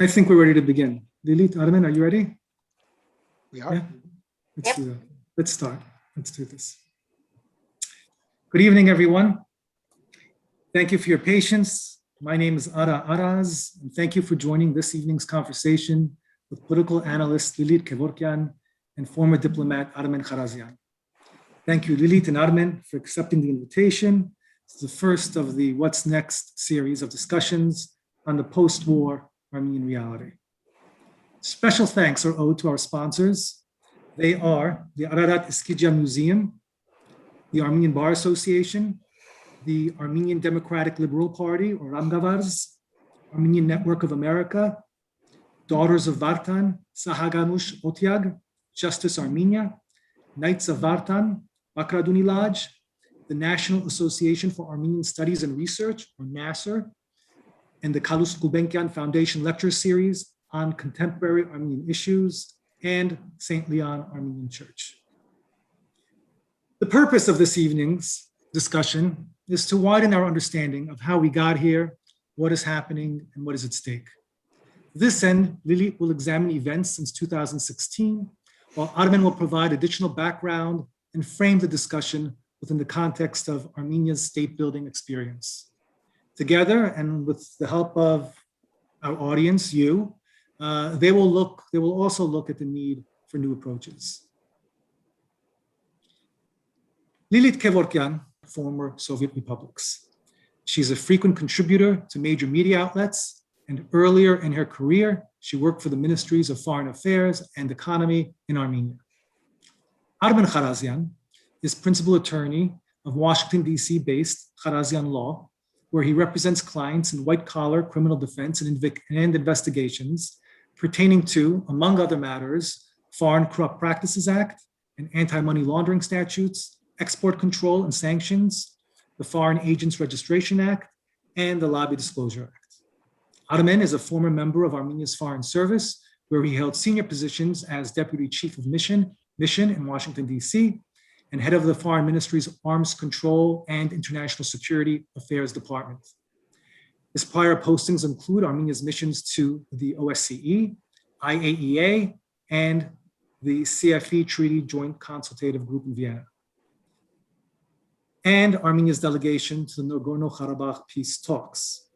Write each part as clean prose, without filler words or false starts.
I think we're ready to begin. Lilit, Armen, are you ready? We are. Yeah? Let's do that. Let's start. Let's do this. Good evening, everyone. Thank you for your patience. My name is Ara Araz, and thank you for joining this evening's conversation with political analyst Lilit Kevorkian and former diplomat Armen Kharazian. Thank you, Lilit and Armen, for accepting the invitation. It's the first of the What's Next series of discussions on the post-war Armenian reality. Special thanks are owed to our sponsors. They are the Ararat Eskidja Museum, the Armenian Bar Association, the Armenian Democratic Liberal Party, or Ramgavars, Armenian Network of America, Daughters of Vartan, Sahagamush Otyag, Justice Armenia, Knights of Vartan, Bakraduni Lodge, the National Association for Armenian Studies and Research, or NASR, and the Kalus Gulbenkian Foundation Lecture Series on Contemporary Armenian Issues, and St. Leon Armenian Church. The purpose of this evening's discussion is to widen our understanding of how we got here, what is happening, and what is at stake. To this end, Lilit will examine events since 2016, while Armen will provide additional background and frame the discussion within the context of Armenia's state-building experience. Together, and with the help of our audience, you, they will also look at the need for new approaches. Lilit Kevorkian, former Soviet republics. She's a frequent contributor to major media outlets, and earlier in her career, she worked for the Ministries of Foreign Affairs and Economy in Armenia. Armen Kharazian is principal attorney of Washington, D.C.-based Kharazian Law, where he represents clients in white-collar criminal defense and investigations pertaining to, among other matters, Foreign Corrupt Practices Act and anti-money laundering statutes, export control and sanctions, the Foreign Agents Registration Act, and the Lobby Disclosure Act. Armen is a former member of Armenia's Foreign Service, where he held senior positions as Deputy Chief of Mission in Washington, D.C., and head of the Foreign Ministry's Arms Control and International Security Affairs Department. His prior postings include Armenia's missions to the OSCE, IAEA, and the CFE Treaty Joint Consultative Group in Vienna, and Armenia's delegation to the Nagorno-Karabakh peace talks.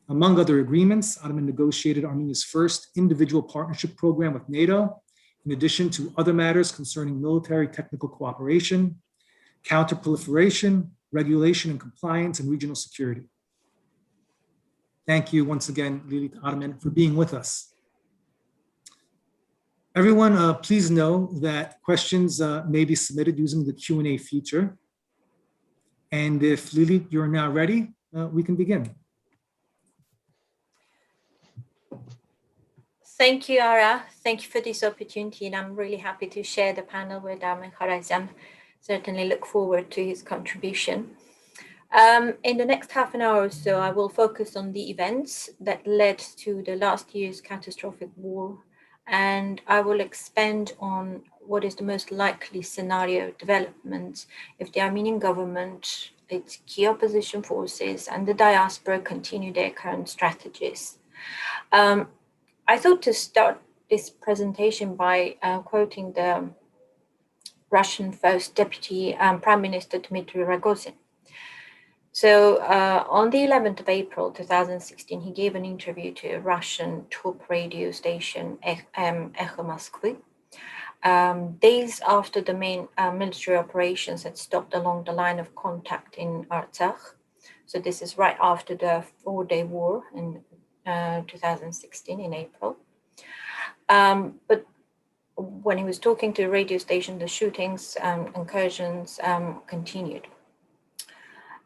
Among other agreements, Armen negotiated Armenia's first individual partnership program with NATO, in addition to other matters concerning military technical cooperation, counterproliferation, regulation and compliance, and regional security. Thank you once again, Lilit, Armen, for being with us. Everyone, please know that questions may be submitted using the Q&A feature. And if Lilit, you're now ready, we can begin. Thank you, Ara. Thank you for this opportunity, and I'm really happy to share the panel with Armen Kharazian. Certainly look forward to his contribution. In the next half an hour or so, I will focus on the events that led to the last year's catastrophic war, and I will expand on what is the most likely scenario of development if the Armenian government, its key opposition forces, and the diaspora continue their current strategies. I thought to start this presentation by quoting the Russian First Deputy Prime Minister Dmitry Rogozin. So on the 11th of April 2016, he gave an interview to a Russian top radio station, Echo Moskvy, days after the main military operations had stopped along the line of contact in Artsakh. So this is right after the 4-day war in 2016 in April. But when he was talking to the radio station, the shootings and incursions continued.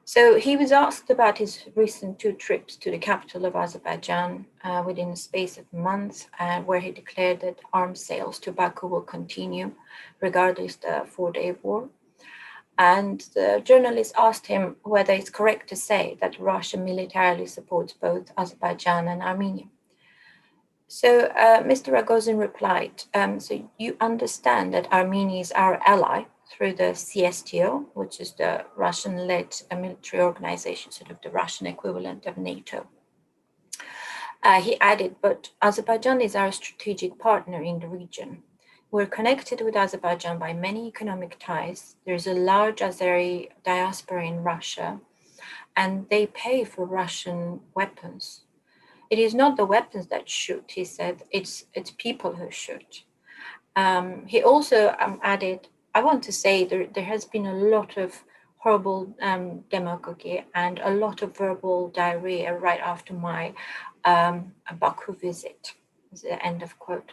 So he was asked about his recent 2 trips to the capital of Azerbaijan within a space of months, where he declared that arms sales to Baku will continue regardless the 4-day war. And the journalist asked him whether it's correct to say that Russia militarily supports both Azerbaijan and Armenia. So Mr. Rogozin replied, so you understand that Armenia is our ally through the CSTO, which is the Russian-led military organization, sort of the Russian equivalent of NATO. He added, but Azerbaijan is our strategic partner in the region. We're connected with Azerbaijan by many economic ties. There's a large Azeri diaspora in Russia, and they pay for Russian weapons. It is not the weapons that shoot, he said, it's people who shoot. He also added, I want to say there has been a lot of horrible demagogy and a lot of verbal diarrhea right after my Baku visit, the end of quote.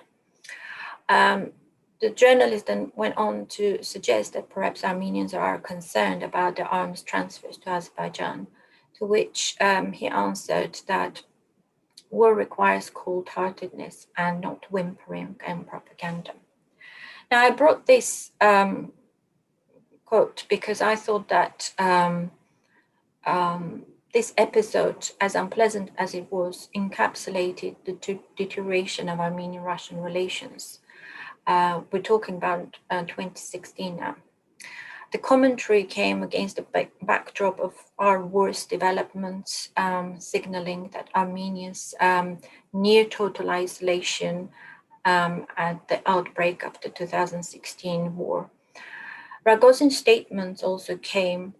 The journalist then went on to suggest that perhaps Armenians are concerned about the arms transfers to Azerbaijan, to which he answered that war requires cold-heartedness and not whimpering and propaganda. Now, I brought this quote because I thought that this episode, as unpleasant as it was, encapsulated the deterioration of Armenian-Russian relations. We're talking about 2016 now. The commentary came against the backdrop of our worst developments, signaling that Armenia's near total isolation at the outbreak of the 2016 war. Ragozin's statements also came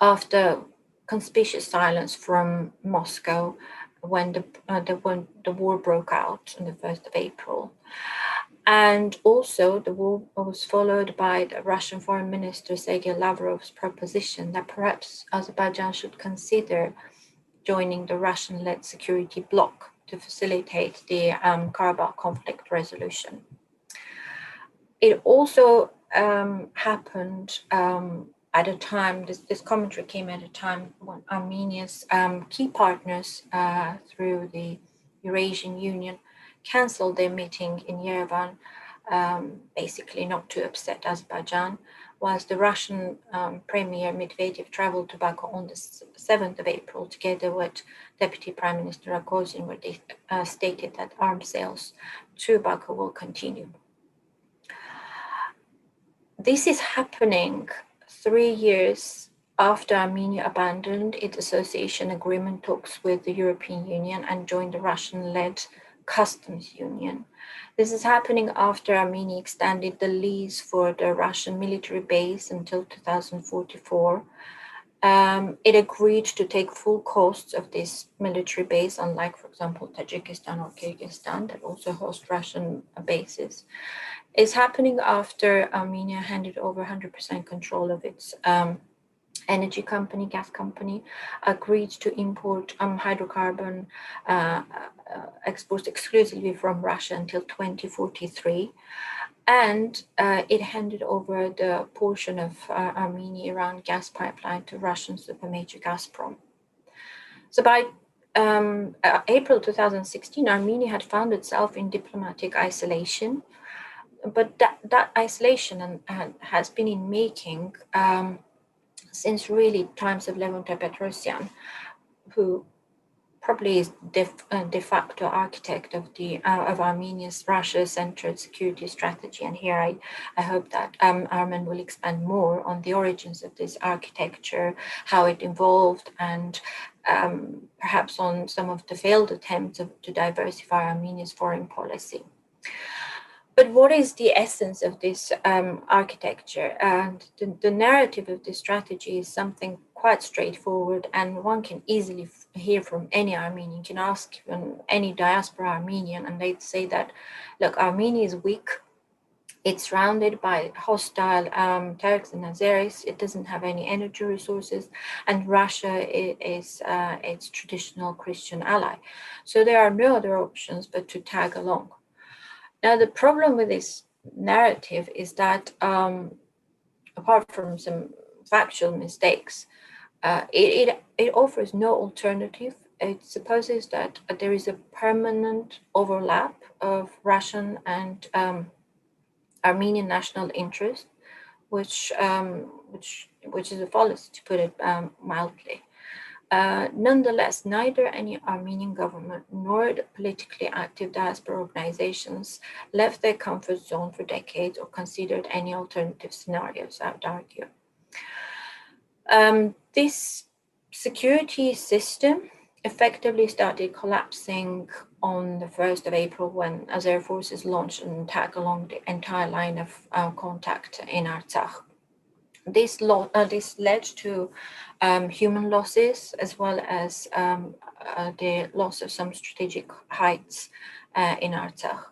after conspicuous silence from Moscow when the war broke out on the 1st of April. And also the war was followed by the Russian Foreign Minister Sergei Lavrov's proposition that perhaps Azerbaijan should consider joining the Russian-led security bloc to facilitate the Karabakh conflict resolution. It also happened at a time, this commentary came at a time when Armenia's key partners through the Eurasian Union canceled their meeting in Yerevan, basically not to upset Azerbaijan, whilst the Russian Premier Medvedev traveled to Baku on the 7th of April together with Deputy Prime Minister Rogozin, where they stated that arms sales to Baku will continue. This is happening 3 years after Armenia abandoned its association agreement talks with the European Union and joined the Russian-led customs union. This is happening after Armenia extended the lease for the Russian military base until 2044. It agreed to take full costs of this military base, unlike, for example, Tajikistan or Kyrgyzstan that also host Russian bases. It's happening after Armenia handed over 100% control of its energy company, gas company, agreed to import hydrocarbon exports exclusively from Russia until 2043. And it handed over the portion of Armenia-Iran gas pipeline to Russian supermajor Gazprom. So by April 2016, Armenia had found itself in diplomatic isolation, but that isolation has been in making since really times of Levon Petrosyan, who probably is de facto architect of Armenia's Russia-centered security strategy. And here I hope that Armen will expand more on the origins of this architecture, how it evolved, and perhaps on some of the failed attempts to diversify Armenia's foreign policy. But what is the essence of this architecture? And the narrative of this strategy is something quite straightforward, and one can easily hear from any Armenian. You can ask any diaspora Armenian, and they'd say that, look, Armenia is weak. It's surrounded by hostile Turks and Azeris. It doesn't have any energy resources, and Russia is its traditional Christian ally. So there are no other options but to tag along. Now, the problem with this narrative is that, apart from some factual mistakes, it offers no alternative. It supposes that there is a permanent overlap of Russian and Armenian national interest, which is a fallacy, to put it mildly. Nonetheless, neither any Armenian government nor the politically active diaspora organizations left their comfort zone for decades or considered any alternative scenarios, I would argue. This security system effectively started collapsing on the 1st of April when Azeri forces launched an attack along the entire line of contact in Artsakh. This led to human losses as well as the loss of some strategic heights in Artsakh.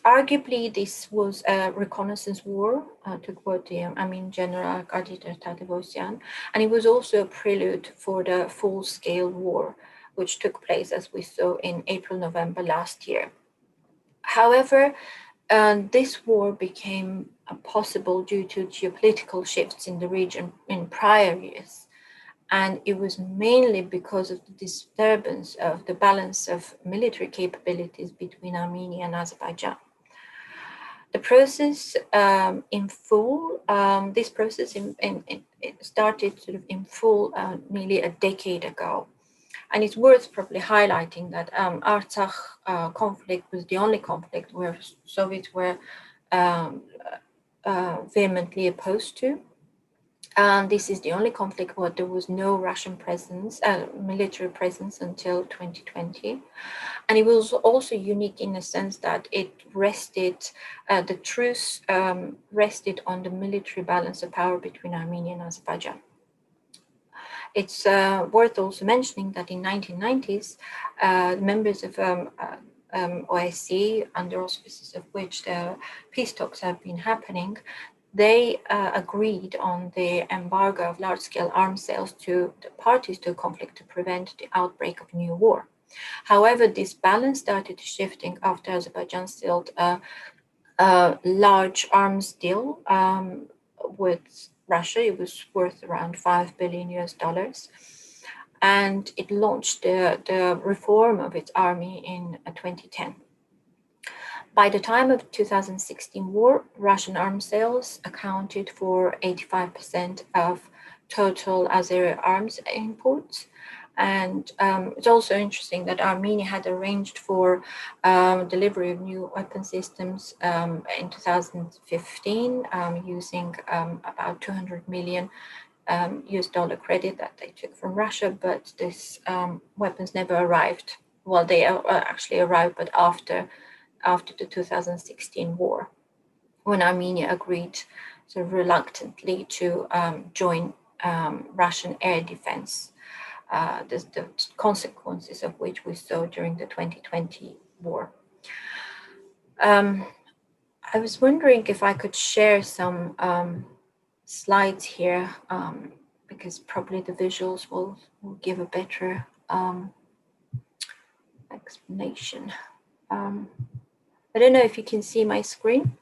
Arguably, this was a reconnaissance war, to quote the Armenian General Ardita Tadevosyan, and it was also a prelude for the full-scale war, which took place, as we saw, in April-November last year. However, this war became possible due to geopolitical shifts in the region in prior years, and it was mainly because of the disturbance of the balance of military capabilities between Armenia and Azerbaijan. The process in full, this process it started sort of in full nearly a decade ago. And it's worth probably highlighting that Artsakh conflict was the only conflict where Soviets were vehemently opposed to. And this is the only conflict where there was no Russian presence, military presence until 2020. And it was also unique in the sense that it rested, the truce rested on the military balance of power between Armenia and Azerbaijan. It's worth also mentioning that in 1990s, members of OSCE, under auspices of which the peace talks have been happening, they agreed on the embargo of large-scale arms sales to the parties to a conflict to prevent the outbreak of new war. However, this balance started shifting after Azerbaijan sealed a large arms deal with Russia. It was worth around $5 billion, and it launched the reform of its army in 2010. By the time of 2016 war, Russian arms sales accounted for 85% of total Azeri arms imports. And it's also interesting that Armenia had arranged for delivery of new weapon systems in 2015 using about 200 million US dollar credit that they took from Russia, but these weapons never arrived. Well, they actually arrived, but after the 2016 war, when Armenia agreed sort of reluctantly to join Russian air defense, the consequences of which we saw during the 2020 war. I was wondering if I could share some slides here, because probably the visuals will give a better explanation. I don't know if you can see my screen.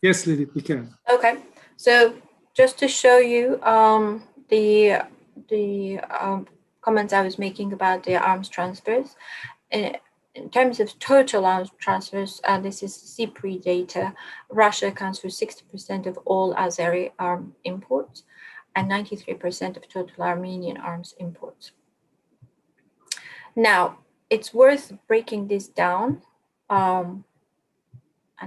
Yes, Lilith, we can. Okay, so just to show you the comments I was making about the arms transfers. In terms of total arms transfers, this is CPRI data. Russia accounts for 60% of all Azeri arm imports and 93% of total Armenian arms imports. Now, it's worth breaking this down, and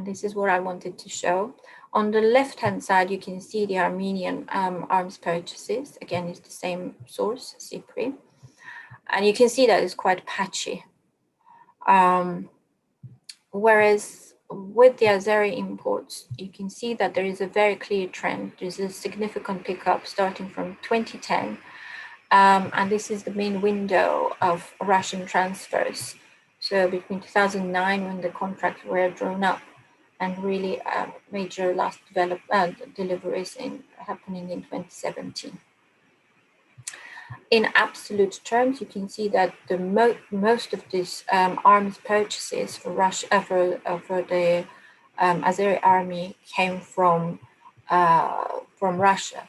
this is what I wanted to show. On the left-hand side, you can see the Armenian arms purchases. Again, it's the same source, CPRI. And you can see that it's quite patchy. Whereas with the Azeri imports, you can see that there is a very clear trend. There's a significant pickup starting from 2010. And this is the main window of Russian transfers. So between 2009, when the contracts were drawn up, and really major last deliveries happening in 2017. In absolute terms, you can see that the most of these arms purchases for Russia, for the Azeri army, came from Russia.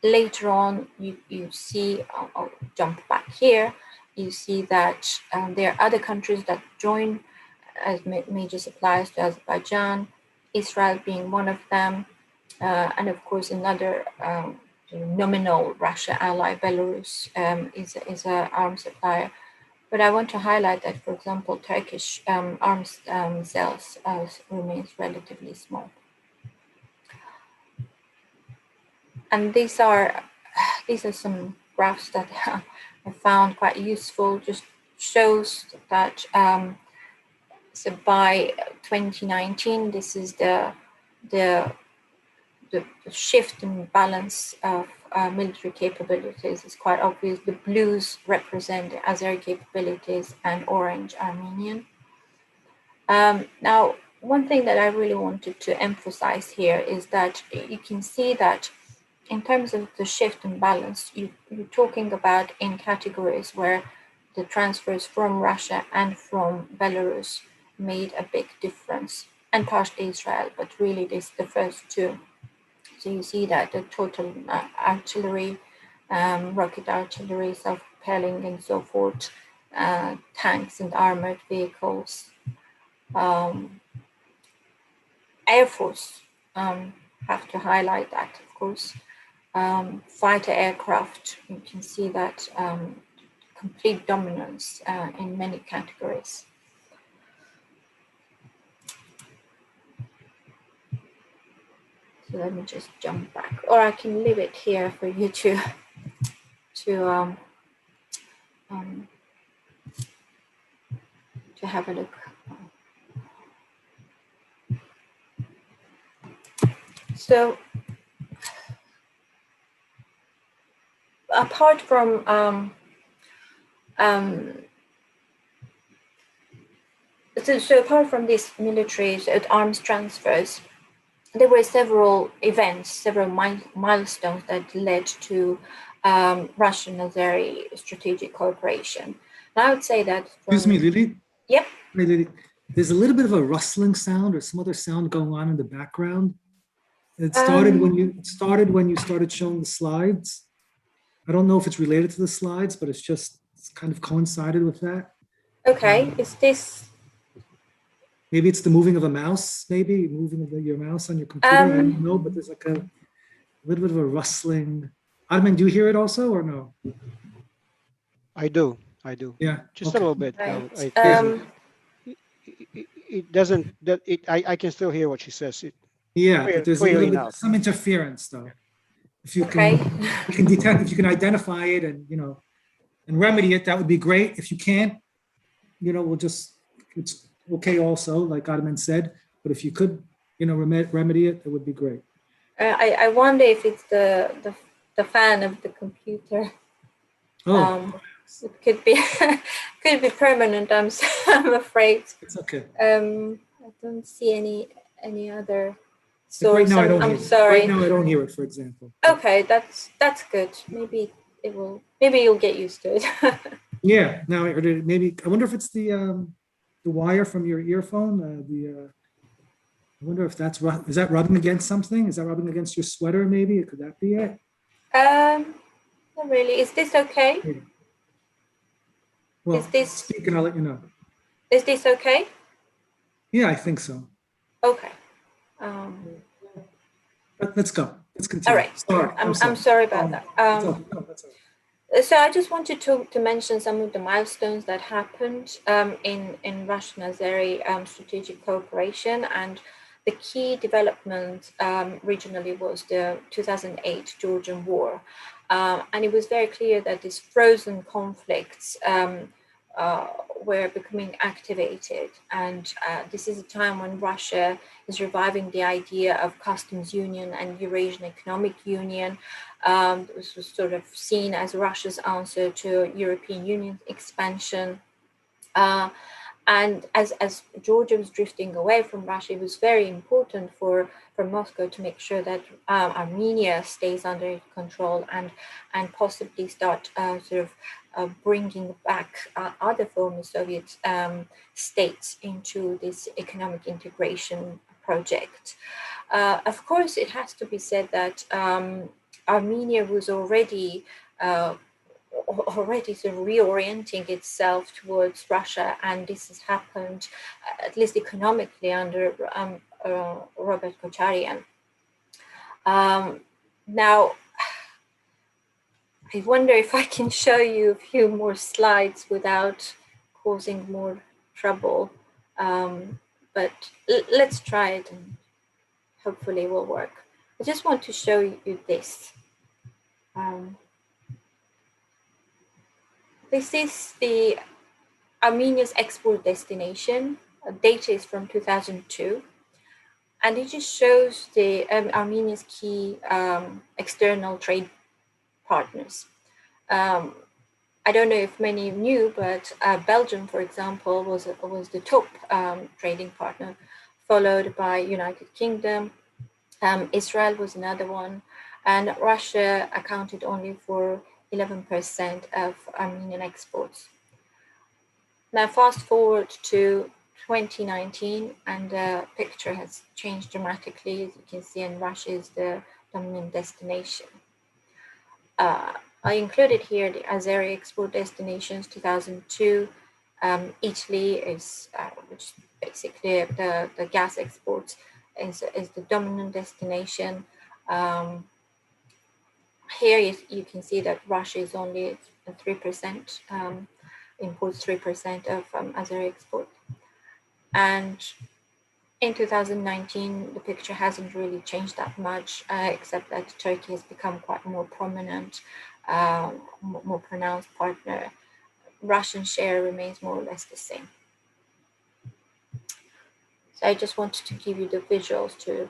Later on, you see, I'll jump back here, you see that there are other countries that join as major suppliers to Azerbaijan, Israel being one of them, and of course another nominal Russia ally, Belarus, is an arms supplier. But I want to highlight that, for example, Turkish arms sales remains relatively small. And these are some graphs that I found quite useful. Just shows that so by 2019, this is the shift in balance of military capabilities is quite obvious. The blues represent the Azeri capabilities and orange Armenian. Now, one thing that I really wanted to emphasize here is that you can see that in terms of the shift in balance, you're talking about in categories where the transfers from Russia and from Belarus made a big difference, and partially Israel, but really this the first two. So you see that the total artillery, rocket artillery, self-propelling and so forth, tanks and armored vehicles, Air Force, have to highlight that, of course. Fighter aircraft, you can see that complete dominance in many categories. So let me just jump back, or I can leave it here for you to have a look. So apart from so apart from these military arms transfers, there were several events, several milestones that led to Russian-Azeri strategic cooperation. And I would say that. Excuse me, Lily? Yep. Hey, Lily. There's a little bit of a rustling sound or some other sound going on in the background. It started when you started showing the slides. I don't know if it's related to the slides, but it's kind of coincided with that. Okay, is this? Maybe it's the moving of a mouse, maybe moving of your mouse on your computer. I don't know, but there's like a little bit of a rustling. Armin, do you hear it also or no? I do. Yeah. Just a little bit. Right. It doesn't, I can still hear what she says. Yeah, but there's a little bit, now. some interference though. If you Okay. can detect, if you can identify it and, and remedy it, that would be great. If you can't, it's okay also, like Armin said, but if you could, remedy it, it would be great. I wonder if it's the fan of the computer. Oh. It could be permanent. I'm afraid. It's okay. I don't see any other source. Like right now, I don't hear sorry. It. Right now, I don't hear it, for example. Okay, that's good. Maybe it will. Maybe you'll get used to it. Yeah. Now I heard it. Maybe I wonder if it's the wire from your earphone. I wonder if is that rubbing against something? Is that rubbing against your sweater? Maybe could that be it? Not really. Is this okay? Maybe. Well, speak and I'll let you know. Is this okay? Yeah, I think so. Okay. But let's go. Let's continue. All right. Sorry. I'm sorry about that. That's all right. So I just wanted to mention some of the milestones that happened in Russian-Azeri strategic cooperation, and the key development regionally was the 2008 Georgian War. And it was very clear that these frozen conflicts were becoming activated. And this is a time when Russia is reviving the idea of customs union and Eurasian Economic Union. This was sort of seen as Russia's answer to European Union expansion. And as Georgia was drifting away from Russia, it was very important for Moscow to make sure that Armenia stays under control and possibly start bringing back other former Soviet states into this economic integration project. Of course, it has to be said that Armenia was already sort of reorienting itself towards Russia, and this has happened, at least economically, under Robert Kocharyan. Now, I wonder if I can show you a few more slides without causing more trouble, but let's try it and hopefully it will work. I just want to show you this. This is the Armenia's export destination. Data is from 2002. And it just shows the Armenia's key external trade partners. I don't know if many knew, but Belgium, for example, was the top trading partner, followed by United Kingdom. Israel was another one, and Russia accounted only for 11% of Armenian exports. Now, fast forward to 2019, and the picture has changed dramatically, as you can see, and Russia is the dominant destination. I included here the Azeri export destinations 2002. Italy is, which is basically the gas exports, is the dominant destination. Here you can see that Russia is only 3%, imports 3% of Azeri export. And in 2019, the picture hasn't really changed that much, except that Turkey has become quite more prominent, more pronounced partner. Russian share remains more or less the same. So I just wanted to give you the visuals to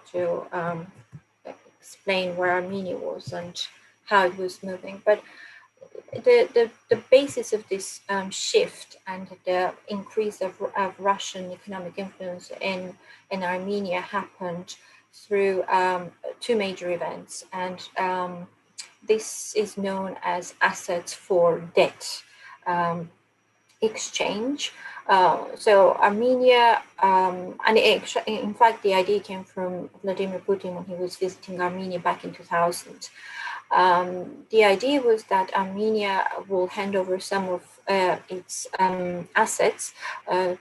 explain where Armenia was and how it was moving. But the basis of this shift and the increase of Russian economic influence in Armenia happened through two major events, and this is known as assets for debt exchange. So Armenia, and in fact, the idea came from Vladimir Putin when he was visiting Armenia back in 2000. The idea was that Armenia will hand over some of its assets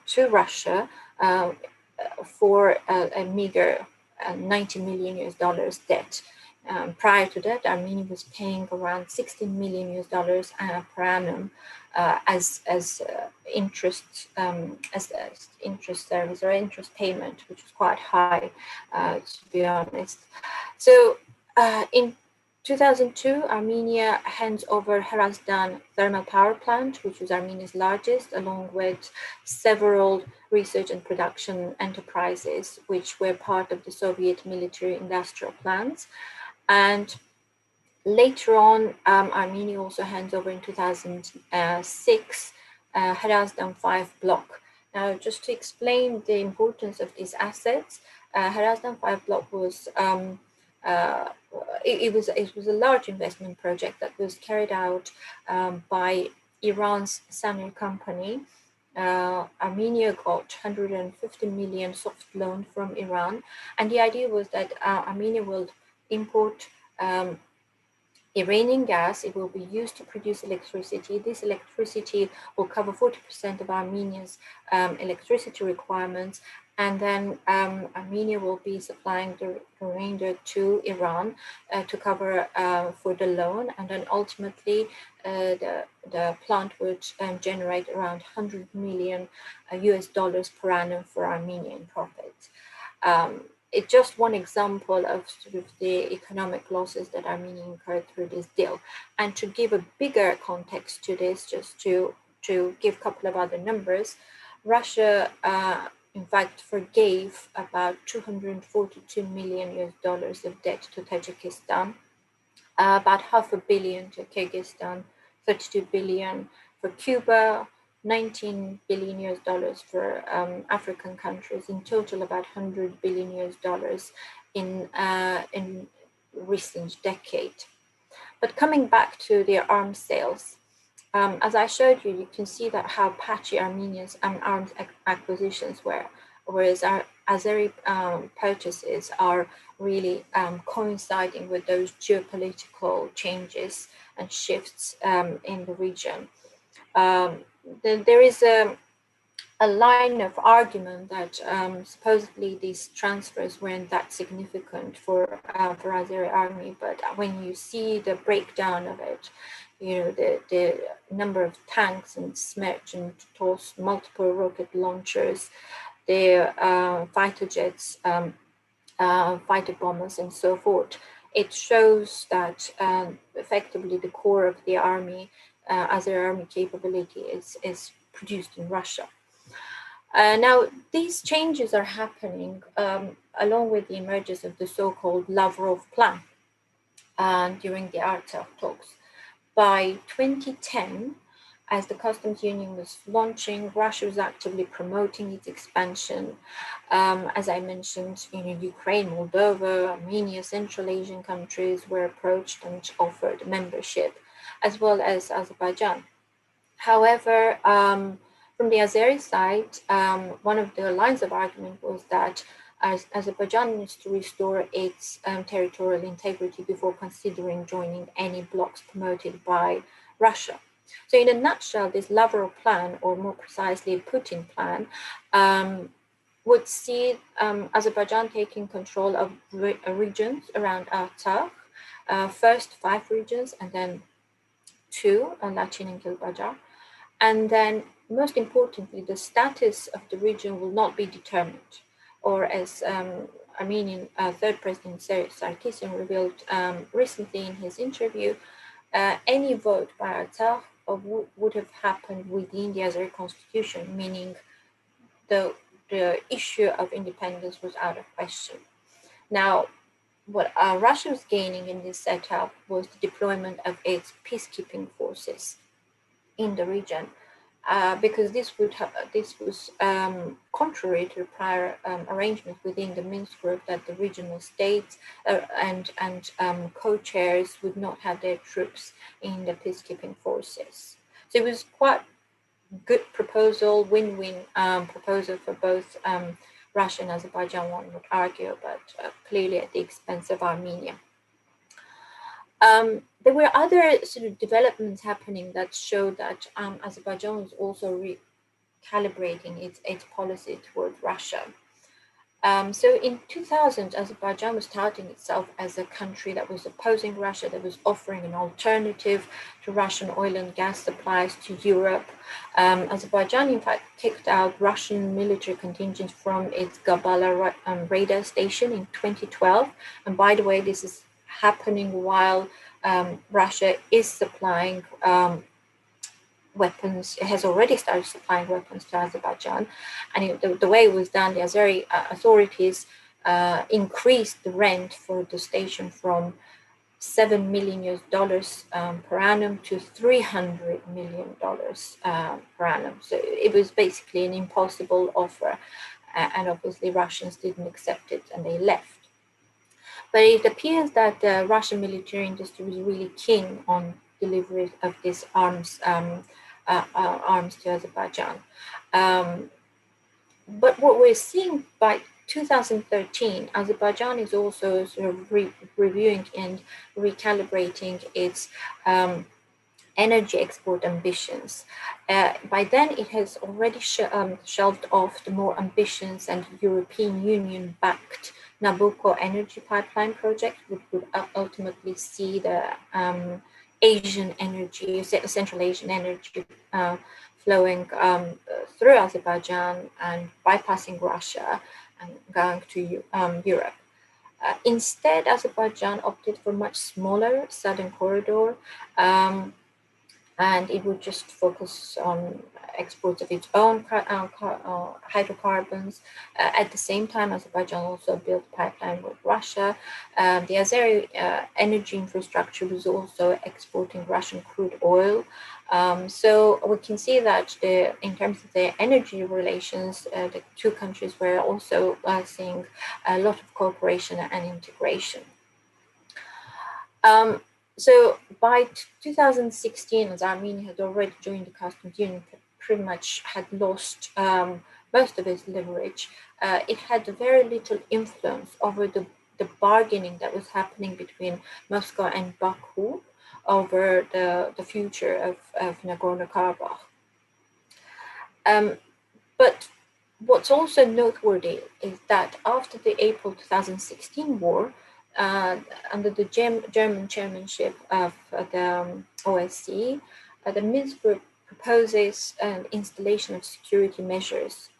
to Russia for a meager $90 million debt. Prior to that, Armenia was paying around $16 million per annum as interest as interest service or interest payment, which was quite high, to be honest. So in 2002, Armenia hands over Hrazdan thermal power plant, which was Armenia's largest, along with several research and production enterprises, which were part of the Soviet military industrial plans. And later on, Armenia also hands over in 2006 Hrazdan 5 block. Now, just to explain the importance of these assets, Hrazdan 5 block was it was a large investment project that was carried out by Iran's Sanir company. Armenia got 150 million soft loan from Iran, and the idea was that Armenia will import Iranian gas. It will be used to produce electricity. This electricity will cover 40% of Armenia's electricity requirements, and then Armenia will be supplying the remainder to Iran to cover for the loan, and then ultimately the plant would generate around $100 million US per annum for Armenian profit. It's just one example of sort of the economic losses that Armenia incurred through this deal. And to give a bigger context to this, just to give a couple of other numbers, Russia, in fact, forgave about $242 million US of debt to Tajikistan, about $500 million to Kyrgyzstan, $32 billion for Cuba, $19 billion US for African countries, in total about $100 billion US in recent decade. But coming back to their arms sales, as I showed you, you can see that how patchy Armenia's arms acquisitions were, whereas our Azeri purchases are really coinciding with those geopolitical changes and shifts in the region. There is a line of argument that supposedly these transfers weren't that significant for Azeri army, but when you see the breakdown of it, you know, the number of tanks and Smerch and Tos, multiple rocket launchers, the fighter jets, fighter bombers, and so forth, it shows that effectively the core of the army, Azeri army capability is produced in Russia. Now, these changes are happening along with the emergence of the so-called Lavrov Plan during the Artsakh talks. By 2010, as the customs union was launching, Russia was actively promoting its expansion. As I mentioned, Ukraine, Moldova, Armenia, Central Asian countries were approached and offered membership, as well as Azerbaijan. However, from the Azeri side, one of the lines of argument was that Azerbaijan needs to restore its territorial integrity before considering joining any blocs promoted by Russia. So in a nutshell, this Lavrov plan, or more precisely Putin plan, would see Azerbaijan taking control of regions around Artsakh, first 5 regions and then 2, Lachin and Kilbajar. And then most importantly, the status of the region will not be determined, or as Armenian third president Sarkisian revealed recently in his interview, any vote by Artsakh would have happened within the Azeri constitution, meaning the issue of independence was out of question. Now, what Russia was gaining in this setup was the deployment of its peacekeeping forces in the region, because this was contrary to prior arrangements within the Minsk group that the regional states and co-chairs would not have their troops in the peacekeeping forces. So it was quite good proposal, win-win proposal for both Russia and Azerbaijan, one would argue, but clearly at the expense of Armenia. There were other sort of developments happening that showed that Azerbaijan was also recalibrating its policy towards Russia. So in 2000, Azerbaijan was touting itself as a country that was opposing Russia, that was offering an alternative to Russian oil and gas supplies to Europe. Azerbaijan, in fact, kicked out Russian military contingents from its Gabala radar station in 2012. And by the way, this is happening while Russia is supplying weapons. It has already started supplying weapons to Azerbaijan, and the way it was done, the Azeri authorities increased the rent for the station from $7 million per annum to $300 million per annum. So it was basically an impossible offer, and obviously Russians didn't accept it and they left. But it appears that the Russian military industry was really keen on delivery of these arms to Azerbaijan. But what we're seeing by 2013, Azerbaijan is also sort of reviewing and recalibrating its energy export ambitions. By then, it has already shelved off the more ambitious and European Union-backed Nabucco energy pipeline project, which would ultimately see the Central Asian energy flowing through Azerbaijan and bypassing Russia and going to Europe. Instead, Azerbaijan opted for a much smaller southern corridor, and it would just focus on exports of its own hydrocarbons. At the same time, Azerbaijan also built a pipeline with Russia. The Azeri energy infrastructure was also exporting Russian crude oil. So we can see that in terms of their energy relations, the two countries were also seeing a lot of cooperation and integration. So by 2016, as Armenia had already joined the customs union, pretty much had lost most of its leverage. It had very little influence over the bargaining that was happening between Moscow and Baku over the future of Nagorno-Karabakh. But what's also noteworthy is that after the April 2016 war, under the German chairmanship of the OSCE, the Minsk group proposes an installation of security measures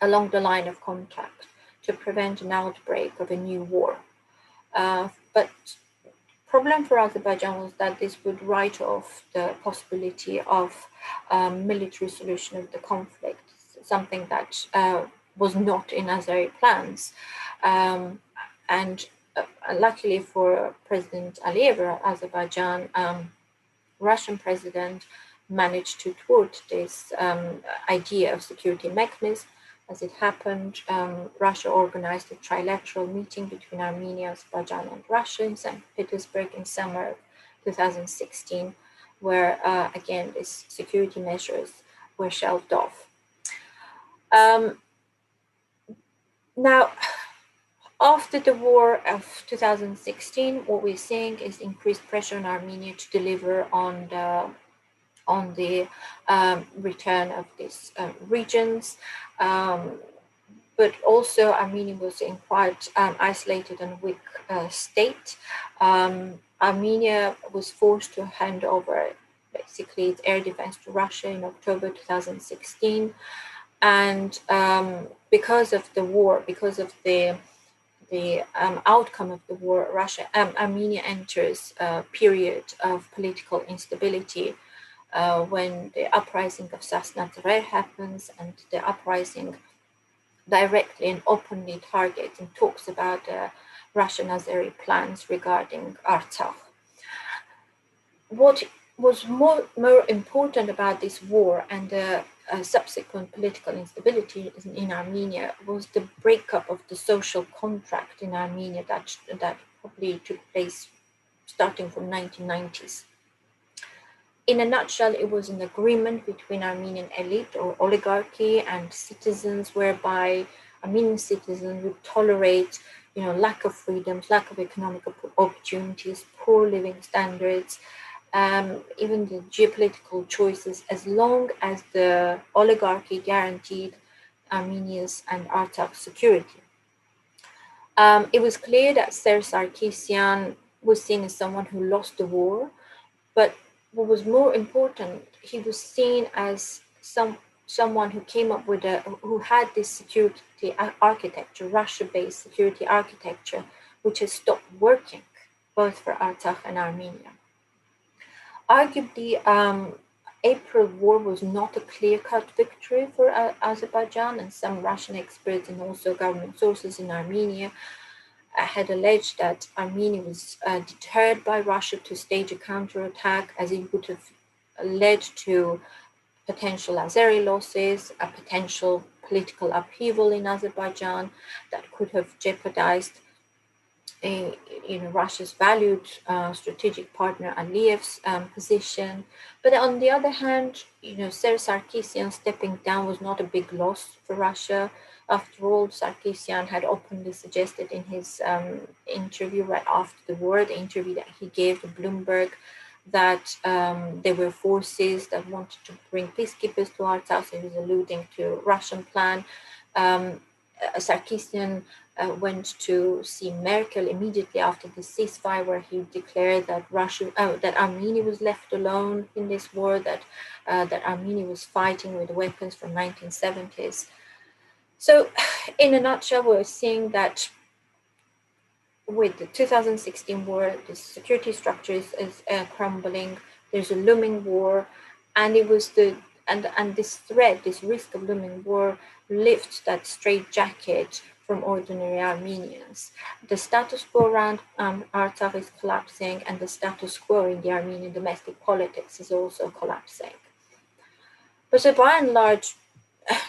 along the line of contact to prevent an outbreak of a new war. But problem for Azerbaijan was that this would write off the possibility of military solution of the conflict, something that was not in Azeri plans. And luckily for President Aliyev of Azerbaijan, Russian president managed to thwart this idea of security mechanism. As it happened, Russia organized a trilateral meeting between Armenia, Azerbaijan, and Russia in St. Petersburg in summer 2016, where again these security measures were shelved off. Now, after the war of 2016, what we're seeing is increased pressure on Armenia to deliver on the return of these regions. But also Armenia was in quite isolated and weak state. Armenia was forced to hand over basically its air defense to Russia in October 2016. And because of the war, because of the outcome of the war, Armenia enters a period of political instability when the uprising of Sasnatzer happens, and the uprising directly and openly targets and talks about Russian Azeri plans regarding Artsakh. What was more important about this war and the subsequent political instability in Armenia was the breakup of the social contract in Armenia that probably took place starting from 1990s. In a nutshell, it was an agreement between Armenian elite or oligarchy and citizens, whereby Armenian citizens would tolerate, lack of freedoms, lack of economic opportunities, poor living standards, even the geopolitical choices, as long as the oligarchy guaranteed Armenia's and Artsakh's security. It was clear that Ser Sarkisyan was seen as someone who lost the war, but what was more important, he was seen as someone who came up with who had this security architecture, Russia-based security architecture, which has stopped working both for Artsakh and Armenia. Arguably, April war was not a clear-cut victory for Azerbaijan, and some Russian experts and also government sources in Armenia had alleged that Armenia was deterred by Russia to stage a counterattack, as it would have led to potential Azeri losses, a potential political upheaval in Azerbaijan that could have jeopardized Russia's valued strategic partner Aliyev's position. But on the other hand, Ser Sarkisyan stepping down was not a big loss for Russia. After all, Sarkisyan had openly suggested in his interview right after the war, the interview that he gave to Bloomberg, that there were forces that wanted to bring peacekeepers to Artsakh. So he was alluding to Russian plan. Sarkisyan went to see Merkel immediately after the ceasefire, where he declared that that Armenia was left alone in this war, that Armenia was fighting with weapons from 1970s. So, in a nutshell, we're seeing that with the 2016 war, the security structure is crumbling. There's a looming war, and it was and this threat, this risk of looming war, lifts that straitjacket from ordinary Armenians. The status quo around Artsakh is collapsing, and the status quo in the Armenian domestic politics is also collapsing. But so by and large,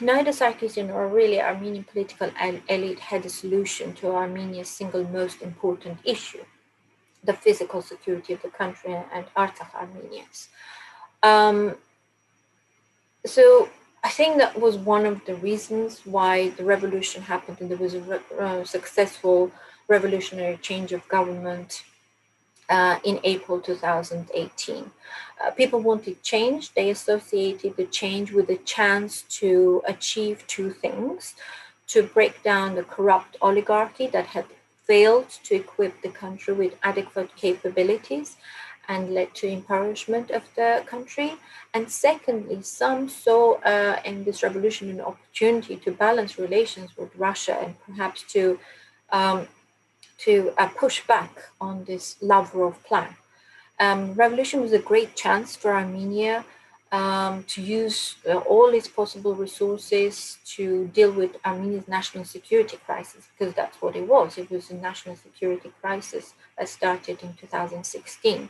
neither Sarkisyan nor really Armenian political elite had a solution to Armenia's single most important issue, the physical security of the country and Artsakh Armenians. So I think that was one of the reasons why the revolution happened, and there was a successful revolutionary change of government in April 2018. People wanted change. They associated the change with the chance to achieve two things: to break down the corrupt oligarchy that had failed to equip the country with adequate capabilities and led to impoverishment of the country. And secondly, some saw in this revolution an opportunity to balance relations with Russia and perhaps to to push back on this Lavrov plan. Revolution was a great chance for Armenia to use all its possible resources to deal with Armenia's national security crisis, because that's what it was. It was a national security crisis that started in 2016.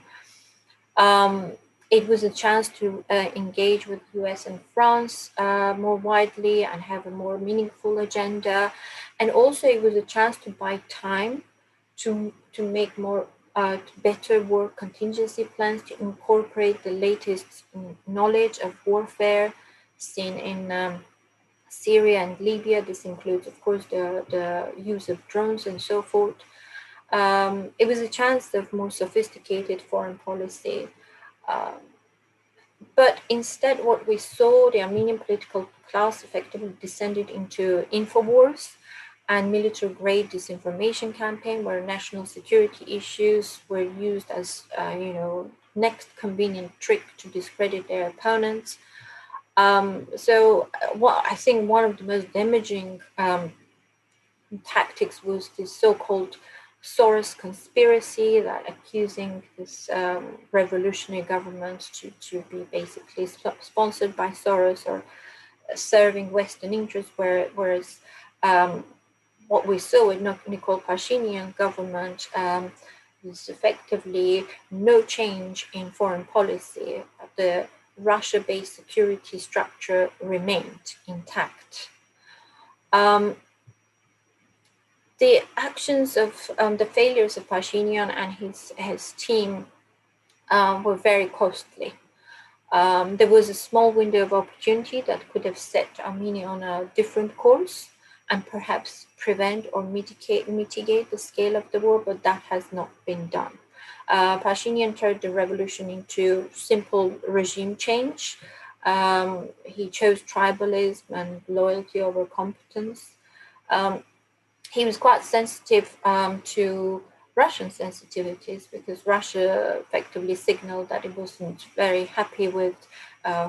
It was a chance to engage with the US and France more widely and have a more meaningful agenda. And also it was a chance to buy time to make more better war contingency plans, to incorporate the latest knowledge of warfare seen in Syria and Libya. This includes, of course, the use of drones and so forth. It was a chance of more sophisticated foreign policy. But instead, what we saw, the Armenian political class effectively descended into infowars and military-grade disinformation campaign, where national security issues were used as, next convenient trick to discredit their opponents. So what I think one of the most damaging tactics was this so-called Soros conspiracy, that accusing this revolutionary government to be basically sponsored by Soros or serving Western interests, whereas what we saw with Nicole Pashinyan government is effectively no change in foreign policy. The Russia-based security structure remained intact. The actions of the failures of Pashinyan and his team were very costly. There was a small window of opportunity that could have set Armenia on a different course and perhaps prevent or mitigate the scale of the war, but that has not been done. Pashinyan turned the revolution into simple regime change. He chose tribalism and loyalty over competence. He was quite sensitive to Russian sensitivities, because Russia effectively signaled that it wasn't very happy with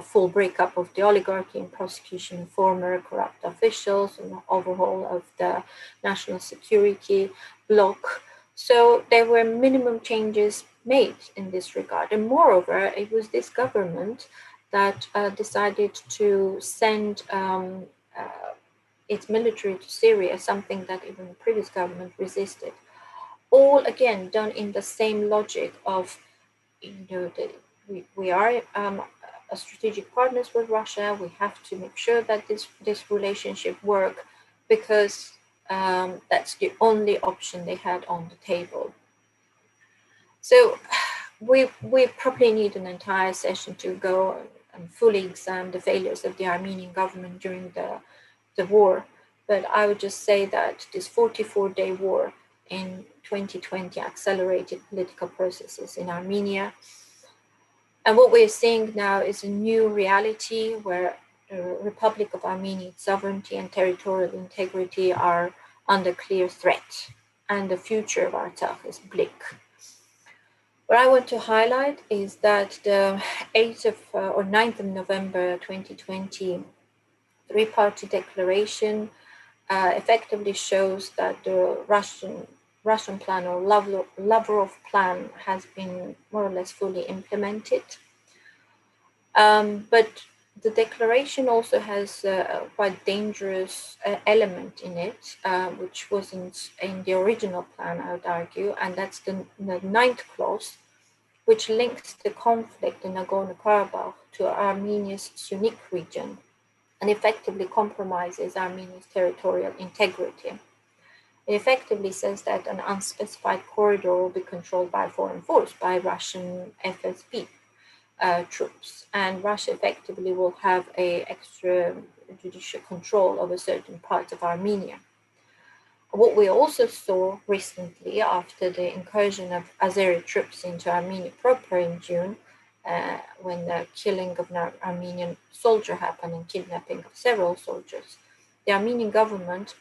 full breakup of the oligarchy and prosecution of former corrupt officials and overhaul of the national security bloc. So there were minimum changes made in this regard. And moreover, it was this government that decided to send its military to Syria, something that even the previous government resisted. All again done in the same logic of, we are a strategic partners with Russia. We have to make sure that this relationship work, because that's the only option they had on the table. So we probably need an entire session to go and fully examine the failures of the Armenian government during the war. But I would just say that this 44-day war in 2020 accelerated political processes in Armenia. And what we're seeing now is a new reality where the Republic of Armenia's sovereignty and territorial integrity are under clear threat, and the future of Artsakh is bleak. What I want to highlight is that the 9th of November 2020 three-party declaration effectively shows that the Russian plan, or Lavrov plan, has been more or less fully implemented. But the declaration also has a quite dangerous element in it, which wasn't in the original plan, I would argue, and that's the 9th clause, which links the conflict in Nagorno-Karabakh to Armenia's Sunik region and effectively compromises Armenia's territorial integrity. It effectively says that an unspecified corridor will be controlled by a foreign force, by Russian FSB troops, and Russia effectively will have a extrajudicial control over certain parts of Armenia. What we also saw recently, after the incursion of Azeri troops into Armenia proper in June, when the killing of an Armenian soldier happened and kidnapping of several soldiers, the Armenian government,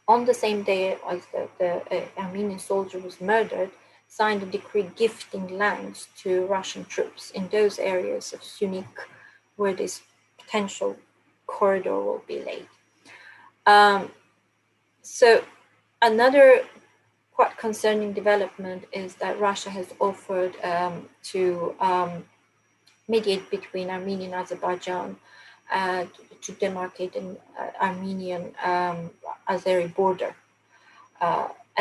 on the same day as the Armenian soldier was murdered, signed a decree gifting lands to Russian troops in those areas of Sunik where this potential corridor will be laid. So another quite concerning development is that Russia has offered to mediate between Armenia and Azerbaijan to demarcate an Armenian Azeri border.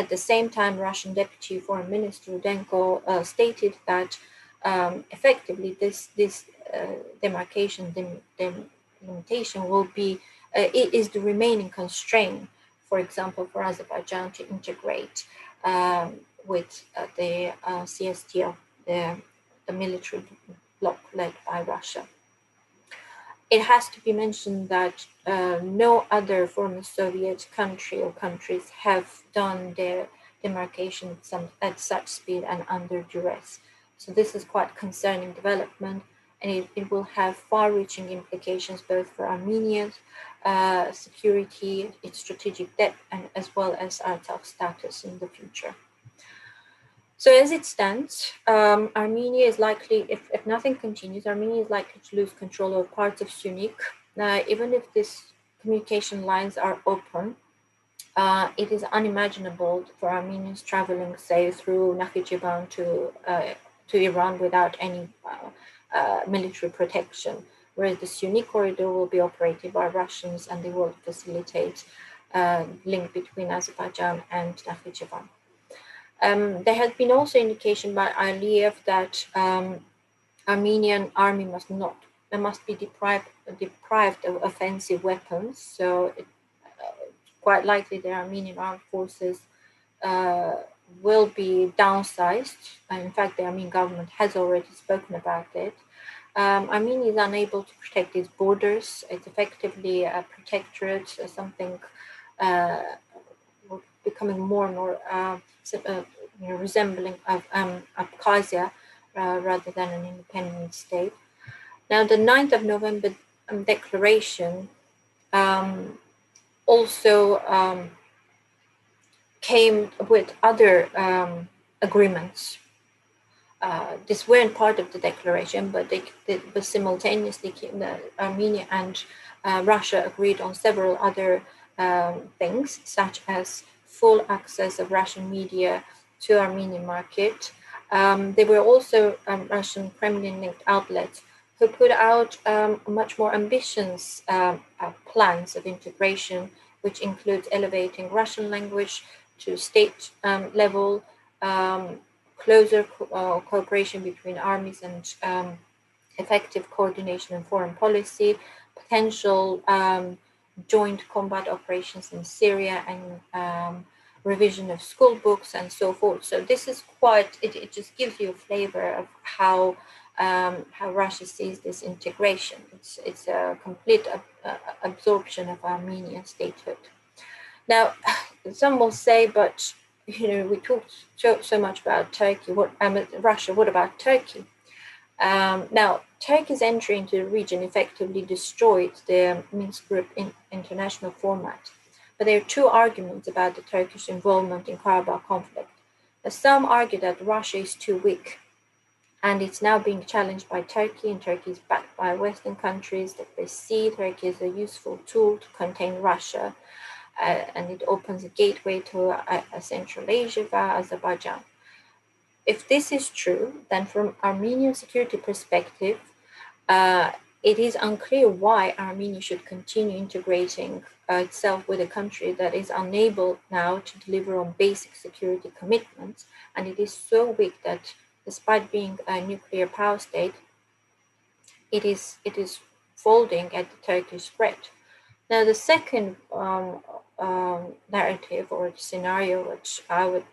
At the same time, Russian Deputy Foreign Minister Rudenko stated that effectively this demarcation delimitation will be it is the remaining constraint, for example, for Azerbaijan to integrate with the CSTO, the military bloc led by Russia. It has to be mentioned that no other former Soviet country or countries have done their demarcation at such speed and under duress. So this is quite concerning development, and it will have far-reaching implications both for Armenia's security, its strategic depth, and as well as our tough status in the future. So as it stands, Armenia is likely, if nothing continues, Armenia is likely to lose control of parts of Syunik. Even if these communication lines are open, it is unimaginable for Armenians traveling, say, through Nakhichevan to Iran without any military protection, whereas the Syunik corridor will be operated by Russians and they will facilitate link between Azerbaijan and Nakhichevan. There has been also indication by Aliyev that Armenian army must be deprived of offensive weapons. So quite likely the Armenian armed forces will be downsized. In fact, the Armenian government has already spoken about it. Armenia is unable to protect its borders. It's effectively a protectorate, something becoming more and more resembling of Abkhazia rather than an independent state. Now, the 9th of November declaration also came with other agreements. This weren't part of the declaration, but they simultaneously Armenia and Russia agreed on several other things, such as full access of Russian media to Armenian market. There were also Russian Kremlin-linked outlets who put out much more ambitious plans of integration, which includes elevating Russian language to state level, closer cooperation between armies and effective coordination in foreign policy, potential joint combat operations in Syria, and revision of school books and so forth. So this is quite, it just gives you a flavor of how Russia sees this integration. It's a complete absorption of Armenian statehood. Now, some will say, but we talked so much about Turkey. Russia? What about Turkey? Now, Turkey's entry into the region effectively destroyed the Minsk Group international format. But there are two arguments about the Turkish involvement in Karabakh conflict. Some argue that Russia is too weak, and it's now being challenged by Turkey, and Turkey is backed by Western countries that they see Turkey as a useful tool to contain Russia, and it opens a gateway to Central Asia via Azerbaijan. If this is true, then from Armenian security perspective, it is unclear why Armenia should continue integrating itself with a country that is unable now to deliver on basic security commitments, and it is so weak that despite being a nuclear power state, it is folding at the Turkish threat. Now, the second narrative or scenario which I would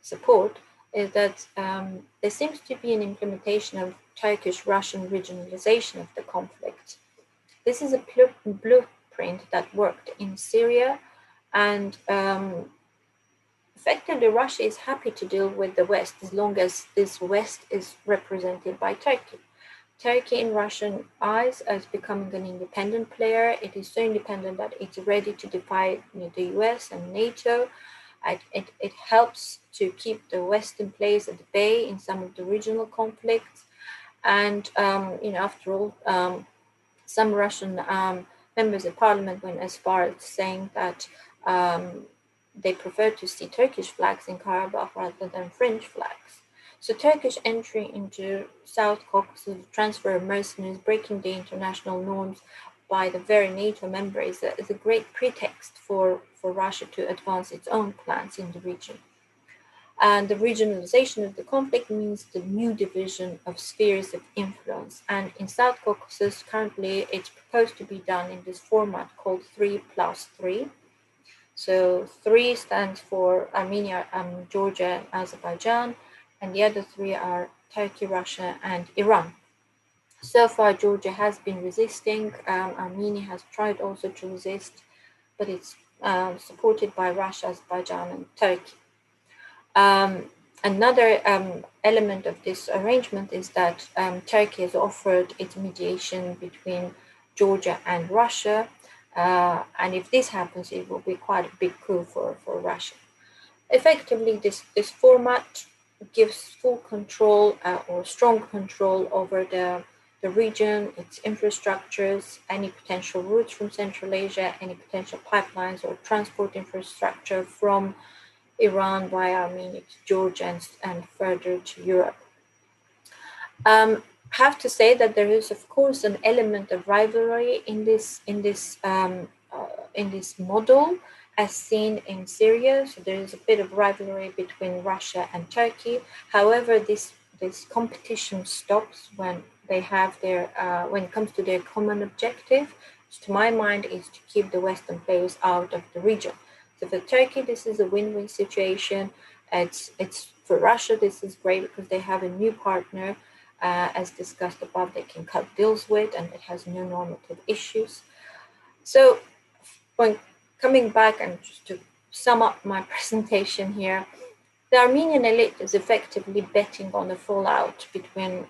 support is that there seems to be an implementation of Turkish-Russian regionalization of the conflict. This is a blueprint that worked in Syria, and effectively Russia is happy to deal with the West as long as this West is represented by Turkey. Turkey, in Russian eyes, is becoming an independent player. It is so independent that it's ready to defy the US and NATO. It helps to keep the West in place at bay in some of the regional conflicts. And, after all, some Russian members of parliament went as far as saying that they prefer to see Turkish flags in Karabakh rather than French flags. So Turkish entry into South Caucasus, transfer of mercenaries, breaking the international norms by the very NATO member is a great pretext for Russia to advance its own plans in the region. And the regionalization of the conflict means the new division of spheres of influence. And in South Caucasus, currently, it's proposed to be done in this format called 3+3. So 3 stands for Armenia, Georgia, and Azerbaijan, and the other 3 are Turkey, Russia, and Iran. So far, Georgia has been resisting. Armenia has tried also to resist, but it's supported by Russia, Azerbaijan, and Turkey. Another element of this arrangement is that Turkey has offered its mediation between Georgia and Russia. And if this happens, it will be quite a big coup for Russia. Effectively, this format gives full control or strong control over the region, its infrastructures, any potential routes from Central Asia, any potential pipelines or transport infrastructure from Iran via Armenia to Georgia and further to Europe. Have to say that there is, of course, an element of rivalry in this model, as seen in Syria. So there is a bit of rivalry between Russia and Turkey. However, this competition stops when they have their when it comes to their common objective, which to my mind is to keep the Western players out of the region. So for Turkey, this is a win-win situation. It's for Russia, this is great because they have a new partner, as discussed above, they can cut deals with, and it has no normative issues. So when coming back and just to sum up my presentation here, the Armenian elite is effectively betting on the fallout between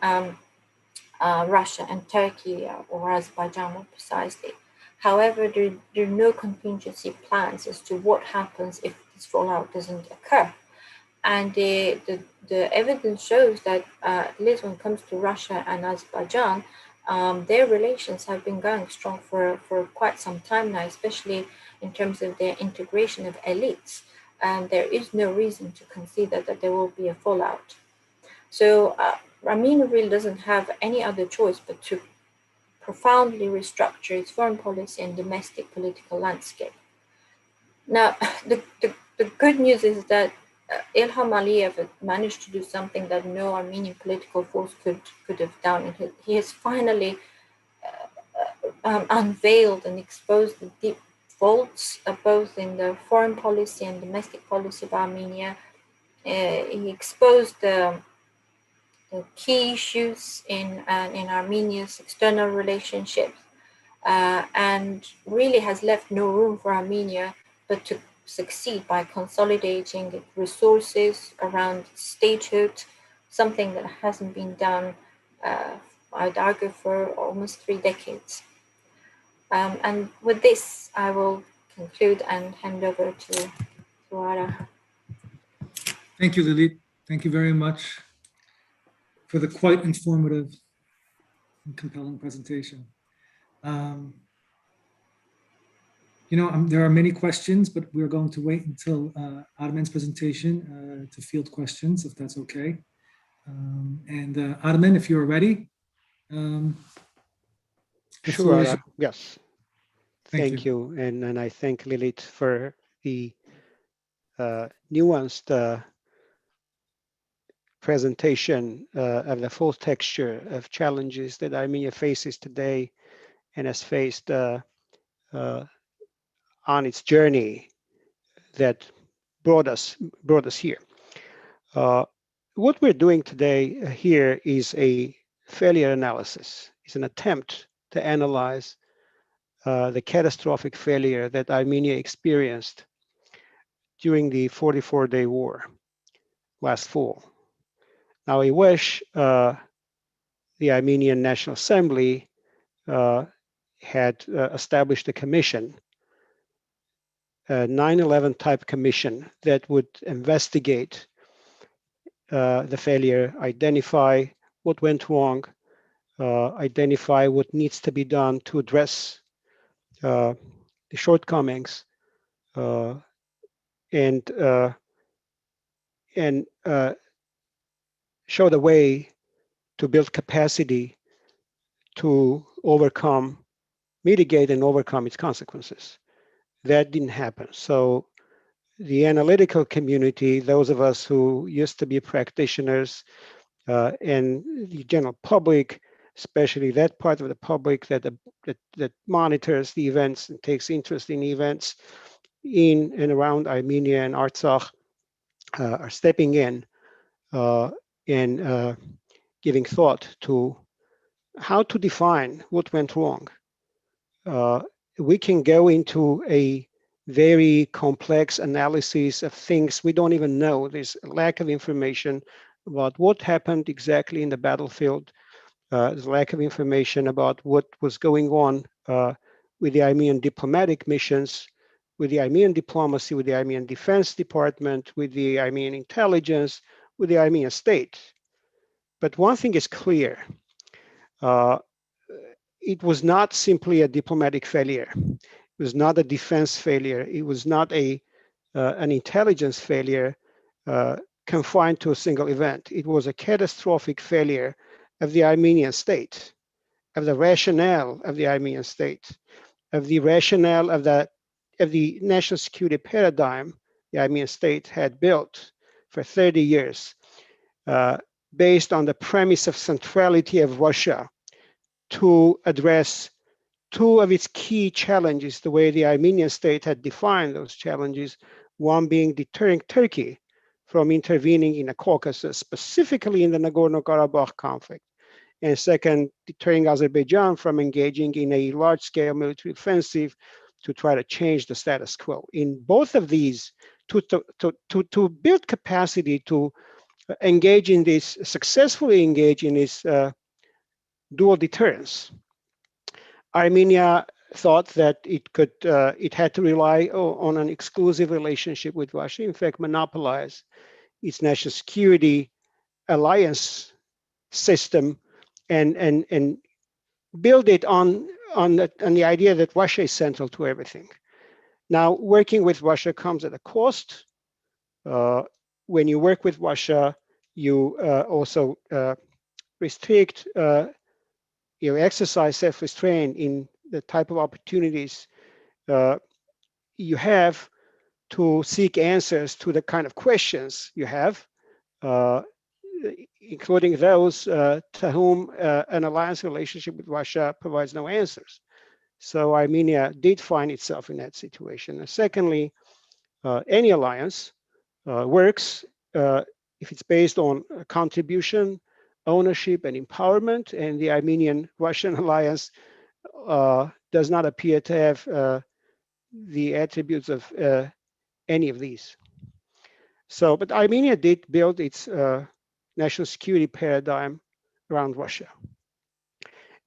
Russia and Turkey, or Azerbaijan more precisely. However, there are no contingency plans as to what happens if this fallout doesn't occur. And the evidence shows that, at least when it comes to Russia and Azerbaijan, their relations have been going strong for quite some time now, especially in terms of their integration of elites. And there is no reason to consider that there will be a fallout. So Armenia really doesn't have any other choice but to profoundly restructure its foreign policy and domestic political landscape. Now, the good news is that Ilham Aliyev managed to do something that no Armenian political force could have done. He has finally unveiled and exposed the deep faults both in the foreign policy and domestic policy of Armenia. He exposed the key issues in Armenia's external relationships, and really has left no room for Armenia but to succeed by consolidating its resources around statehood, something that hasn't been done, I'd argue, for almost 3 decades. And with this, I will conclude and hand over to Ara. Thank you, Lilit. Thank you very much for the quite informative and compelling presentation. There are many questions, but we're going to wait until Armen's presentation to field questions, if that's okay. Armen, if you're ready. Sure, yes. Thank you. And I thank Lilith for the nuanced presentation of the full texture of challenges that Armenia faces today and has faced on its journey that brought us here. What we're doing today here is a failure analysis. It's an attempt to analyze the catastrophic failure that Armenia experienced during the 44-day war last fall. Now, I wish the Armenian National Assembly had established a commission, a 9/11 type commission that would investigate the failure, identify what went wrong, identify what needs to be done to address the shortcomings, and show the way to build capacity to mitigate and overcome its consequences. That didn't happen. So the analytical community, those of us who used to be practitioners, and the general public, especially that part of the public that monitors the events and takes interest in events in and around Armenia and Artsakh, are stepping in and giving thought to how to define what went wrong. We can go into a very complex analysis of things we don't even know. There's a lack of information about what happened exactly in the battlefield. There's a lack of information about what was going on with the Armenian diplomatic missions, with the Armenian diplomacy, with the Armenian Defense Department, with the Armenian intelligence, with the Armenian state. But one thing is clear. It was not simply a diplomatic failure. It was not a defense failure. It was not an intelligence failure confined to a single event. It was a catastrophic failure of the Armenian state, of the rationale of the Armenian state, of the rationale of the national security paradigm the Armenian state had built for 30 years, based on the premise of centrality of Russia to address two of its key challenges, the way the Armenian state had defined those challenges, one being deterring Turkey from intervening in the Caucasus, specifically in the Nagorno-Karabakh conflict, and second, deterring Azerbaijan from engaging in a large-scale military offensive to try to change the status quo. In both of these, to build capacity to successfully engage in this dual deterrence, Armenia thought that it had to rely on an exclusive relationship with Russia, in fact, monopolize its national security alliance system and build it on the idea that Russia is central to everything. Now, working with Russia comes at a cost. When you work with Russia, you also restrict, you exercise self-restraint in the type of opportunities you have to seek answers to the kind of questions you have, including those to whom an alliance relationship with Russia provides no answers. So Armenia did find itself in that situation. And secondly, any alliance works if it's based on contribution, ownership, and empowerment, and the Armenian-Russian alliance does not appear to have the attributes of any of these. So, but Armenia did build its national security paradigm around Russia.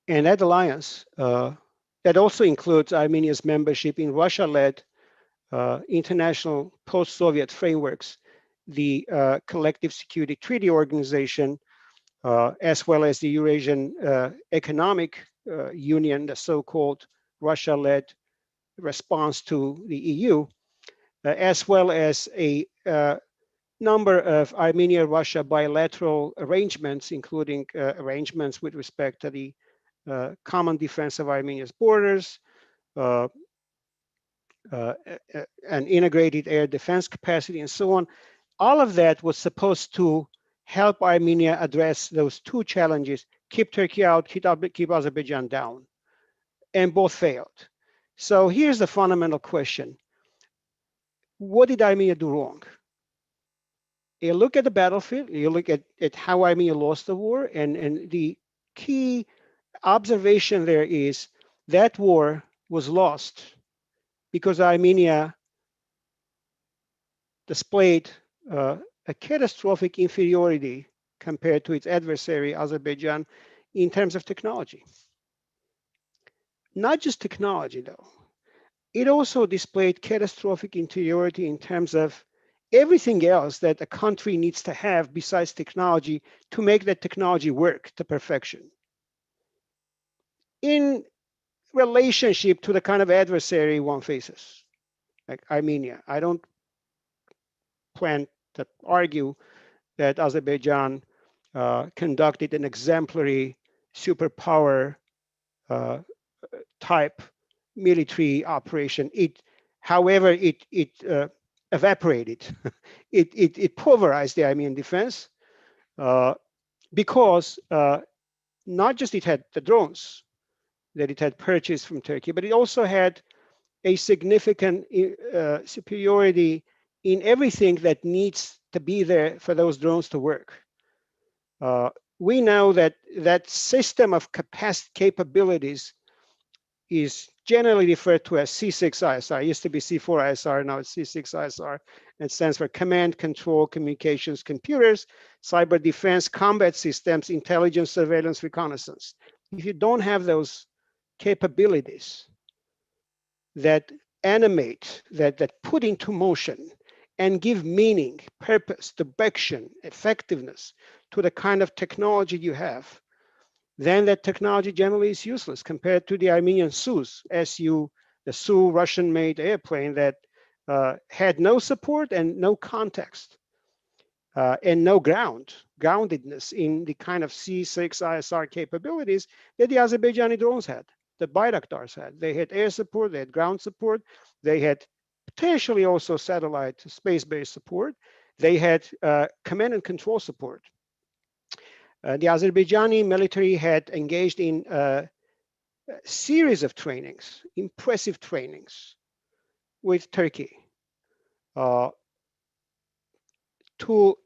And that alliance, that also includes Armenia's membership in Russia-led international post-Soviet frameworks, the Collective Security Treaty Organization, as well as the Eurasian Economic Union, the so-called Russia-led response to the EU, as well as a number of Armenia-Russia bilateral arrangements, including arrangements with respect to the common defense of Armenia's borders, an integrated air defense capacity, and so on. All of that was supposed to help Armenia address those two challenges: keep Turkey out, keep Azerbaijan down, and both failed. So here's the fundamental question. What did Armenia do wrong? You look at the battlefield, you look at how Armenia lost the war, and the key observation there is that war was lost because Armenia displayed a catastrophic inferiority compared to its adversary, Azerbaijan, in terms of technology. Not just technology, though. It also displayed catastrophic inferiority in terms of everything else that a country needs to have besides technology to make that technology work to perfection. In relationship to the kind of adversary one faces, like Armenia. I don't plant that argue that Azerbaijan conducted an exemplary superpower type military operation. However, it evaporated. it pulverized the Armenian defense because not just it had the drones that it had purchased from Turkey, but it also had a significant superiority in everything that needs to be there for those drones to work. We know that that system of capabilities is generally referred to as C6ISR. It used to be C4ISR, now it's C6ISR. It stands for Command, Control, Communications, Computers, Cyber Defense, Combat Systems, Intelligence, Surveillance, Reconnaissance. If you don't have those capabilities that animate, that put into motion and give meaning, purpose, direction, effectiveness to the kind of technology you have, then that technology generally is useless compared to the Armenian Sus, SU, the Su Russian-made airplane that had no support and no context and no groundedness in the kind of C6ISR capabilities that the Azerbaijani drones had, the Bayraktars had. They had air support, they had ground support, they had potentially also satellite space-based support, they had command and control support. The Azerbaijani military had engaged in a series of trainings, impressive trainings with Turkey to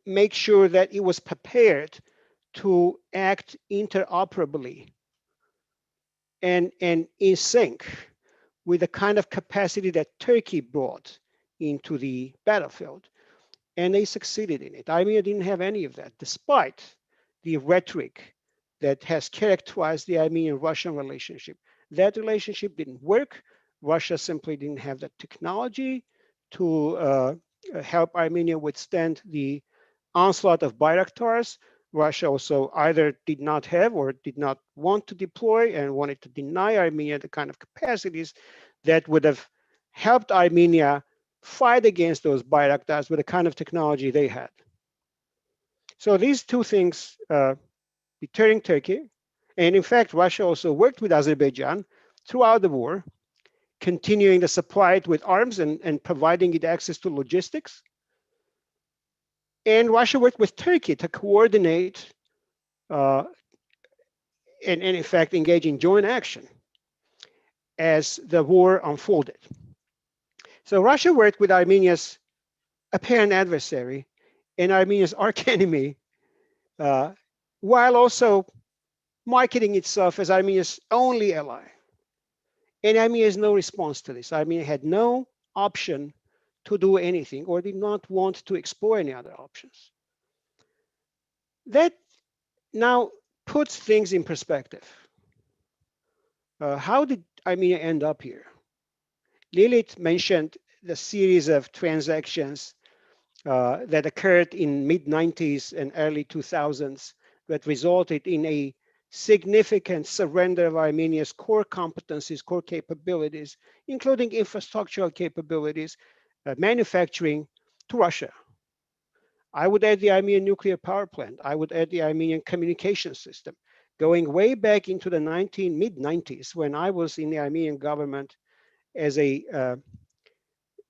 make sure that it was prepared to act interoperably and in sync with the kind of capacity that Turkey brought into the battlefield. And they succeeded in it. Armenia didn't have any of that, despite the rhetoric that has characterized the Armenian-Russian relationship. That relationship didn't work. Russia simply didn't have the technology to help Armenia withstand the onslaught of Bayraktars. Russia also either did not have or did not want to deploy and wanted to deny Armenia the kind of capacities that would have helped Armenia fight against those Bayraktars with the kind of technology they had. So these two things, deterring Turkey, and in fact, Russia also worked with Azerbaijan throughout the war, continuing to supply it with arms and providing it access to logistics. And Russia worked with Turkey to coordinate and in fact engage in joint action as the war unfolded. So Russia worked with Armenia's apparent adversary and Armenia's archenemy, while also marketing itself as Armenia's only ally. And Armenia has no response to this. Armenia had no option to do anything or did not want to explore any other options. That now puts things in perspective. How did Armenia end up here? Lilith mentioned the series of transactions that occurred in mid-90s and early 2000s that resulted in a significant surrender of Armenia's core competencies, core capabilities, including infrastructural capabilities, manufacturing, to Russia. I would add the Armenian nuclear power plant. I would add the Armenian communication system. Going way back into the mid-90s, when I was in the Armenian government as a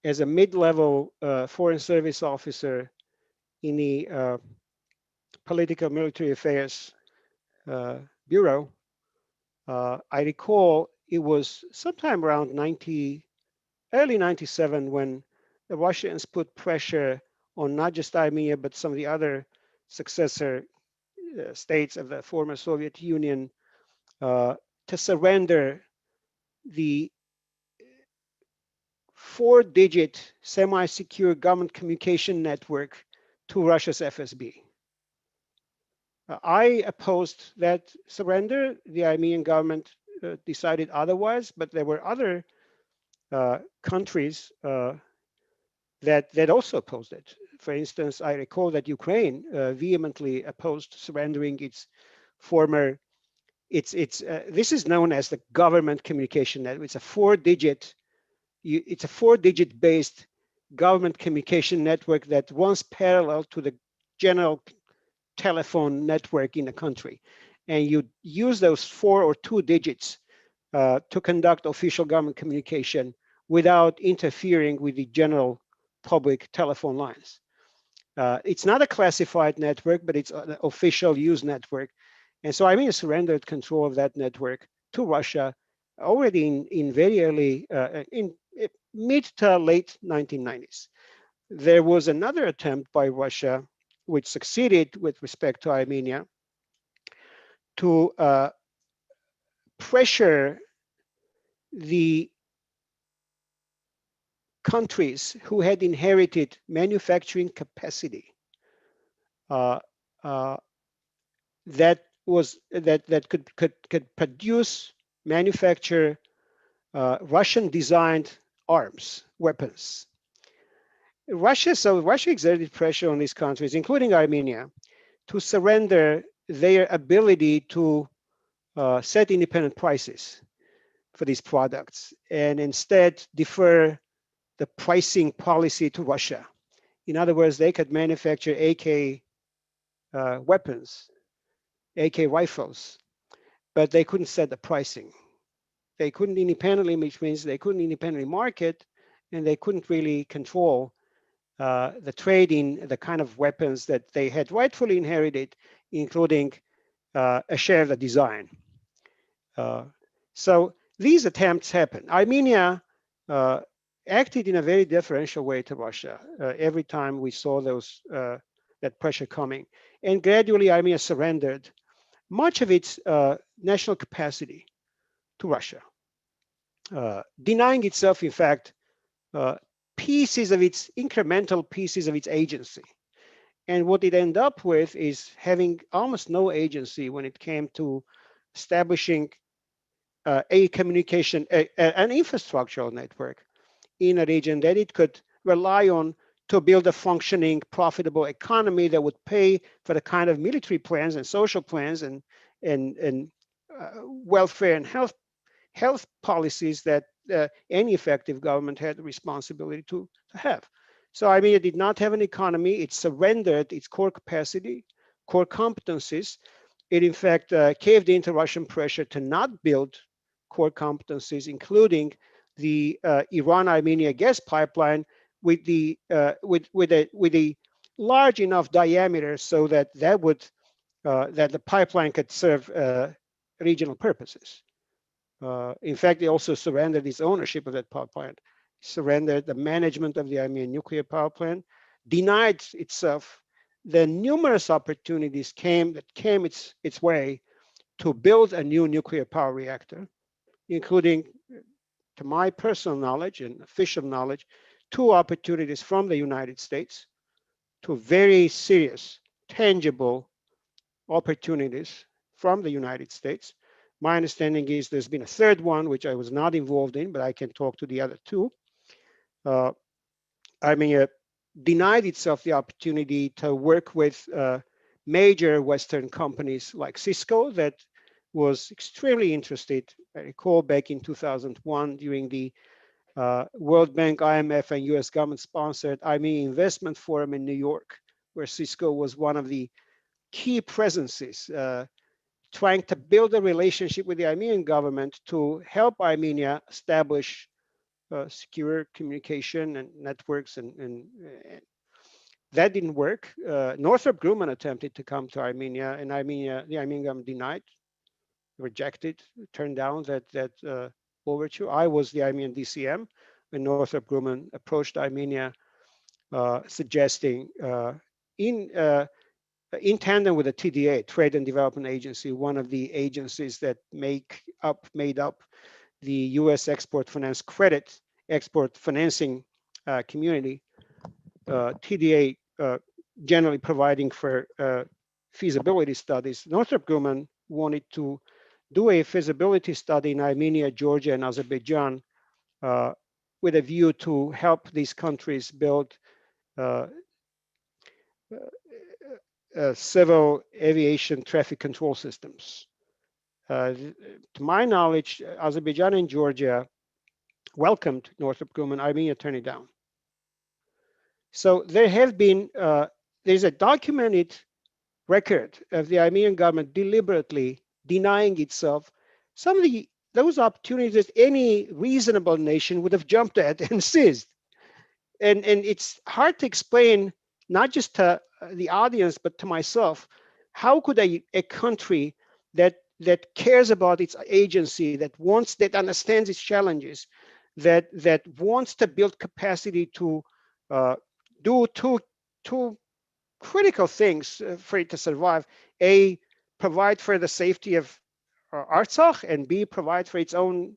mid-level foreign service officer in the political military affairs bureau, I recall it was sometime around early 97 when the Russians put pressure on not just Armenia, but some of the other successor states of the former Soviet Union to surrender the 4-digit semi-secure government communication network to Russia's FSB. I opposed that surrender. The Armenian government decided otherwise, but there were other countries that also opposed it. For instance, I recall that Ukraine vehemently opposed surrendering its former. This is known as the government communication network. It's a 4-digit based government communication network that runs parallel to the general telephone network in the country. And you use those 4 or 2 digits to conduct official government communication without interfering with the general public telephone lines. It's not a classified network, but it's an official use network. And so Armenia surrendered control of that network to Russia already in very early, in mid to late 1990s. There was another attempt by Russia, which succeeded with respect to Armenia, to pressure the countries who had inherited manufacturing capacity that could produce, manufacture Russian-designed arms, weapons. Russia exerted pressure on these countries, including Armenia, to surrender their ability to set independent prices for these products and instead defer the pricing policy to Russia. In other words, they could manufacture AK weapons, AK rifles, but they couldn't set the pricing. They couldn't independently, which means they couldn't independently market, and they couldn't really control the trade in the kind of weapons that they had rightfully inherited, including a share of the design. So these attempts happened. Armenia acted in a very differential way to Russia every time we saw that pressure coming. And gradually Armenia surrendered much of its national capacity to Russia, denying itself, in fact, incremental pieces of its agency. And what it ended up with is having almost no agency when it came to establishing an infrastructural network in a region that it could rely on to build a functioning, profitable economy that would pay for the kind of military plans and social plans and welfare and health policies that any effective government had the responsibility to have. So Armenia did not have an economy. It surrendered its core capacity, core competencies. It in fact caved into Russian pressure to not build core competencies, including the Iran-Armenia gas pipeline with a large enough diameter so that the pipeline could serve regional purposes. In fact, they also surrendered its ownership of that power plant, surrendered the management of the Armenian nuclear power plant, denied itself the numerous opportunities that came its way to build a new nuclear power reactor, including, to my personal knowledge and official knowledge, 2 opportunities from the United States, 2 very serious, tangible opportunities from the United States. My understanding is there's been a 3rd one, which I was not involved in, but I can talk to the other 2. Armenia denied itself the opportunity to work with major Western companies like Cisco that was extremely interested. I recall back in 2001 during the World Bank, IMF, and US government-sponsored Armenian Investment Forum in New York, where Cisco was one of the key presences trying to build a relationship with the Armenian government to help Armenia establish secure communication and networks, and that didn't work. Northrop Grumman attempted to come to Armenia, and the Armenian government denied, rejected, turned down that overture. I was the Armenian DCM when Northrop Grumman approached Armenia, suggesting in tandem with the TDA, Trade and Development Agency, one of the agencies that made up the U.S. export financing community, TDA generally providing for feasibility studies. Northrop Grumman wanted to do a feasibility study in Armenia, Georgia, and Azerbaijan with a view to help these countries build civil aviation traffic control systems. To my knowledge, Azerbaijan and Georgia welcomed Northrop Grumman. Armenia turned it down. So there have been, there's a documented record of the Armenian government deliberately denying itself some of those opportunities that any reasonable nation would have jumped at and seized. And it's hard to explain, not just to the audience, but to myself, how could a country that cares about its agency, that understands its challenges, that wants to build capacity to do two critical things for it to survive: A, provide for the safety of Artsakh, and B, provide for its own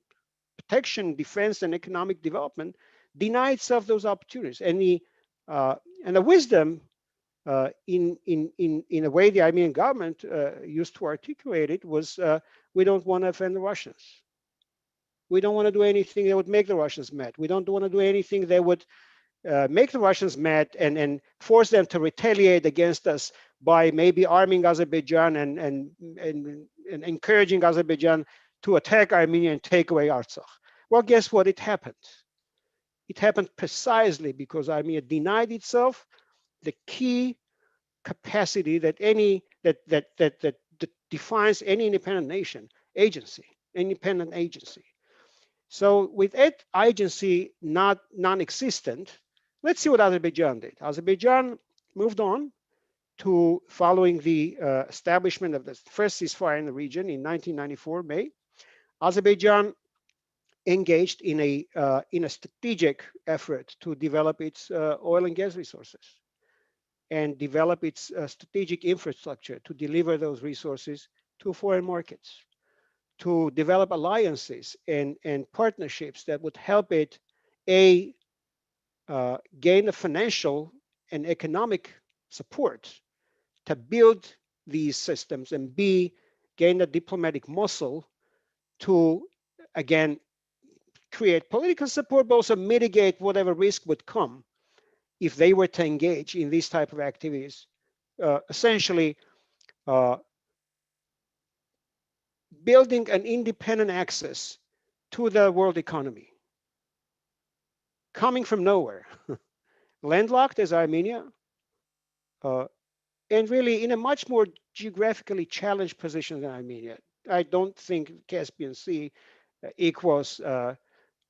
protection, defense, and economic development, deny itself those opportunities. And the wisdom in a way the Armenian government used to articulate it was, we don't want to offend the Russians. We don't want to do anything that would make the Russians mad. We don't want to do anything that would make the Russians mad and force them to retaliate against us by maybe arming Azerbaijan and encouraging Azerbaijan to attack Armenia and take away Artsakh. Well, guess what? It happened. It happened precisely because Armenia denied itself the key capacity that defines any independent nation, independent agency. So with that agency non-existent, let's see what Azerbaijan did. Azerbaijan moved on to following the establishment of the first ceasefire in the region in 1994, May. Azerbaijan engaged in a strategic effort to develop its oil and gas resources and develop its strategic infrastructure to deliver those resources to foreign markets, to develop alliances and partnerships that would help it, A, gain the financial and economic support to build these systems, and B, gain the diplomatic muscle to, again, create political support, but also mitigate whatever risk would come if they were to engage in these type of activities, essentially building an independent access to the world economy, coming from nowhere, landlocked as Armenia, and really in a much more geographically challenged position than Armenia. I don't think Caspian Sea equals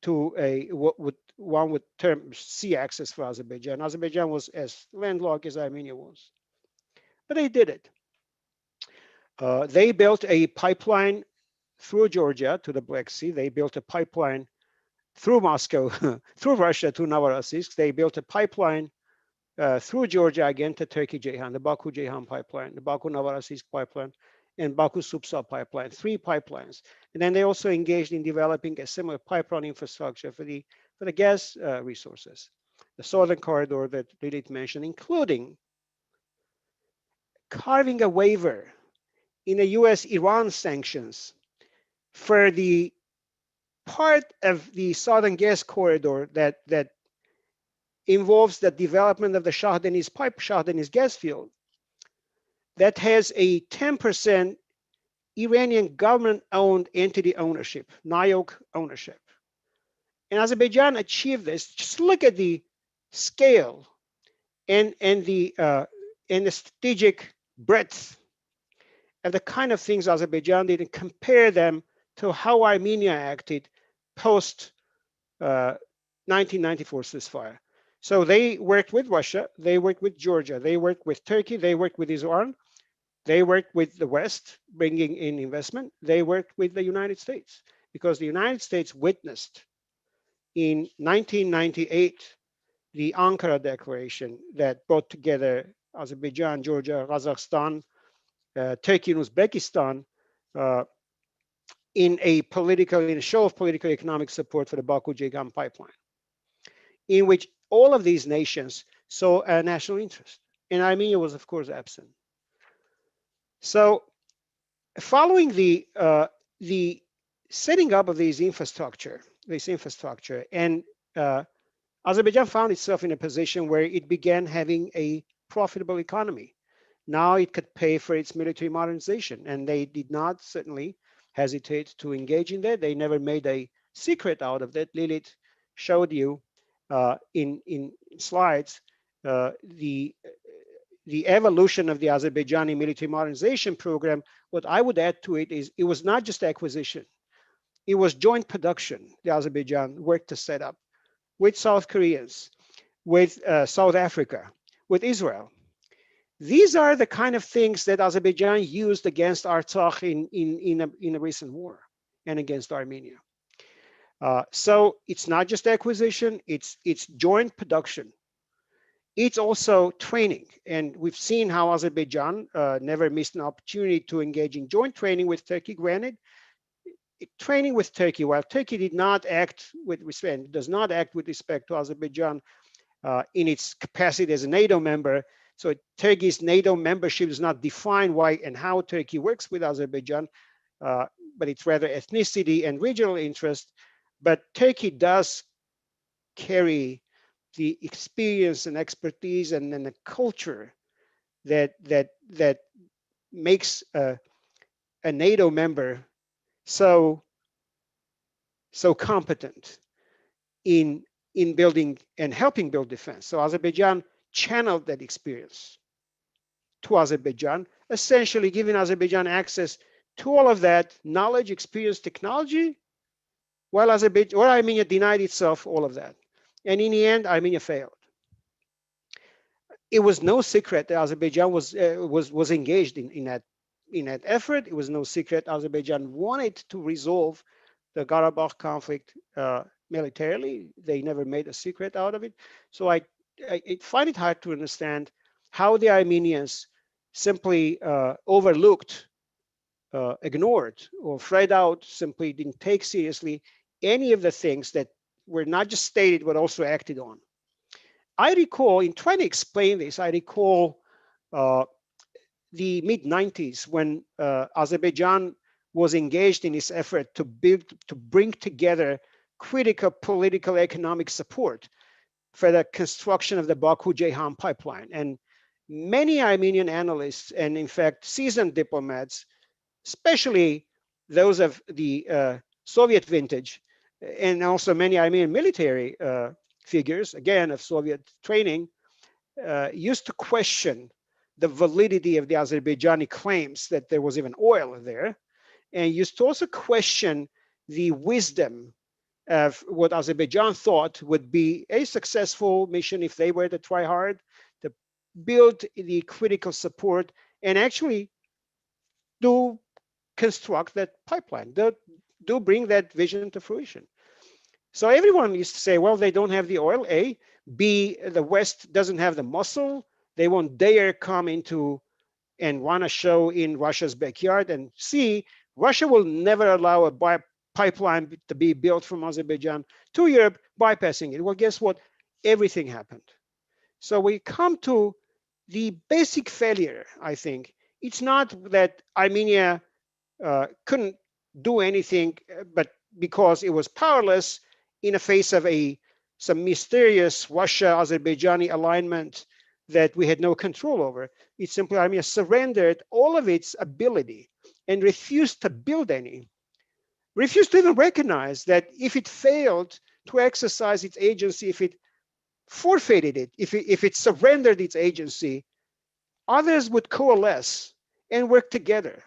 to what one would term sea access for Azerbaijan. Azerbaijan was as landlocked as Armenia was, but they did it. They built a pipeline through Georgia to the Black Sea. They built a pipeline through Moscow, through Russia to Novorossiysk. They built a pipeline through Georgia again to Turkey-Ceyhan, the Baku-Ceyhan pipeline, the Baku-Novorossiysk pipeline, and Baku-Supsa pipeline, 3 pipelines. And then they also engaged in developing a similar pipeline infrastructure for the gas resources, the southern corridor that Lilith mentioned, including carving a waiver in the US-Iran sanctions for the part of the southern gas corridor that involves the development of the Shah Deniz gas field, that has a 10% Iranian government-owned entity ownership, NIOC ownership. And Azerbaijan achieved this. Just look at the scale and the strategic breadth of the kind of things Azerbaijan did, and compare them to how Armenia acted post 1994 ceasefire. So they worked with Russia, they worked with Georgia, they worked with Turkey, they worked with Iran, they worked with the West, bringing in investment, they worked with the United States, because the United States witnessed in 1998 the Ankara Declaration that brought together Azerbaijan, Georgia, Kazakhstan, Turkey, and Uzbekistan in a show of political economic support for the Baku-Ceyhan pipeline, in which all of these nations saw a national interest, and Armenia was, of course, absent. So, following the setting up of this infrastructure, and Azerbaijan found itself in a position where it began having a profitable economy. Now it could pay for its military modernization, and they did not certainly hesitate to engage in that. They never made a secret out of that. Lilith showed you in slides the evolution of the Azerbaijani military modernization program, what I would add to it is it was not just acquisition. It was joint production the Azerbaijan worked to set up with South Koreans, with South Africa, with Israel. These are the kind of things that Azerbaijan used against Artsakh in a recent war and against Armenia. So it's not just acquisition, it's joint production. It's also training. And we've seen how Azerbaijan never missed an opportunity to engage in joint training with Turkey. Granted, training with Turkey, while Turkey did not act with respect, does not act with respect to Azerbaijan in its capacity as a NATO member. So Turkey's NATO membership does not define why and how Turkey works with Azerbaijan, but it's rather ethnicity and regional interest. But Turkey does carry the experience and expertise and the culture that makes a NATO member so competent in building and helping build defense. So Azerbaijan channeled that experience to Azerbaijan, essentially giving Azerbaijan access to all of that knowledge, experience, technology, while Armenia denied itself all of that. And in the end, Armenia failed. It was no secret that Azerbaijan was engaged in that effort. It was no secret Azerbaijan wanted to resolve the Karabakh conflict militarily. They never made a secret out of it. So I find it hard to understand how the Armenians simply overlooked, ignored, or fled out, simply didn't take seriously any of the things that were not just stated, but also acted on. I recall, in trying to explain this, I recall the mid-90s when Azerbaijan was engaged in this effort to bring together critical political economic support for the construction of the Baku-Ceyhan pipeline. And many Armenian analysts, and in fact, seasoned diplomats, especially those of the Soviet vintage, and also many Armenian military figures, again, of Soviet training, used to question the validity of the Azerbaijani claims that there was even oil there, and used to also question the wisdom of what Azerbaijan thought would be a successful mission if they were to try hard to build the critical support and actually do construct that pipeline, do bring that vision to fruition. So everyone used to say, well, they don't have the oil, A. B, the West doesn't have the muscle. They won't dare come into and want to show in Russia's backyard. And C, Russia will never allow a pipeline to be built from Azerbaijan to Europe, bypassing it. Well, guess what? Everything happened. So we come to the basic failure, I think. It's not that Armenia couldn't do anything, but because it was powerless in the face of some mysterious Russia-Azerbaijani alignment that we had no control over. It's simply Armenia surrendered all of its ability and refused to build any, refused to even recognize that if it failed to exercise its agency, if it forfeited it, if it surrendered its agency, others would coalesce and work together.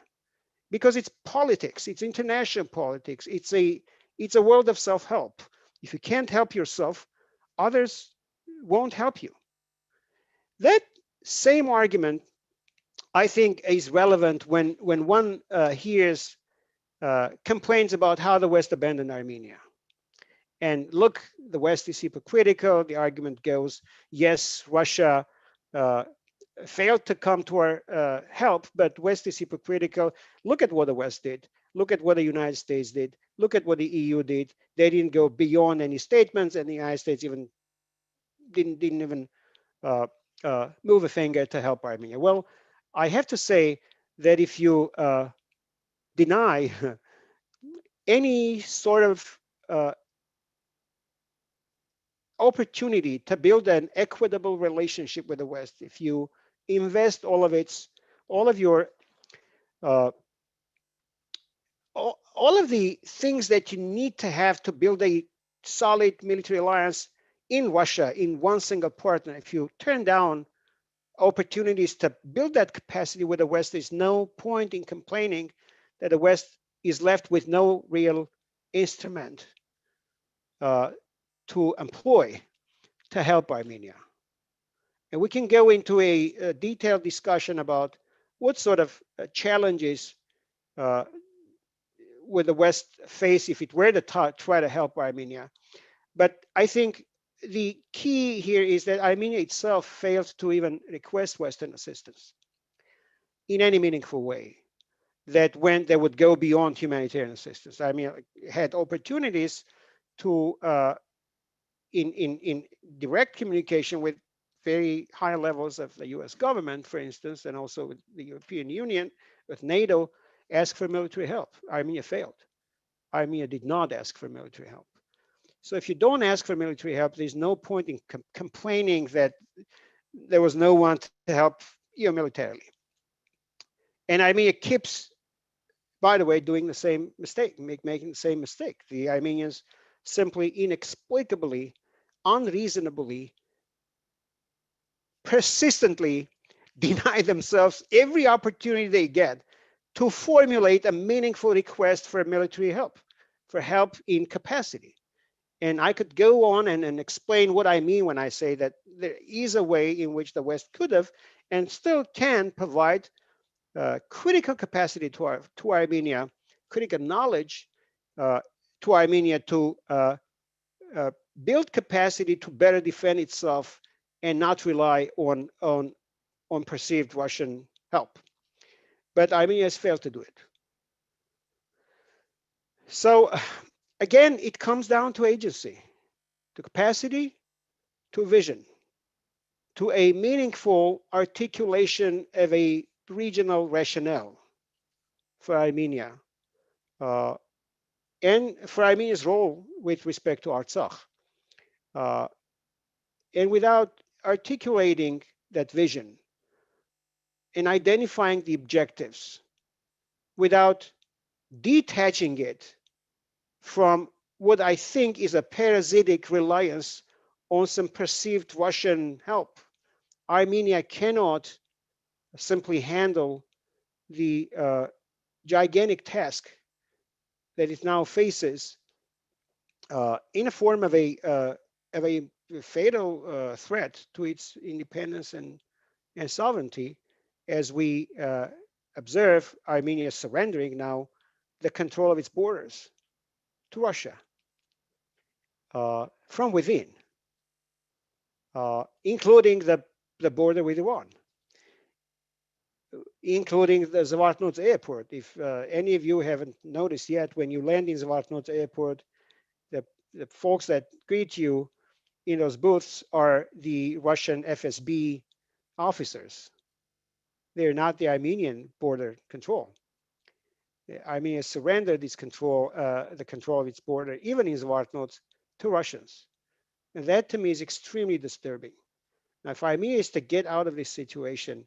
Because it's politics, it's international politics, it's a world of self-help. If you can't help yourself, others won't help you. That same argument, I think, is relevant when one hears complaints about how the West abandoned Armenia. And look, the West is hypocritical. The argument goes, yes, Russia failed to come to our help, but West is hypocritical. Look at what the West did. Look at what the United States did. Look at what the EU did. They didn't go beyond any statements, and the United States even didn't even move a finger to help Armenia. Well, I have to say that if you deny any sort of opportunity to build an equitable relationship with the West, if you invest all of your all of the things that you need to have to build a solid military alliance in Russia, in one single partner, if you turn down opportunities to build that capacity with the West, there's no point in complaining that the West is left with no real instrument to employ to help Armenia. And we can go into a detailed discussion about what sort of challenges would the West face if it were to try to help Armenia. But I think the key here is that Armenia itself failed to even request Western assistance in any meaningful way that when they would go beyond humanitarian assistance. Armenia had opportunities to, in direct communication with very high levels of the US government, for instance, and also with the European Union, with NATO, ask for military help. Armenia failed. Armenia did not ask for military help. So if you don't ask for military help, there's no point in complaining that there was no one to help you militarily. And Armenia keeps, by the way, doing the same mistake, making the same mistake. The Armenians simply inexplicably, unreasonably, persistently deny themselves every opportunity they get to formulate a meaningful request for military help, for help in capacity. And I could go on and explain what I mean when I say that there is a way in which the West could have and still can provide critical capacity to Armenia, critical knowledge to Armenia to build capacity to better defend itself and not rely on perceived Russian help. But Armenia has failed to do it. So again, it comes down to agency, to capacity, to vision, to a meaningful articulation of a regional rationale for Armenia and for Armenia's role with respect to Artsakh. And without articulating that vision and identifying the objectives, without detaching it from what I think is a parasitic reliance on some perceived Russian help, Armenia cannot simply handle the gigantic task that it now faces in the form of a fatal threat to its independence and sovereignty, as we observe Armenia surrendering now the control of its borders to Russia from within, including the border with Iran, including the Zvartnots airport. If any of you haven't noticed yet, when you land in Zvartnots airport, the folks that greet you in those booths are the Russian FSB officers. They're not the Armenian border control. Armenia surrendered its control, the control of its border, even in Zvartnots, to Russians. And that to me is extremely disturbing. Now, if Armenia is to get out of this situation,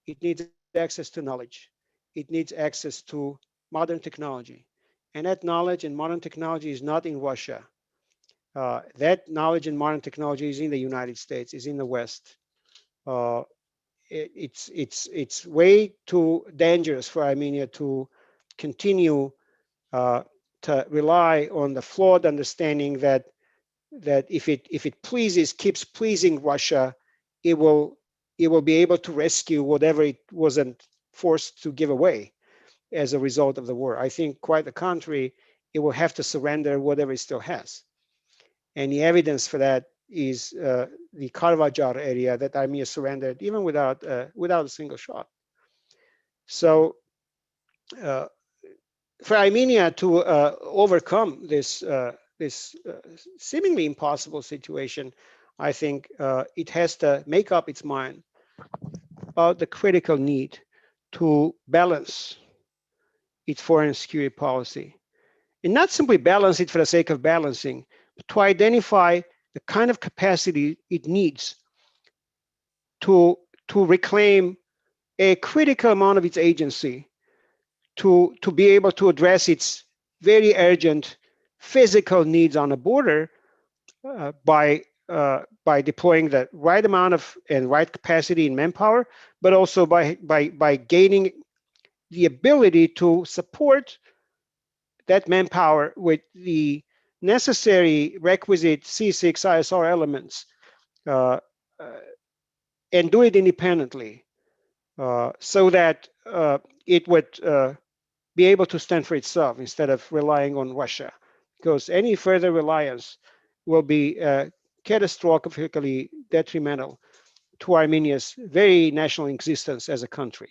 it needs access to knowledge. It needs access to modern technology. And that knowledge and modern technology is not in Russia. That knowledge and modern technology is in the United States, is in the West. It's way too dangerous for Armenia to continue to rely on the flawed understanding that if it keeps pleasing Russia, it will be able to rescue whatever it wasn't forced to give away as a result of the war. I think quite the contrary, it will have to surrender whatever it still has. And the evidence for that is the Karvajar area that Armenia surrendered even without a single shot. So for Armenia to overcome this seemingly impossible situation, I think it has to make up its mind about the critical need to balance its foreign security policy, and not simply balance it for the sake of balancing, but to identify the kind of capacity it needs to reclaim a critical amount of its agency to be able to address its very urgent physical needs on the border by by deploying the right amount of and right capacity in manpower, but also by gaining the ability to support that manpower with the necessary requisite C6 ISR elements and do it independently so that it would be able to stand for itself instead of relying on Russia, because any further reliance will be catastrophically detrimental to Armenia's very national existence as a country.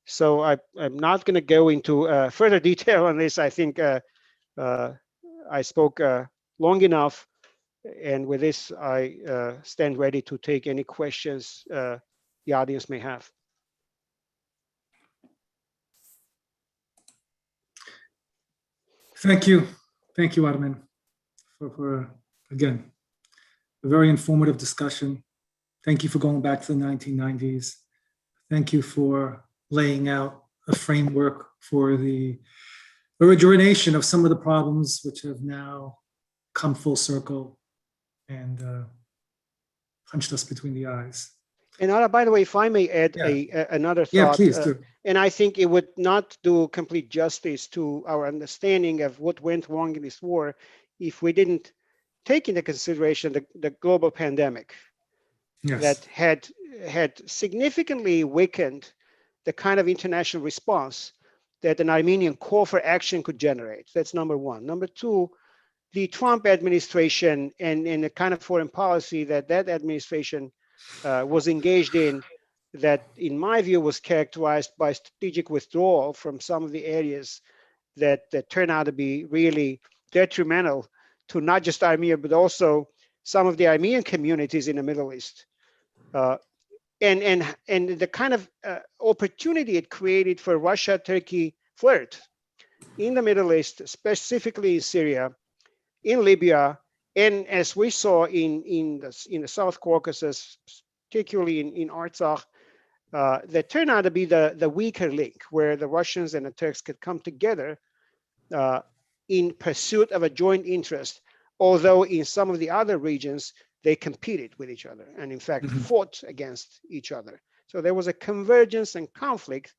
So I'm not going to go into further detail on this. I think I spoke long enough, and with this, I stand ready to take any questions the audience may have. Thank you. Thank you, Armen, for again, a very informative discussion. Thank you for going back to the 1990s. Thank you for laying out a framework for the origination of some of the problems which have now come full circle and punched us between the eyes. And Ara, by the way, if I may add another thought, yeah, please do. And I think it would not do complete justice to our understanding of what went wrong in this war if we didn't take into consideration the global pandemic that had significantly weakened the kind of international response that an Armenian call for action could generate. That's number one. Number two, the Trump administration and the kind of foreign policy that administration was engaged in, that in my view was characterized by strategic withdrawal from some of the areas that turned out to be really detrimental to not just Armenia, but also some of the Armenian communities in the Middle East. And the kind of opportunity it created for Russia-Turkey flirt in the Middle East, specifically in Syria, in Libya, and as we saw in the South Caucasus, particularly in Artsakh, that turned out to be the weaker link, where the Russians and the Turks could come together in pursuit of a joint interest, although in some of the other regions, they competed with each other and in fact fought against each other. So there was a convergence and conflict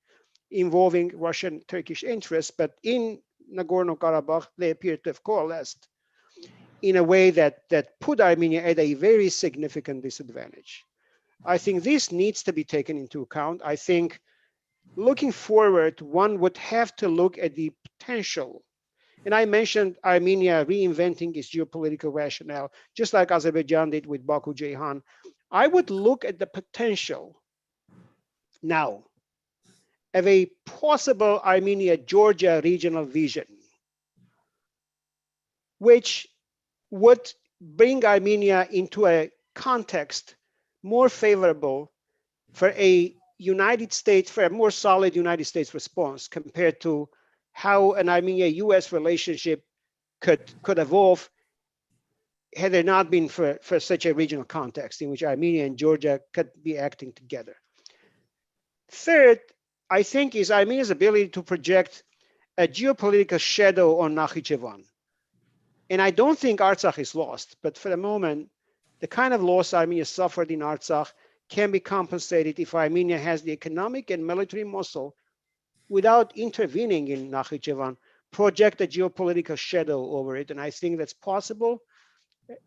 involving Russian Turkish interests, but in Nagorno-Karabakh, they appeared to have coalesced in a way that put Armenia at a very significant disadvantage. I think this needs to be taken into account. I think looking forward, one would have to look at the potential. And I mentioned Armenia reinventing its geopolitical rationale, just like Azerbaijan did with Baku-Ceyhan. I would look at the potential now of a possible Armenia-Georgia regional vision, which would bring Armenia into a context more favorable for a United States, for a more solid United States response compared to how an Armenia-US relationship could evolve had there not been for such a regional context in which Armenia and Georgia could be acting together. Third, I think, is Armenia's ability to project a geopolitical shadow on Nakhichevan. And I don't think Artsakh is lost, but for the moment, the kind of loss Armenia suffered in Artsakh can be compensated if Armenia has the economic and military muscle, without intervening in Nakhichevan, project a geopolitical shadow over it. And I think that's possible.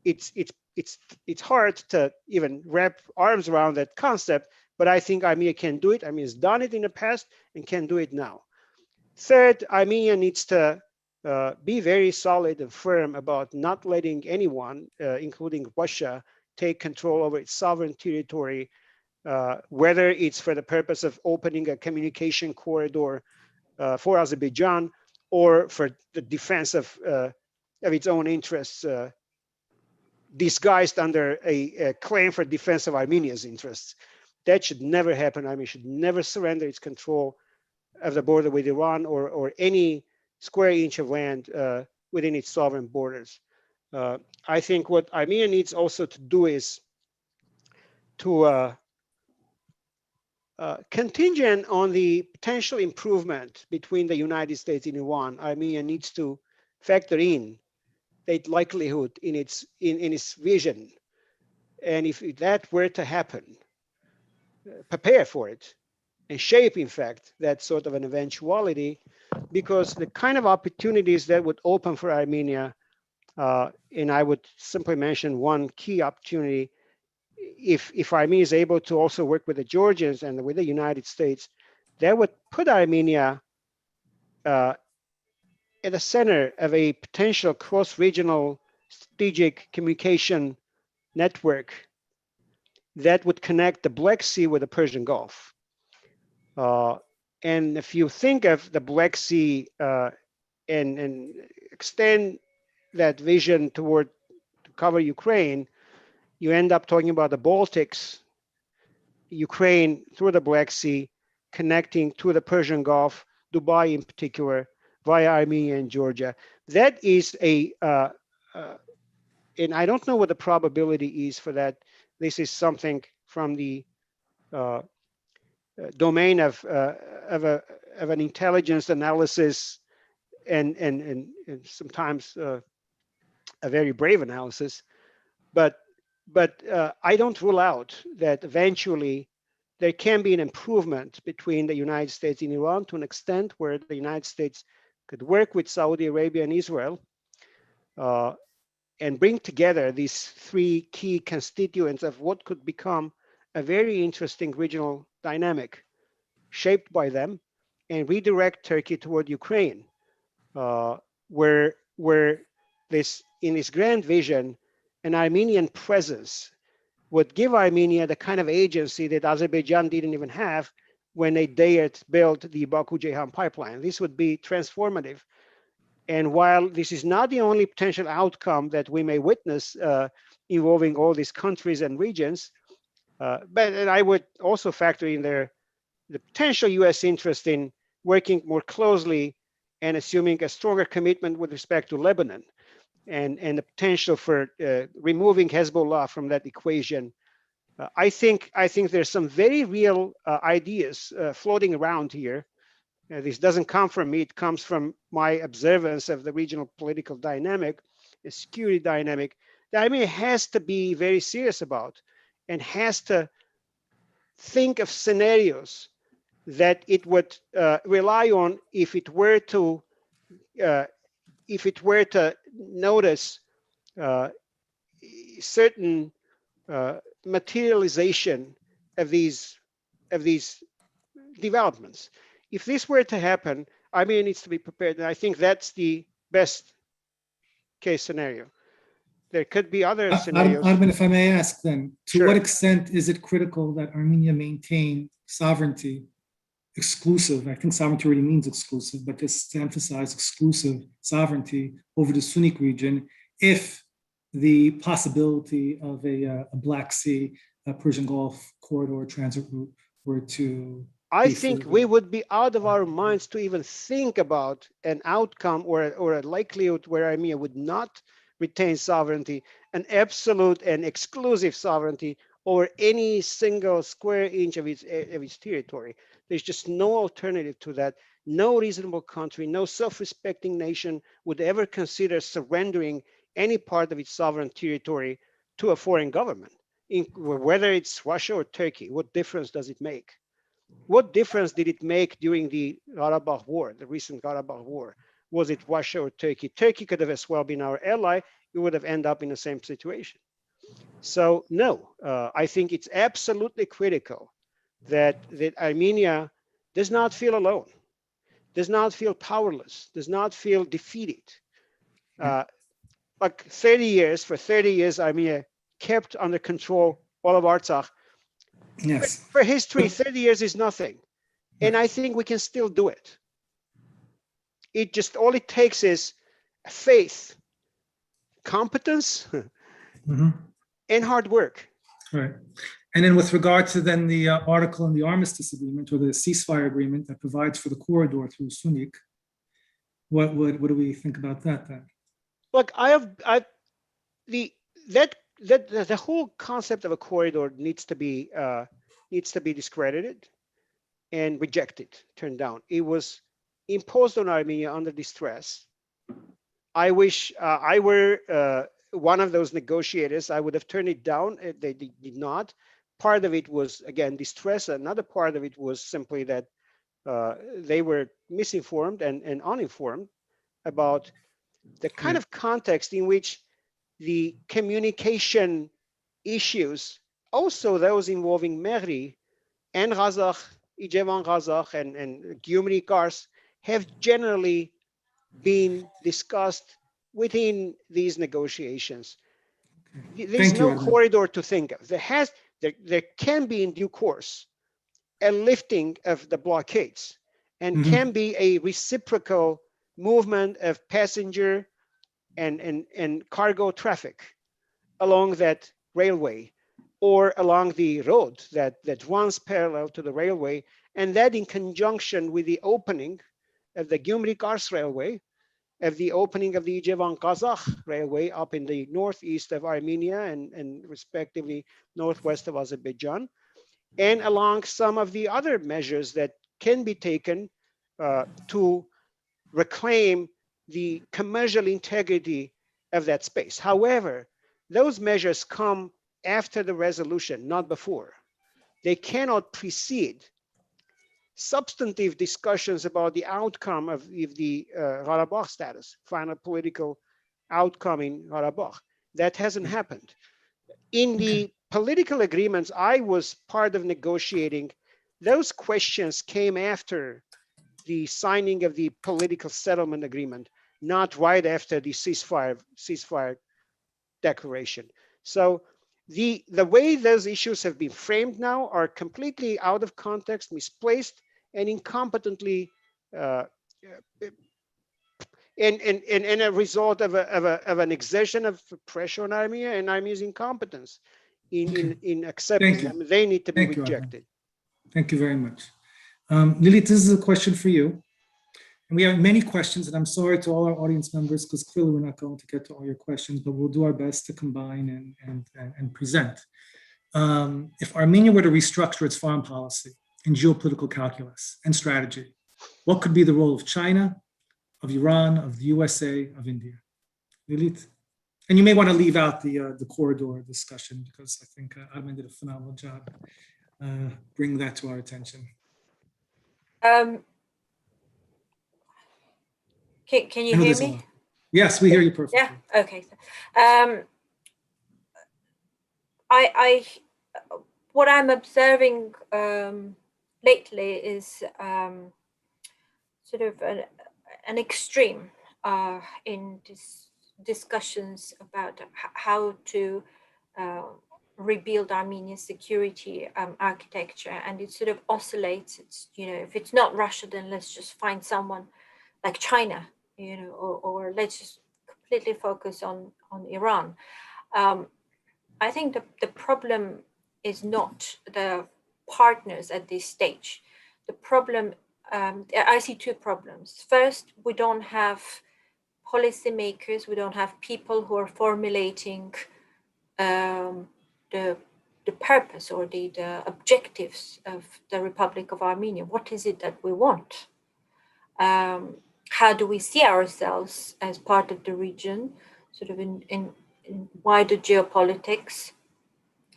It's hard to even wrap arms around that concept, but I think Armenia can do it. Armenia has done it in the past and can do it now. Third, Armenia needs to be very solid and firm about not letting anyone, including Russia, take control over its sovereign territory, whether it's for the purpose of opening a communication corridor for Azerbaijan or for the defense of its own interests, disguised under a claim for defense of Armenia's interests. That should never happen. Armenia should never surrender its control of the border with Iran or any square inch of land within its sovereign borders. I think what Armenia needs also to do is to contingent on the potential improvement between the United States and Iran, Armenia needs to factor in that likelihood in its vision. And if that were to happen, prepare for it and shape, in fact, that sort of an eventuality, because the kind of opportunities that would open for Armenia, and I would simply mention one key opportunity, if Armenia is able to also work with the Georgians and with the United States, that would put Armenia at the center of a potential cross-regional strategic communication network that would connect the Black Sea with the Persian Gulf. And if you think of the Black Sea and extend that vision toward to cover Ukraine, you end up talking about the Baltics, Ukraine through the Black Sea, connecting to the Persian Gulf, Dubai in particular, via Armenia and Georgia. That is and I don't know what the probability is for that. This is something from the domain of an intelligence analysis and sometimes a very brave analysis, but I don't rule out that eventually there can be an improvement between the United States and Iran to an extent where the United States could work with Saudi Arabia and Israel and bring together these three key constituents of what could become a very interesting regional dynamic shaped by them, and redirect Turkey toward Ukraine, where this, in this grand vision, an Armenian presence would give Armenia the kind of agency that Azerbaijan didn't even have when they dared build the Baku-Ceyhan pipeline. This would be transformative. And while this is not the only potential outcome that we may witness involving all these countries and regions, and I would also factor in there the potential US interest in working more closely and assuming a stronger commitment with respect to Lebanon, and the potential for removing Hezbollah from that equation. I think there's some very real ideas floating around here. This doesn't come from me, it comes from my observance of the regional political dynamic, the security dynamic, that Armenia has to be very serious about and has to think of scenarios that it would rely on if it were to notice certain materialization of these developments. If this were to happen, Armenia needs to be prepared, and I think that's the best case scenario. There could be other scenarios. Armen, if I may ask then, to Sure. what extent is it critical that Armenia maintain sovereignty exclusive? I think sovereignty already means exclusive, but just to emphasize exclusive sovereignty over the Sunni region if the possibility of a Black Sea, Persian Gulf corridor transit route were to I think we would be out of our minds to even think about an outcome or a likelihood where Armenia would not retain sovereignty, an absolute and exclusive sovereignty over any single square inch of its territory. There's just no alternative to that. No reasonable country, no self-respecting nation would ever consider surrendering any part of its sovereign territory to a foreign government, whether it's Russia or Turkey. What difference does it make? What difference did it make during the Karabakh War, the recent Karabakh War? Was it Russia or Turkey? Turkey could have as well been our ally. We would have ended up in the same situation. So no, I think it's absolutely critical that Armenia does not feel alone, does not feel powerless, does not feel defeated. Like for 30 years, Armenia kept under control all of Artsakh. Yes. For history, 30 years is nothing. And I think we can still do it. All it takes is faith, competence, and hard work. Right. And then with regard to then the article in the armistice agreement or the ceasefire agreement that provides for the corridor through Sunik, what do we think about that then? Look, the whole concept of a corridor needs to be discredited and rejected, turned down. It was imposed on Armenia under distress. I wish I were one of those negotiators. I would have turned it down. They did not. Part of it was, again, distress. Another part of it was simply that they were misinformed and uninformed about the kind of context in which the communication issues, also those involving Mehri and Razakh, Ijevan Razakh and Gyumri Kars, have generally been discussed within these negotiations. There's Thank you, no Adnan. corridor to think of. There can be in due course a lifting of the blockades and can be a reciprocal movement of passenger and cargo traffic along that railway or along the road that runs parallel to the railway, and that in conjunction with the opening of the Gyumri-Kars railway, of the opening of the Ijevan-Kazakh railway up in the northeast of Armenia and respectively northwest of Azerbaijan, and along some of the other measures that can be taken to reclaim the commercial integrity of that space. However, those measures come after the resolution, not before. They cannot precede substantive discussions about the outcome of the Karabakh status, final political outcome in Karabakh. That hasn't happened. In the political agreements I was part of negotiating, those questions came after the signing of the political settlement agreement, not right after the ceasefire declaration. So the way those issues have been framed now are completely out of context, misplaced, and incompetently and a result of an exertion of pressure on Armenia and Armenia's incompetence in accepting them. They need to be rejected. Thank you very much. Lily, this is a question for you. And we have many questions, and I'm sorry to all our audience members, because clearly we're not going to get to all your questions, but we'll do our best to combine and present. If Armenia were to restructure its foreign policy and geopolitical calculus and strategy, what could be the role of China, of Iran, of the USA, of India? Lilit? And you may want to leave out the corridor discussion, because I think Armen did a phenomenal job bringing that to our attention. Can you hear me? Yes, we hear you perfectly. Yeah. Okay. What I'm observing lately is sort of an extreme in discussions about how to rebuild Armenia's security architecture, and it sort of oscillates. It's, you know, if it's not Russia, then let's just find someone like China, you know, or let's just completely focus on Iran. I think the problem is not the partners at this stage. The problem, I see two problems. First, we don't have policymakers, we don't have people who are formulating the purpose or the objectives of the Republic of Armenia. What is it that we want? How do we see ourselves as part of the region, sort of in wider geopolitics?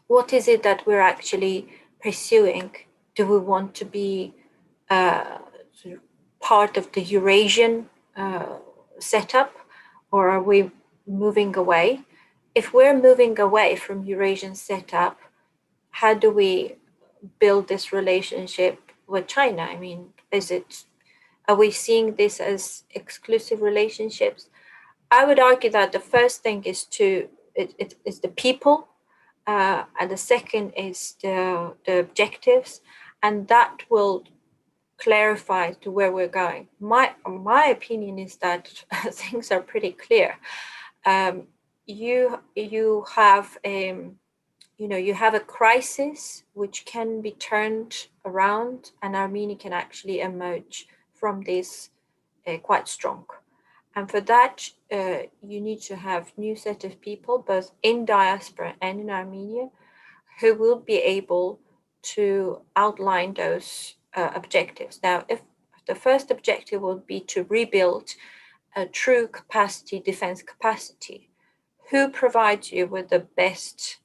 What is it that we're actually pursuing? Do we want to be sort of part of the Eurasian setup, or are we moving away? If we're moving away from Eurasian setup, how do we build this relationship with China? I mean, are we seeing this as exclusive relationships? I would argue that the first thing is the people, and the second is the objectives, and that will clarify to where we're going. My opinion is that things are pretty clear. You have a crisis which can be turned around, and Armenia can actually emerge from this quite strong. And for that, you need to have new set of people, both in diaspora and in Armenia, who will be able to outline those objectives. Now, if the first objective will be to rebuild a true capacity, defense capacity, who provides you with the best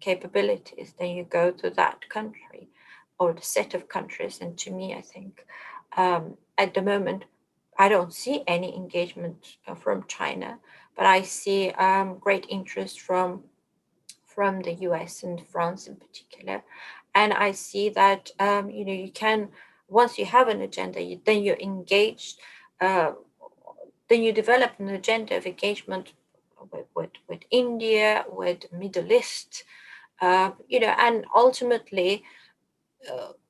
capabilities, then you go to that country or the set of countries. And to me, I think at the moment, I don't see any engagement from China, but I see great interest from the US and France in particular. And I see that, you can, once you have an agenda, then you're engaged, then you develop an agenda of engagement with India, with Middle East, and ultimately,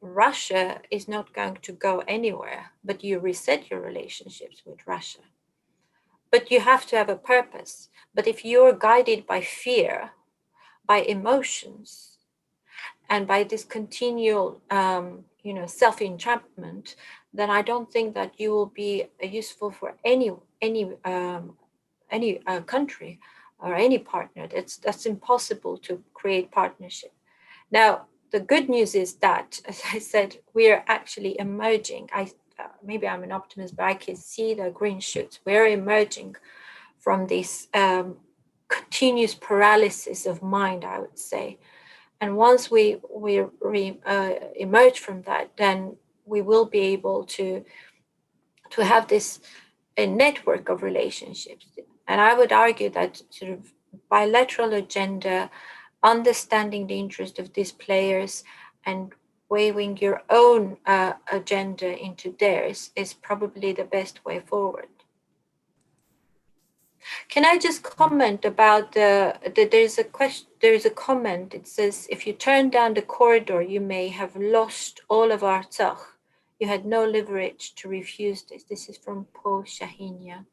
Russia is not going to go anywhere, but you reset your relationships with Russia. But you have to have a purpose. But if you're guided by fear, by emotions, and by this continual, self-entrapment, then I don't think that you will be useful for any country or any partner. That's impossible to create partnership. Now, the good news is that, as I said, we're actually emerging. Maybe I'm an optimist, but I can see the green shoots. We're emerging from this continuous paralysis of mind, I would say. And once we emerge from that, then we will be able to have this a network of relationships. And I would argue that sort of bilateral agenda, understanding the interest of these players and weaving your own agenda into theirs is probably the best way forward. Can I just comment about there's a question, there's a comment, it says, if you turn down the corridor, you may have lost all of Artsakh. You had no leverage to refuse this. This is from Paul Shahinia.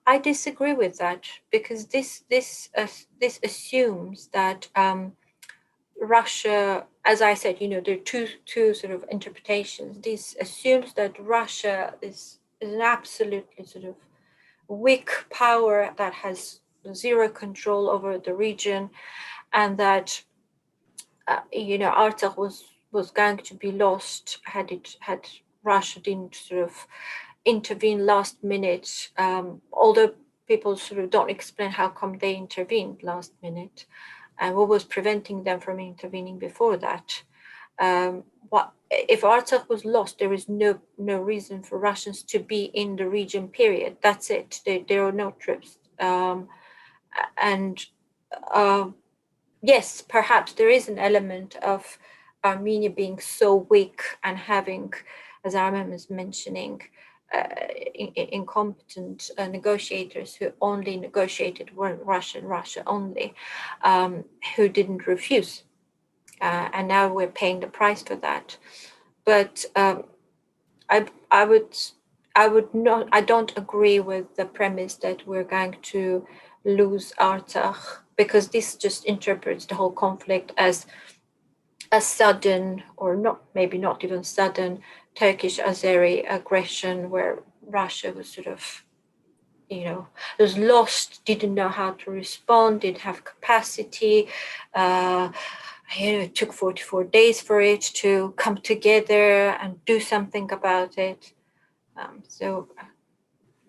I disagree with that, because this assumes that Russia, as I said, there are two sort of interpretations. This assumes that Russia is an absolutely sort of weak power that has zero control over the region, and that Artsakh was going to be lost had Russia didn't sort of intervene last minute. Although people sort of don't explain how come they intervened last minute, and what was preventing them from intervening before that. What if Artsakh was lost? There is no reason for Russians to be in the region. Period. That's it. There are no troops. Yes, perhaps there is an element of Armenia being so weak and having, as Armen was mentioning, incompetent negotiators who only negotiated with Russia only, who didn't refuse. And now we're paying the price for that. But I don't agree with the premise that we're going to lose Artsakh, because this just interprets the whole conflict as a sudden, or maybe not even sudden, Turkish-Azeri aggression, where Russia was sort of, was lost, didn't know how to respond, didn't have capacity. It took 44 days for it to come together and do something about it.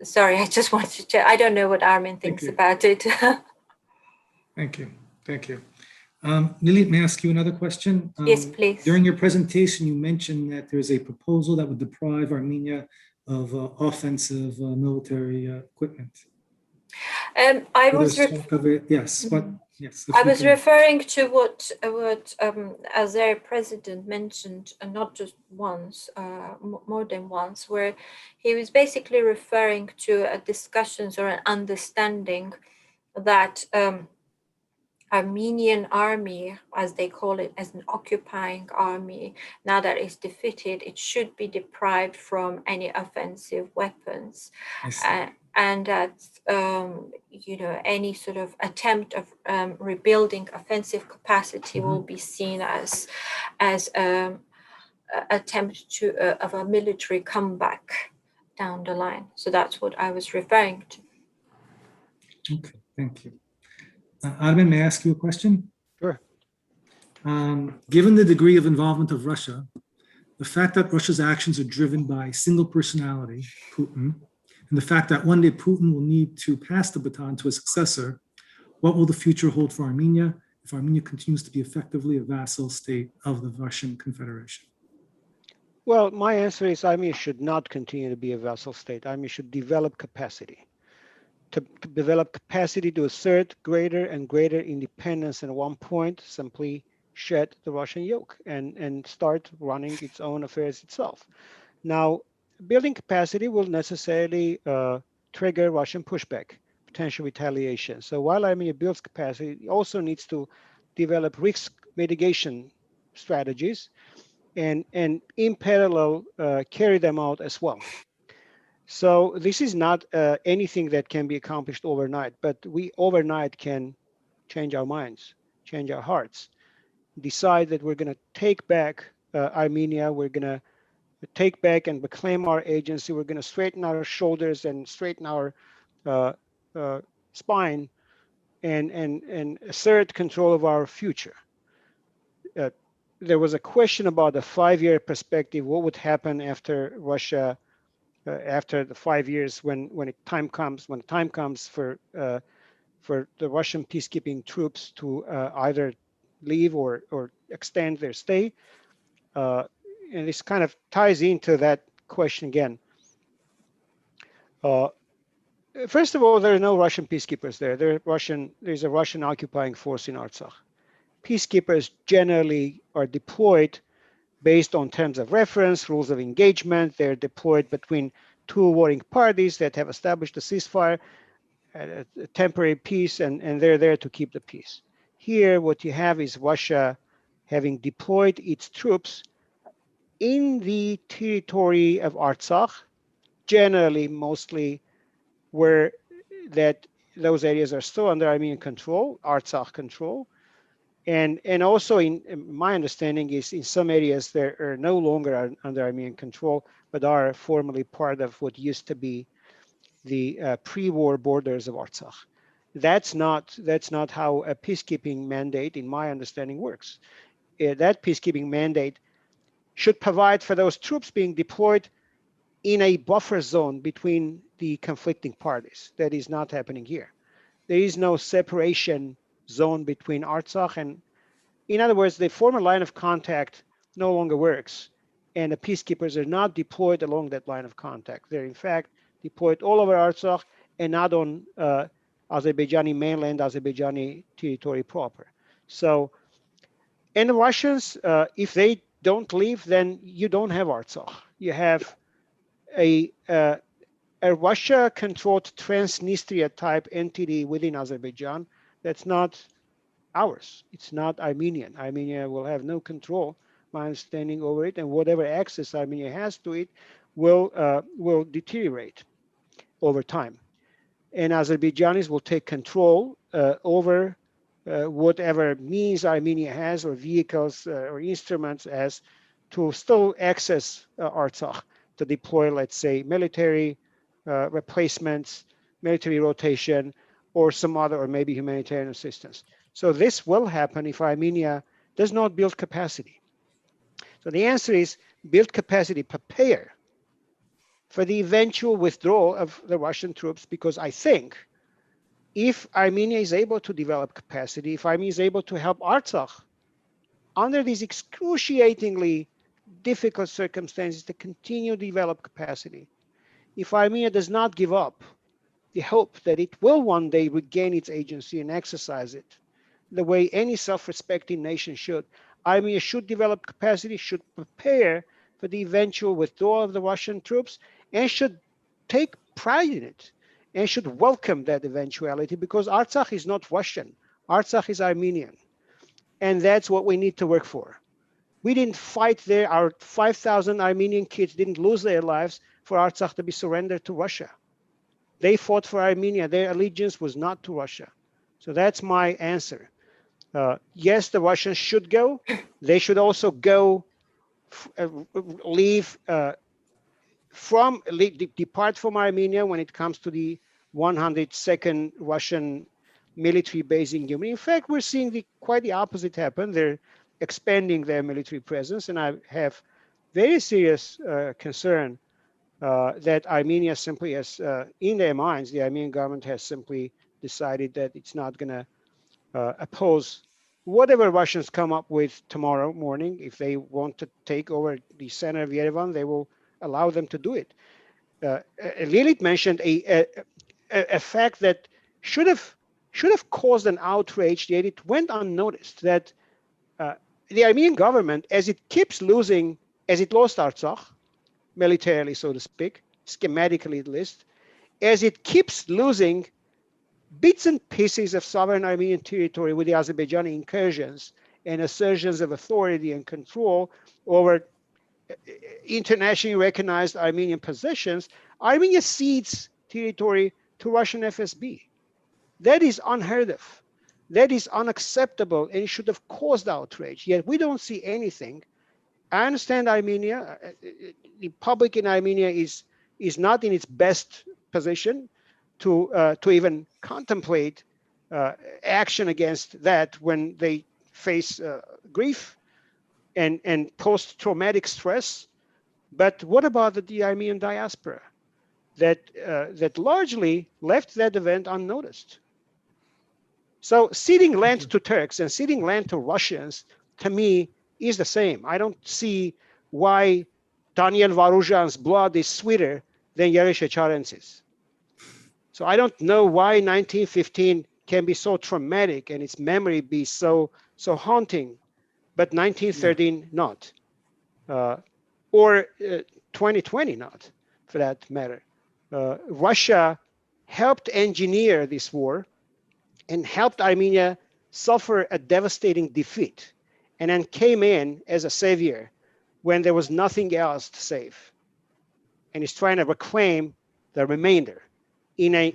Sorry, I just wanted to, I don't know what Armen thinks about it. Thank you. Lily, may I ask you another question? Yes, please. During your presentation, you mentioned that there's a proposal that would deprive Armenia of offensive military equipment. I was referring to what Azeri president mentioned, not just once, more than once, where he was basically referring to discussions or an understanding that Armenian army, as they call it, as an occupying army, now that it's defeated, it should be deprived from any offensive weapons. And that, any sort of attempt of rebuilding offensive capacity will be seen as attempt of a military comeback down the line. So that's what I was referring to. Okay, thank you. Armen, may I ask you a question? Sure. Given the degree of involvement of Russia, the fact that Russia's actions are driven by a single personality, Putin, and the fact that one day Putin will need to pass the baton to a successor, what will the future hold for Armenia if Armenia continues to be effectively a vassal state of the Russian Confederation? Well, my answer is Armenia should not continue to be a vassal state. Armenia should develop capacity. To develop capacity to assert greater and greater independence, and at one point simply shed the Russian yoke and start running its own affairs itself. Now, building capacity will necessarily trigger Russian pushback, potential retaliation. So while Armenia builds capacity, it also needs to develop risk mitigation strategies and in parallel carry them out as well. So this is not anything that can be accomplished overnight, but we overnight can change our minds, change our hearts, decide that we're going to take back Armenia, we're going to take back and reclaim our agency, we're going to straighten our shoulders and straighten our spine and assert control of our future. There was a question about the 5-year perspective. What would happen after Russia, after the 5 years, when the time comes for the Russian peacekeeping troops to either leave or extend their stay? And this kind of ties into that question again. First of all, there are no Russian peacekeepers there. There's a Russian occupying force in Artsakh. Peacekeepers generally are deployed based on terms of reference, rules of engagement. They're deployed between two warring parties that have established a ceasefire, a temporary peace, and they're there to keep the peace. Here, what you have is Russia having deployed its troops in the territory of Artsakh, generally, mostly where those areas are still under Armenian control, Artsakh control. And also, in my understanding, is in some areas they are no longer under Armenian control, but are formally part of what used to be the pre-war borders of Artsakh. That's not how a peacekeeping mandate, in my understanding, works. That peacekeeping mandate should provide for those troops being deployed in a buffer zone between the conflicting parties. That is not happening here. There is no separation zone between Artsakh and, in other words, the former line of contact no longer works, and the peacekeepers are not deployed along that line of contact. They're in fact deployed all over Artsakh and not on Azerbaijani mainland, Azerbaijani territory proper. So, and the Russians, if they don't leave, then you don't have Artsakh. You have a Russia-controlled Transnistria type entity within Azerbaijan that's not ours. It's not Armenian. Armenia will have no control, my understanding, over it, and whatever access Armenia has to it will deteriorate over time. And Azerbaijanis will take control over whatever means Armenia has, or vehicles or instruments as, to still access Artsakh, to deploy, let's say, military replacements, military rotation, or some other, or maybe humanitarian assistance. So this will happen if Armenia does not build capacity. So the answer is build capacity, prepare for the eventual withdrawal of the Russian troops, because I think if Armenia is able to develop capacity, if Armenia is able to help Artsakh under these excruciatingly difficult circumstances to continue to develop capacity, if Armenia does not give up the hope that it will one day regain its agency and exercise it the way any self-respecting nation should, Armenia should develop capacity, should prepare for the eventual withdrawal of the Russian troops, and should take pride in it, and should welcome that eventuality, because Artsakh is not Russian. Artsakh is Armenian. And that's what we need to work for. We didn't fight there. Our 5,000 Armenian kids didn't lose their lives for Artsakh to be surrendered to Russia. They fought for Armenia. Their allegiance was not to Russia. So that's my answer. Yes, the Russians should go. They should also go, depart from Armenia when it comes to the 102nd Russian military base in Armenia. In fact, we're seeing quite the opposite happen. They're expanding their military presence, and I have very serious concern that Armenia simply has, in their minds, the Armenian government has simply decided that it's not going to oppose whatever Russians come up with tomorrow morning. If they want to take over the center of Yerevan, they will allow them to do it. Lilith mentioned a fact that should have caused an outrage, yet it went unnoticed, that the Armenian government, as it keeps losing, as it lost Artsakh, militarily, so to speak, schematically at least, as it keeps losing bits and pieces of sovereign Armenian territory with the Azerbaijani incursions and assertions of authority and control over internationally recognized Armenian possessions, Armenia cedes territory to Russian FSB. That is unheard of. That is unacceptable, and it should have caused outrage. Yet we don't see anything. I understand Armenia. The public in Armenia is not in its best position to even contemplate action against that when they face grief and post-traumatic stress. But what about the Armenian diaspora that largely left that event unnoticed? So ceding land to Turks and ceding land to Russians, to me, is the same. I don't see why Daniel Varuzhan's blood is sweeter than Yarosh Charentsi's. So I don't know why 1915 can be so traumatic and its memory be so haunting, but 1913 not, or 2020 not, for that matter. Russia helped engineer this war and helped Armenia suffer a devastating defeat, and then came in as a savior when there was nothing else to save, and is trying to reclaim the remainder in a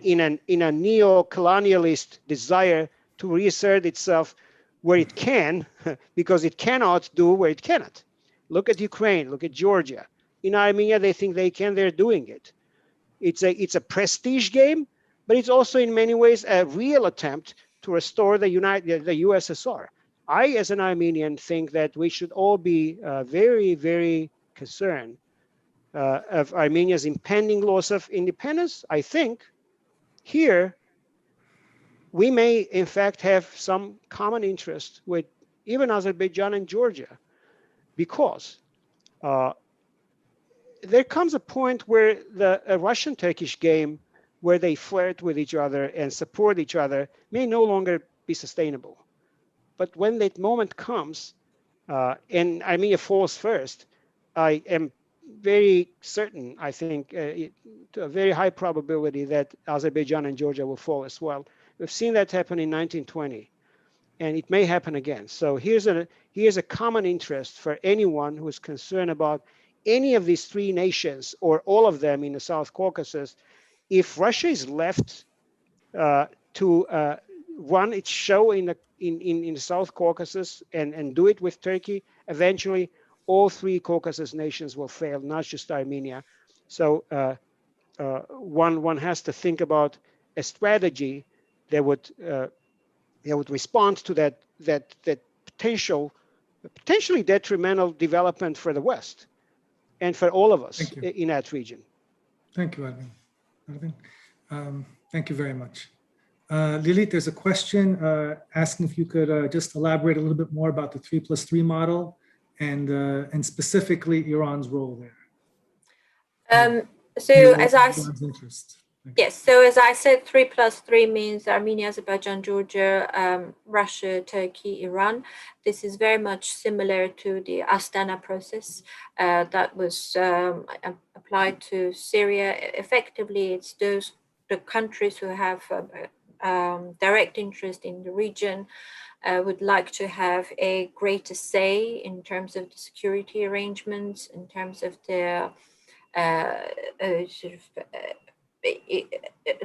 neo-colonialist desire to reassert itself where it can, because it cannot do where it cannot. Look at Ukraine, look at Georgia. In Armenia, they think they can, they're doing it. It's a prestige game, but it's also in many ways a real attempt to restore the USSR. I, as an Armenian, think that we should all be very, very concerned of Armenia's impending loss of independence. I think here we may, in fact, have some common interest with even Azerbaijan and Georgia, because there comes a point where a Russian-Turkish game where they flirt with each other and support each other may no longer be sustainable. But when that moment comes, and Armenia falls first, I am very certain, I think, to a very high probability that Azerbaijan and Georgia will fall as well. We've seen that happen in 1920, and it may happen again. So here's a common interest for anyone who is concerned about any of these three nations or all of them in the South Caucasus. If Russia is left to run its show in the South Caucasus and do it with Turkey, eventually all three Caucasus nations will fail, not just Armenia. So one has to think about a strategy that would respond to that potentially detrimental development for the West and for all of us in that region. Thank you, Arvin. Thank you very much. Lilith, there's a question asking if you could just elaborate a little bit more about the 3+3 model and specifically Iran's role there. So as I said, 3+3 means Armenia, Azerbaijan, Georgia, Russia, Turkey, Iran. This is very much similar to the Astana process that was applied to Syria. Effectively, it's the countries who have direct interest in the region would like to have a greater say in terms of the security arrangements, in terms of the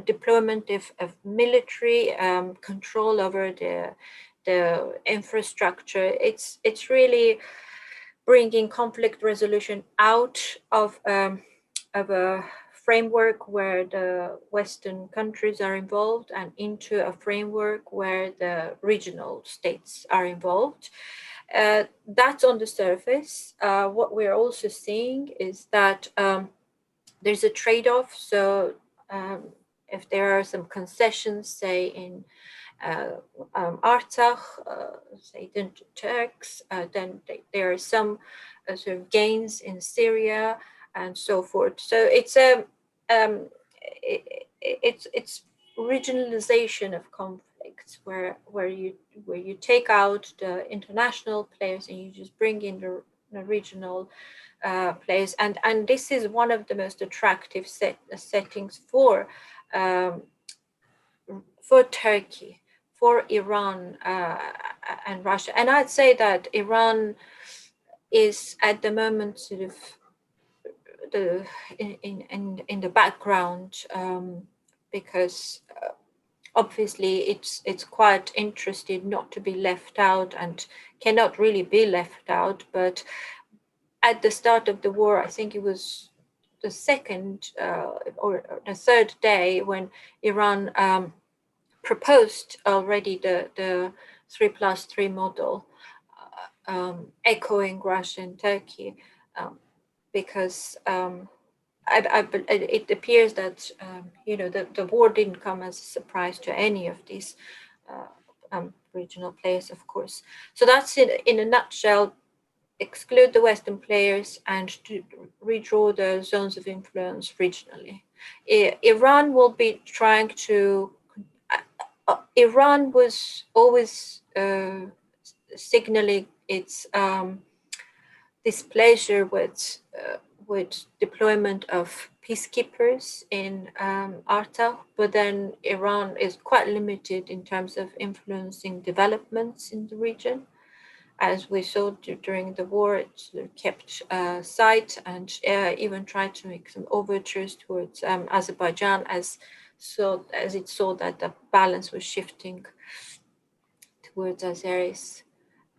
deployment of military control over the infrastructure. It's really bringing conflict resolution out of a framework where the Western countries are involved and into a framework where the regional states are involved. That's on the surface. What we're also seeing is that there's a trade-off. So if there are some concessions, say in Artsakh, say the Turks, then there are some sort of gains in Syria and so forth. So it's it's regionalization of conflicts where you take out the international players and you just bring in the regional players, and this is one of the most attractive settings for Turkey, for Iran and Russia. And I'd say that Iran is at the moment sort of in the background, because obviously it's quite interested not to be left out and cannot really be left out. But at the start of the war, I think it was the second or the third day when Iran proposed already the 3+3 model, echoing Russia and Turkey, because it appears that the war didn't come as a surprise to any of these regional players, of course. So that's in a nutshell. Exclude the Western players and to redraw the zones of influence regionally. Iran will be trying to. Iran was always signaling its displeasure with deployment of peacekeepers in Artsakh, but then Iran is quite limited in terms of influencing developments in the region. As we saw during the war, it kept sight and even tried to make some overtures towards Azerbaijan as it saw that the balance was shifting towards Azeris.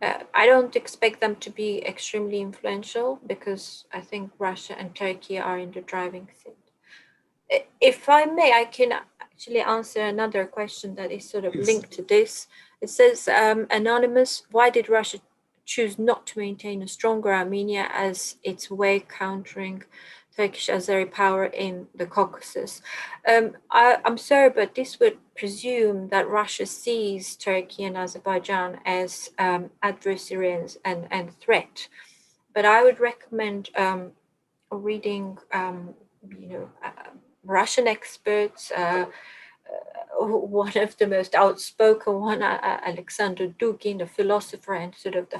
I don't expect them to be extremely influential because I think Russia and Turkey are in the driving seat. If I may, I can actually answer another question that is sort of linked to this. It says, anonymous, why did Russia choose not to maintain a stronger Armenia as its way countering Turkish Azeri power in the Caucasus? I'm sorry, but this would presume that Russia sees Turkey and Azerbaijan as adversaries and threat. But I would recommend reading, Russian experts. One of the most outspoken one, Alexander Dugin, the philosopher and sort of the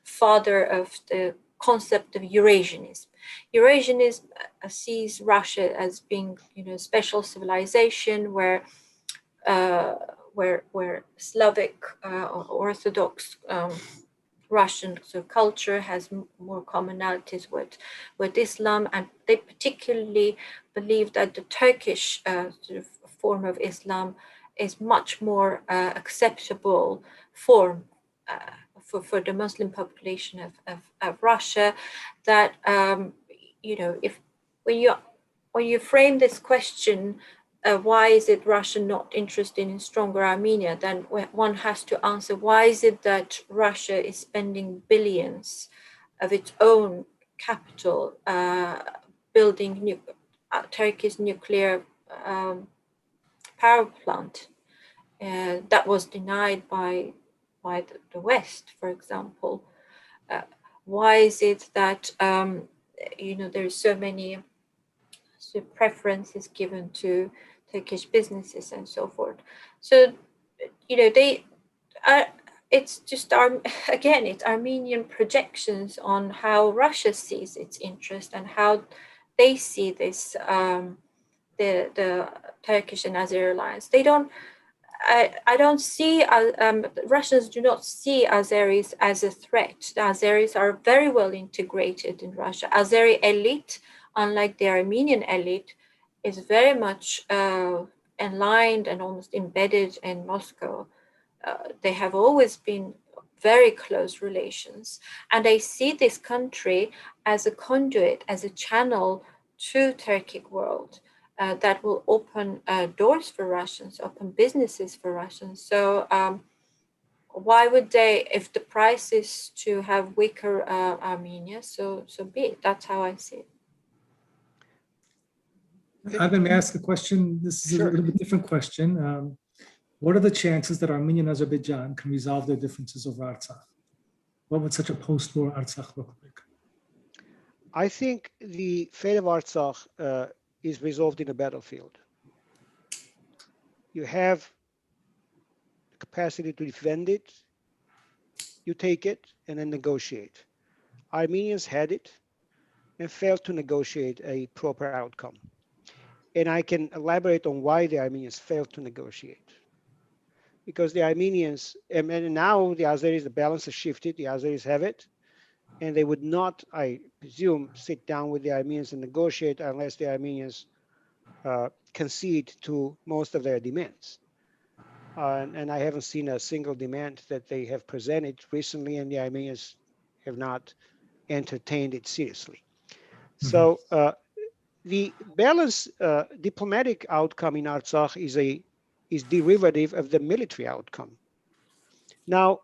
father of the concept of Eurasianism. Eurasianism sees Russia as being, a special civilization where Slavic or Orthodox Russian sort of culture has more commonalities with Islam, and they particularly believe that the Turkish sort of form of Islam is much more acceptable form for the Muslim population of Russia. That if when you frame this question, why is it Russia not interested in stronger Armenia, then one has to answer, why is it that Russia is spending billions of its own capital building Turkey's nuclear power plant that was denied by the West, for example? Why is it that there's so many preferences given to Turkish businesses and so forth? So they are. It's just it's Armenian projections on how Russia sees its interest and how they see this the Turkish and Azeri alliance. They don't. I don't see Russians do not see Azeris as a threat. The Azeris are very well integrated in Russia. Azeri elite, unlike the Armenian elite, is very much aligned and almost embedded in Moscow. They have always been very close relations, and they see this country as a conduit, as a channel to Turkic world. That will open doors for Russians, open businesses for Russians. So why would they, if the price is to have weaker Armenia, so be it. That's how I see it. Ivan, may I ask a question? This is a little bit different question. What are the chances that Armenia and Azerbaijan can resolve their differences over Artsakh? What would such a post-war Artsakh look like? I think the fate of Artsakh is resolved in a battlefield. You have the capacity to defend it, you take it, and then negotiate. Armenians had it and failed to negotiate a proper outcome. And I can elaborate on why the Armenians failed to negotiate. Because the Armenians, and now the Azeris, the balance has shifted, the Azeris have it, and they would not, I presume, sit down with the Armenians and negotiate unless the Armenians concede to most of their demands. And I haven't seen a single demand that they have presented recently, and the Armenians have not entertained it seriously. So the balanced diplomatic outcome in Artsakh is derivative of the military outcome. Now,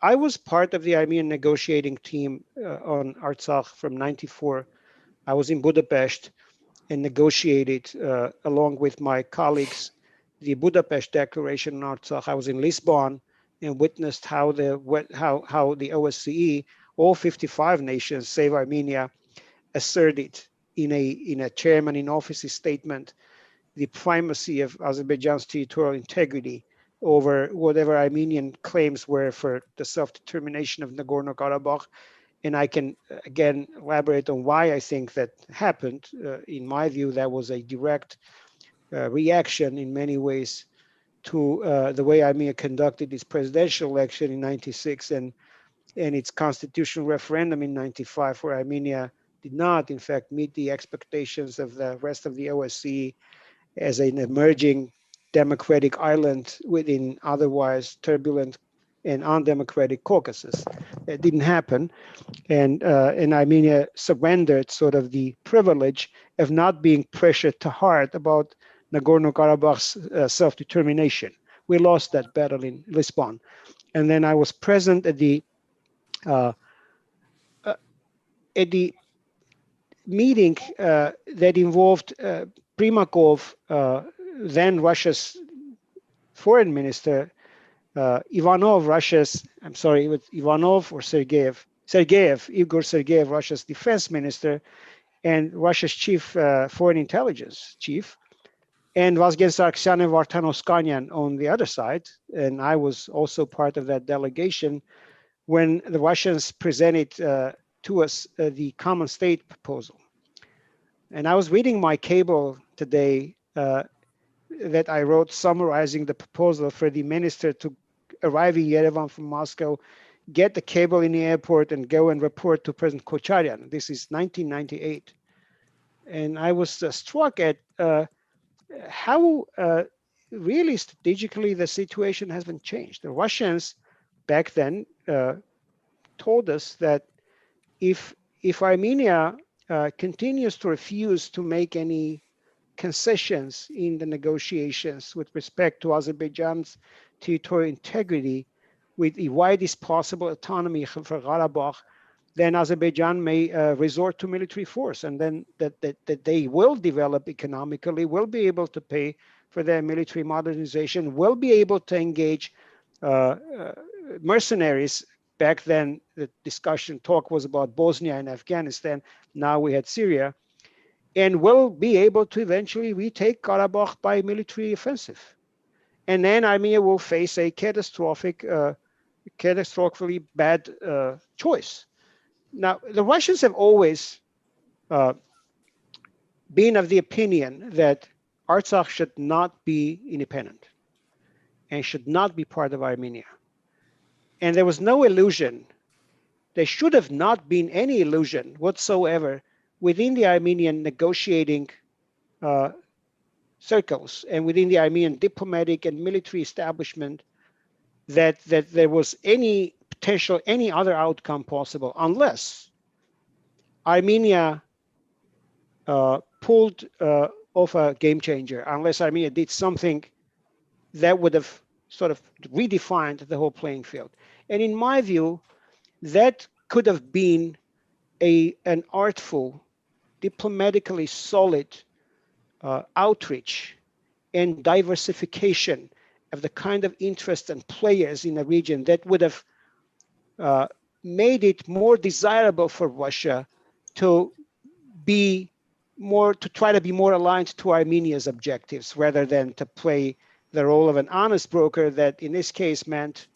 I was part of the Armenian negotiating team on Artsakh from '94. I was in Budapest and negotiated along with my colleagues the Budapest Declaration on Artsakh. I was in Lisbon and witnessed how the OSCE, all 55 nations save Armenia, asserted in a chairman in office statement the primacy of Azerbaijan's territorial integrity over whatever Armenian claims were for the self-determination of Nagorno-Karabakh. And I can, again, elaborate on why I think that happened. In my view, that was a direct reaction in many ways to the way Armenia conducted its presidential election in '96 and its constitutional referendum in '95, where Armenia did not, in fact, meet the expectations of the rest of the OSCE as an emerging democratic island within otherwise turbulent and undemocratic Caucasus. It didn't happen, and Armenia surrendered sort of the privilege of not being pressured too hard about Nagorno-Karabakh's self-determination. We lost that battle in Lisbon, and then I was present at the meeting that involved Primakov, then Russia's foreign minister, Ivanov, Russia's, I'm sorry, it was Ivanov or Sergeyev, Igor Sergeyev, Russia's defense minister, and Russia's chief foreign intelligence chief, and Vazgen Sargsyan and Vartan Oskanyan on the other side. And I was also part of that delegation when the Russians presented to us the common state proposal. And I was reading my cable today that I wrote summarizing the proposal for the minister to arrive in Yerevan from Moscow, get the cable in the airport and go and report to President Kocharyan. This is 1998. And I was struck at how really strategically the situation has been changed. The Russians back then told us that if Armenia continues to refuse to make any concessions in the negotiations with respect to Azerbaijan's territorial integrity with the widest possible autonomy for Karabakh, then Azerbaijan may resort to military force, and then that they will develop economically, will be able to pay for their military modernization, will be able to engage mercenaries. Back then, the talk was about Bosnia and Afghanistan. Now we had Syria, and will be able to eventually retake Karabakh by military offensive. And then Armenia will face a catastrophically bad choice. Now, the Russians have always been of the opinion that Artsakh should not be independent and should not be part of Armenia. And there was no illusion. There should have not been any illusion whatsoever within the Armenian negotiating circles and within the Armenian diplomatic and military establishment that there was any potential, any other outcome possible, unless Armenia pulled off a game changer, unless Armenia did something that would have sort of redefined the whole playing field. And in my view, that could have been an artful, diplomatically solid outreach and diversification of the kind of interests and players in the region that would have made it more desirable for Russia to try to be more aligned to Armenia's objectives rather than to play the role of an honest broker that in this case meant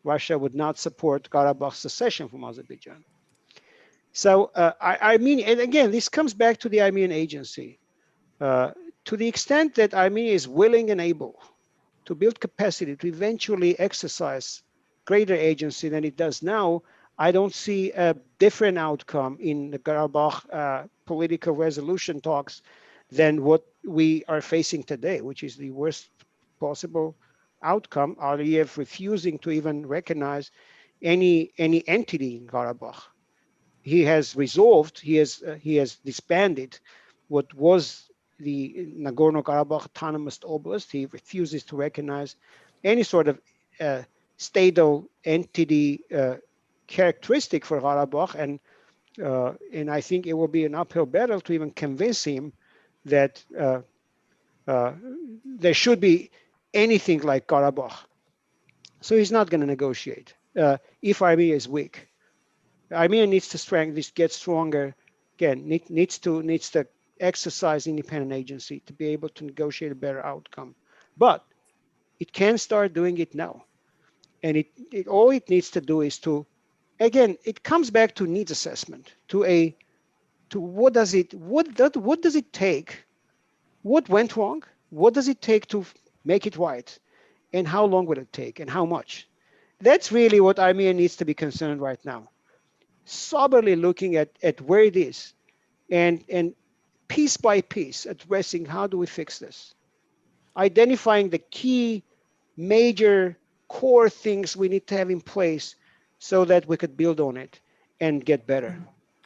Russia would not support Karabakh's secession from Azerbaijan. So Armenia, and again, this comes back to the Armenian agency. To the extent that Armenia is willing and able to build capacity to eventually exercise greater agency than it does now, I don't see a different outcome in the Karabakh political resolution talks than what we are facing today, which is the worst possible outcome. Aliyev refusing to even recognize any entity in Karabakh. He has resolved, he has disbanded what was the Nagorno-Karabakh Autonomous Oblast. He refuses to recognize any sort of statal entity characteristic for Karabakh, and I think it will be an uphill battle to even convince him that there should be anything like Karabakh. So he's not going to negotiate if Armenia is weak. Armenia needs to get stronger. Again, needs to exercise independent agency to be able to negotiate a better outcome. But it can start doing it now, and all it needs to do is to, again, it comes back to needs assessment. To what does it take? What went wrong? What does it take to make it right? And how long will it take? And how much? That's really what Armenia needs to be concerned right now. Soberly looking at where it is and piece by piece addressing how do we fix this, identifying the key major core things we need to have in place so that we could build on it and get better.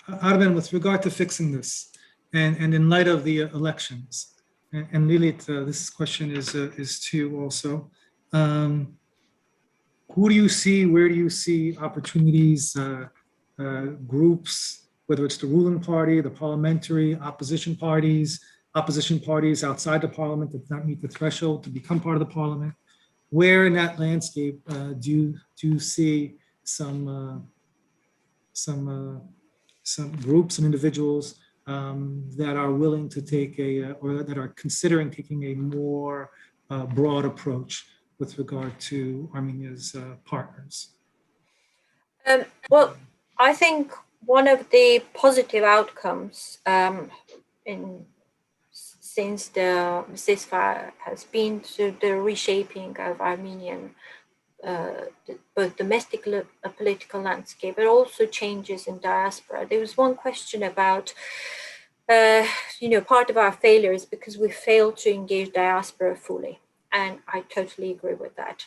Arben, with regard to fixing this and in light of the elections, and Lilith, this question is to you also. Who do you see, where do you see opportunities, groups, whether it's the ruling party, the parliamentary, opposition parties outside the parliament that do not meet the threshold to become part of the parliament? Where in that landscape do you see some groups and individuals that are willing to take or that are considering taking a more broad approach with regard to Armenia's partners? Well, I think one of the positive outcomes since the ceasefire has been to the reshaping of Armenian both domestic political landscape, but also changes in diaspora. There was one question about, part of our failure is because we failed to engage diaspora fully. And I totally agree with that.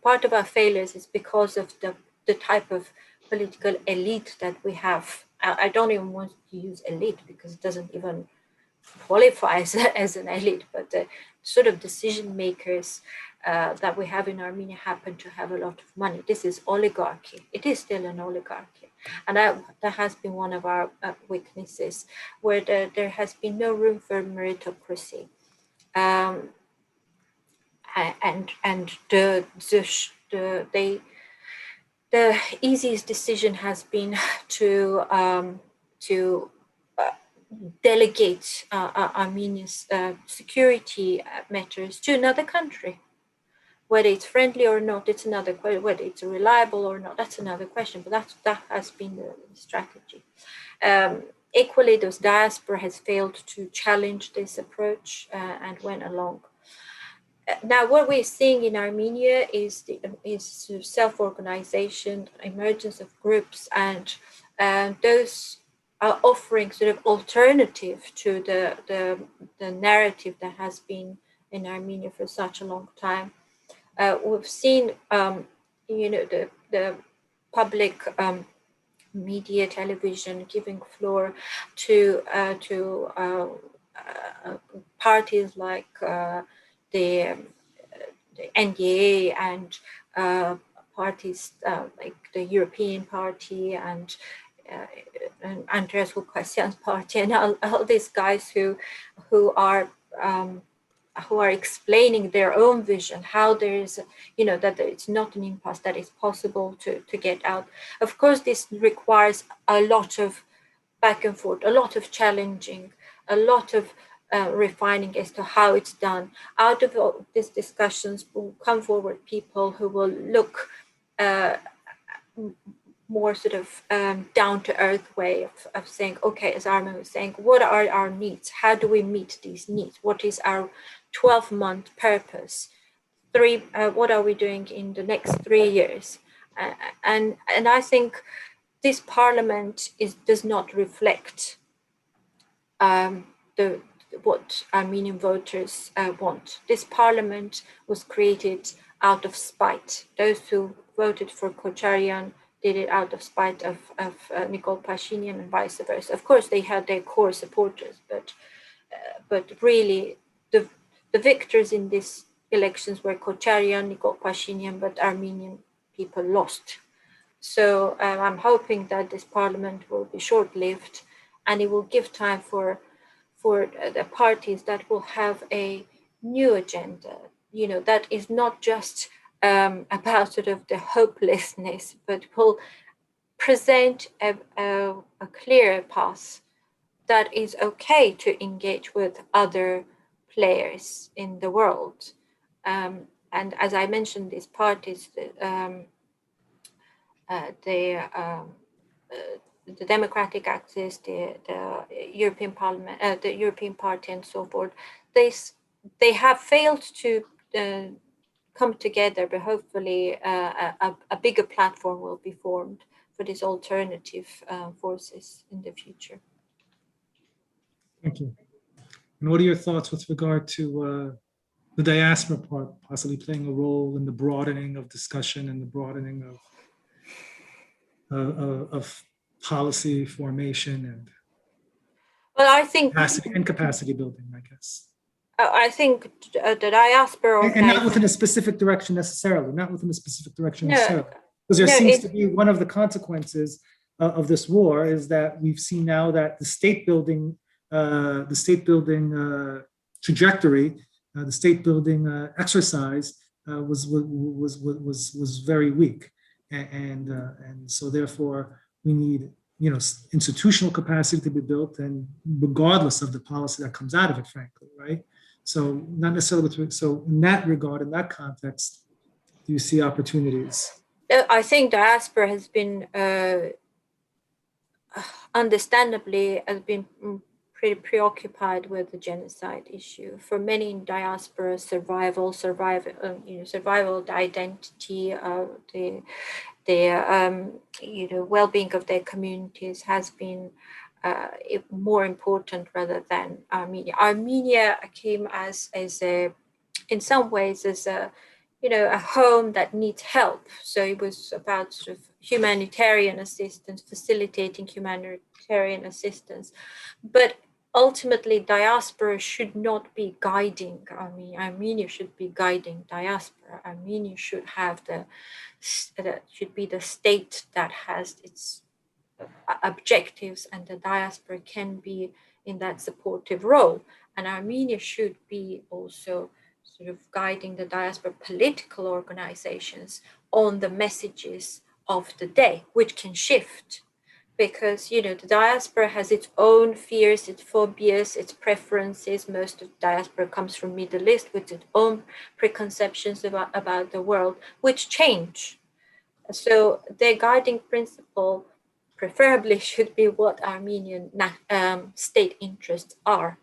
Part of our failures is because of the type of political elite that we have. I don't even want to use elite because it doesn't even qualify as an elite, but the sort of decision makers that we have in Armenia happen to have a lot of money. This is oligarchy. It is still an oligarchy. And that has been one of our weaknesses, where there has been no room for meritocracy. And the easiest decision has been to delegate Armenia's security matters to another country. Whether it's friendly or not, it's another question. Whether it's reliable or not, that's another question. But that has been the strategy. Equally, those diaspora has failed to challenge this approach and went along. Now, what we're seeing in Armenia is self-organization, emergence of groups, and those are offering sort of alternative to the narrative that has been in Armenia for such a long time. We've seen, the public media, television giving floor to parties like the the NDA and parties like the European Party and Andreas Lucasian's party and all these guys who are explaining their own vision, how there is, that it's not an impasse, that it's possible to get out. Of course, this requires a lot of back and forth, a lot of challenging, a lot of refining as to how it's done. Out of all these discussions will come forward people who will look more sort of down-to-earth way of saying, okay, as Armin was saying, what are our needs? How do we meet these needs? What is our 12-month purpose? What are we doing in the next 3 years? And I think this parliament does not reflect what Armenian voters want. This parliament was created out of spite. Those who voted for Kocharyan did it out of spite of Nikol Pashinyan and vice versa. Of course, they had their core supporters, but really the victors in these elections were Kocharyan, Nikol Pashinyan, but Armenian people lost. So I'm hoping that this parliament will be short-lived and it will give time for the parties that will have a new agenda, that is not just about sort of the hopelessness, but will present a clearer path that is okay to engage with other players in the world. And as I mentioned, these parties, the Democratic Axis, the European Parliament, the European Party, and so forth, they have failed to come together, but hopefully a bigger platform will be formed for these alternative forces in the future. Thank you. And what are your thoughts with regard to the diaspora part possibly playing a role in the broadening of discussion and the broadening of policy formation and I think capacity building, I guess. I think the diaspora and not within a specific direction necessarily, because there seems to be one of the consequences of this war is that we've seen now that the state building trajectory, the state building exercise was very weak, and so therefore we need institutional capacity to be built, and regardless of the policy that comes out of it, frankly, right? So not necessarily. So in that regard, in that context, do you see opportunities? I think diaspora has been understandably pretty preoccupied with the genocide issue. For many in diaspora, survival, the identity, the well-being of their communities has been more important rather than Armenia. Armenia came as a, in some ways, as a home that needs help. So it was about sort of humanitarian assistance, facilitating humanitarian assistance, but ultimately diaspora should not be guiding Armenia. Armenia should be guiding diaspora. Armenia should have should be the state that has its objectives, and the diaspora can be in that supportive role. And Armenia should be also sort of guiding the diaspora political organizations on the messages of the day, which can shift. Because, the diaspora has its own fears, its phobias, its preferences. Most of the diaspora comes from Middle East with its own preconceptions about the world, which change. So their guiding principle preferably should be what Armenian state interests are.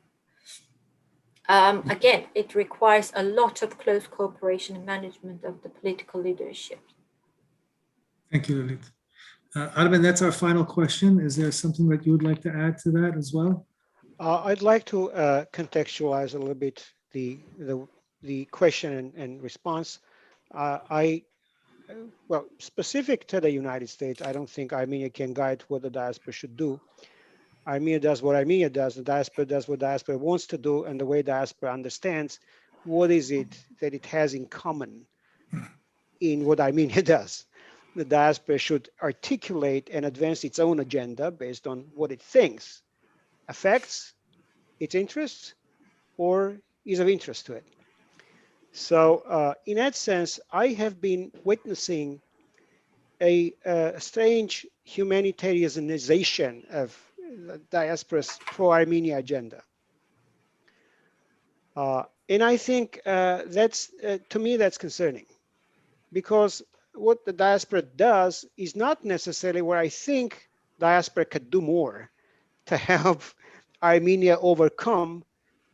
Again, it requires a lot of close cooperation and management of the political leadership. Thank you, Lilit. Armin, that's our final question. Is there something that you would like to add to that as well? I'd like to contextualize a little bit the question and response. Well, specific to the United States, I don't think Armenia can guide what the diaspora should do. Armenia does what Armenia does. The diaspora does what diaspora wants to do, and the way diaspora understands what is it that it has in common in what Armenia does. The diaspora should articulate and advance its own agenda based on what it thinks affects its interests or is of interest to it. So in that sense, I have been witnessing a strange humanitarianization of the diaspora's pro-Armenia agenda. And I think that's, to me, that's concerning, because what the diaspora does is not necessarily where I think diaspora could do more to help Armenia overcome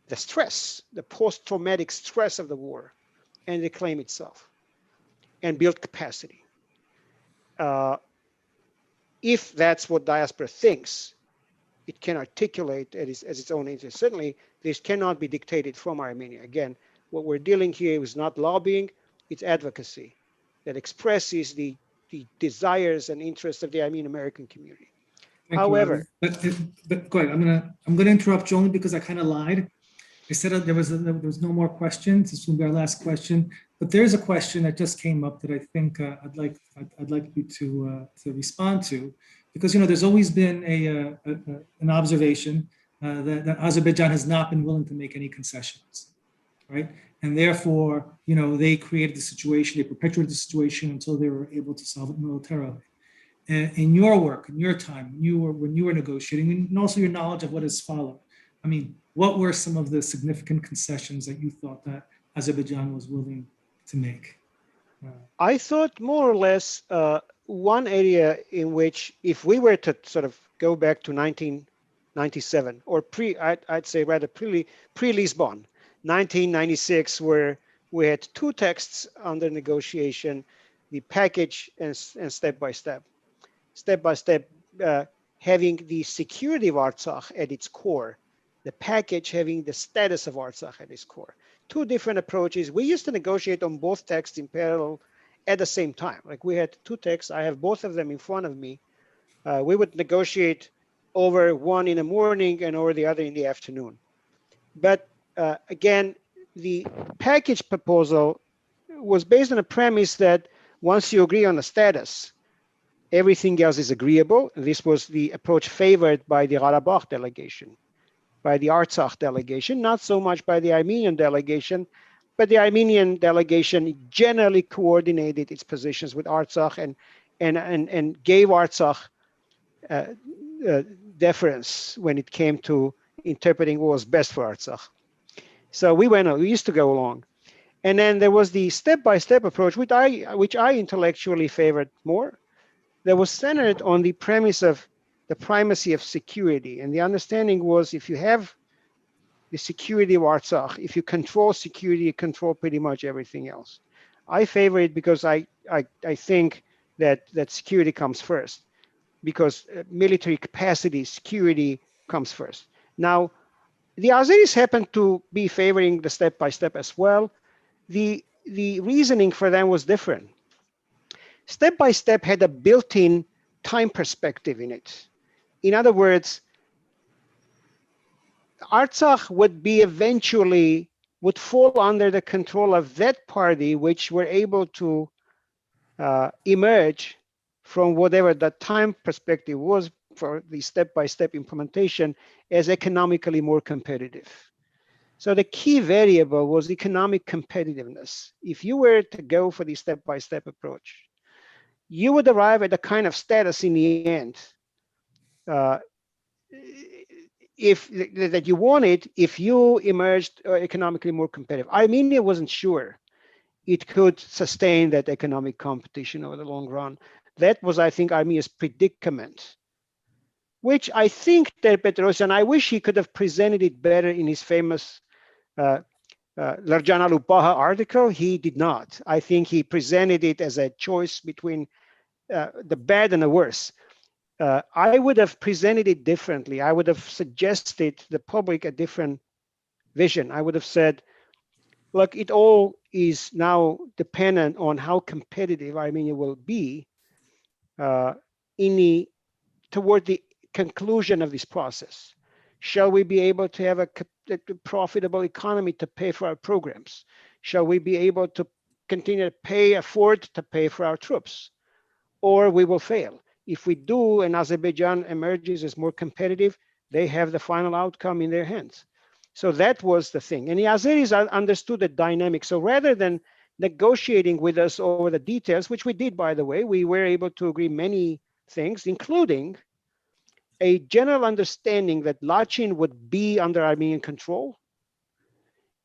the stress, the post-traumatic stress of the war and reclaim itself and build capacity. If that's what diaspora thinks, it can articulate as its own interest. Certainly, this cannot be dictated from Armenia. Again, what we're dealing here is not lobbying, it's advocacy that expresses the desires and interests of the Armenian American community. Thank However, you, but go ahead. I'm gonna interrupt you only because I kind of lied. I said there was no more questions. This will be our last question, but there's a question that just came up that I think I'd like you to respond to, because there's always been an observation that Azerbaijan has not been willing to make any concessions, right? And therefore, they created the situation, they perpetuated the situation until they were able to solve it militarily. In your work, in your time, when you were negotiating, and also your knowledge of what has followed, I mean, what were some of the significant concessions that you thought that Azerbaijan was willing to make? I thought more or less one area in which, if we were to sort of go back to 1997 or I'd say rather pre-Lisbon, 1996, where we had two texts under negotiation, the package and step by step, having the security of Artsakh at its core, the package having the status of Artsakh at its core. Two different approaches. We used to negotiate on both texts in parallel at the same time. Like, we had two texts. I have both of them in front of me. We would negotiate over one in the morning and over the other in the afternoon. But again, the package proposal was based on a premise that once you agree on the status, everything else is agreeable. This was the approach favored by the Karabakh delegation, by the Artsakh delegation, not so much by the Armenian delegation, but the Armenian delegation generally coordinated its positions with Artsakh and gave Artsakh deference when it came to interpreting what was best for Artsakh. So we used to go along. And then there was the step-by-step approach, which I intellectually favored more, that was centered on the premise of the primacy of security. And the understanding was, if you have the security of Artsakh, if you control security, you control pretty much everything else. I favor it because I think that security comes first, because military capacity, security comes first. Now, the Azeris happen to be favoring the step-by-step as well. The reasoning for them was different. Step-by-step had a built-in time perspective in it. In other words, Artsakh would fall under the control of that party which were able to emerge from whatever the time perspective was for the step-by-step implementation as economically more competitive. So the key variable was economic competitiveness. If you were to go for the step-by-step approach, you would arrive at a kind of status in the end that you wanted if you emerged economically more competitive. Armenia wasn't sure it could sustain that economic competition over the long run. That was, I think, Armenia's predicament, which I think that Petrosyan, I wish he could have presented it better in his famous Larjana Lupaha article. He did not. I think he presented it as a choice between the bad and the worse. I would have presented it differently. I would have suggested to the public a different vision. I would have said, look, it all is now dependent on how competitive Armenia will be toward the conclusion of this process. Shall we be able to have a profitable economy to pay for our programs? Shall we be able to continue to afford to pay for our troops? Or we will fail. If we do, and Azerbaijan emerges as more competitive, they have the final outcome in their hands. So that was the thing. And the Azeris understood the dynamic. So rather than negotiating with us over the details, which we did, by the way, we were able to agree many things, including a general understanding that Lachin would be under Armenian control,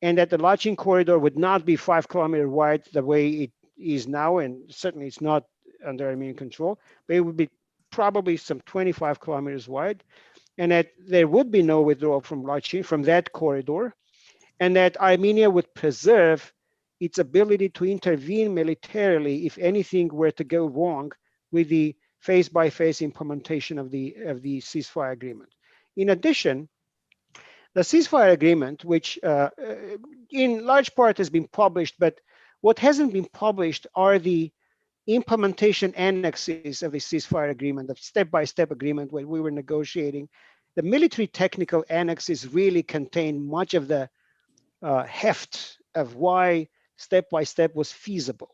and that the Lachin corridor would not be 5 kilometers wide the way it is now, and certainly it's not under Armenian control, but it would be probably some 25 kilometers wide, and that there would be no withdrawal from Lachin, from that corridor, and that Armenia would preserve its ability to intervene militarily if anything were to go wrong with the phase-by-phase implementation of the ceasefire agreement. In addition, the ceasefire agreement, which in large part has been published, but what hasn't been published are the implementation annexes of the ceasefire agreement, the step-by-step agreement where we were negotiating. The military technical annexes really contain much of the heft of why step-by-step was feasible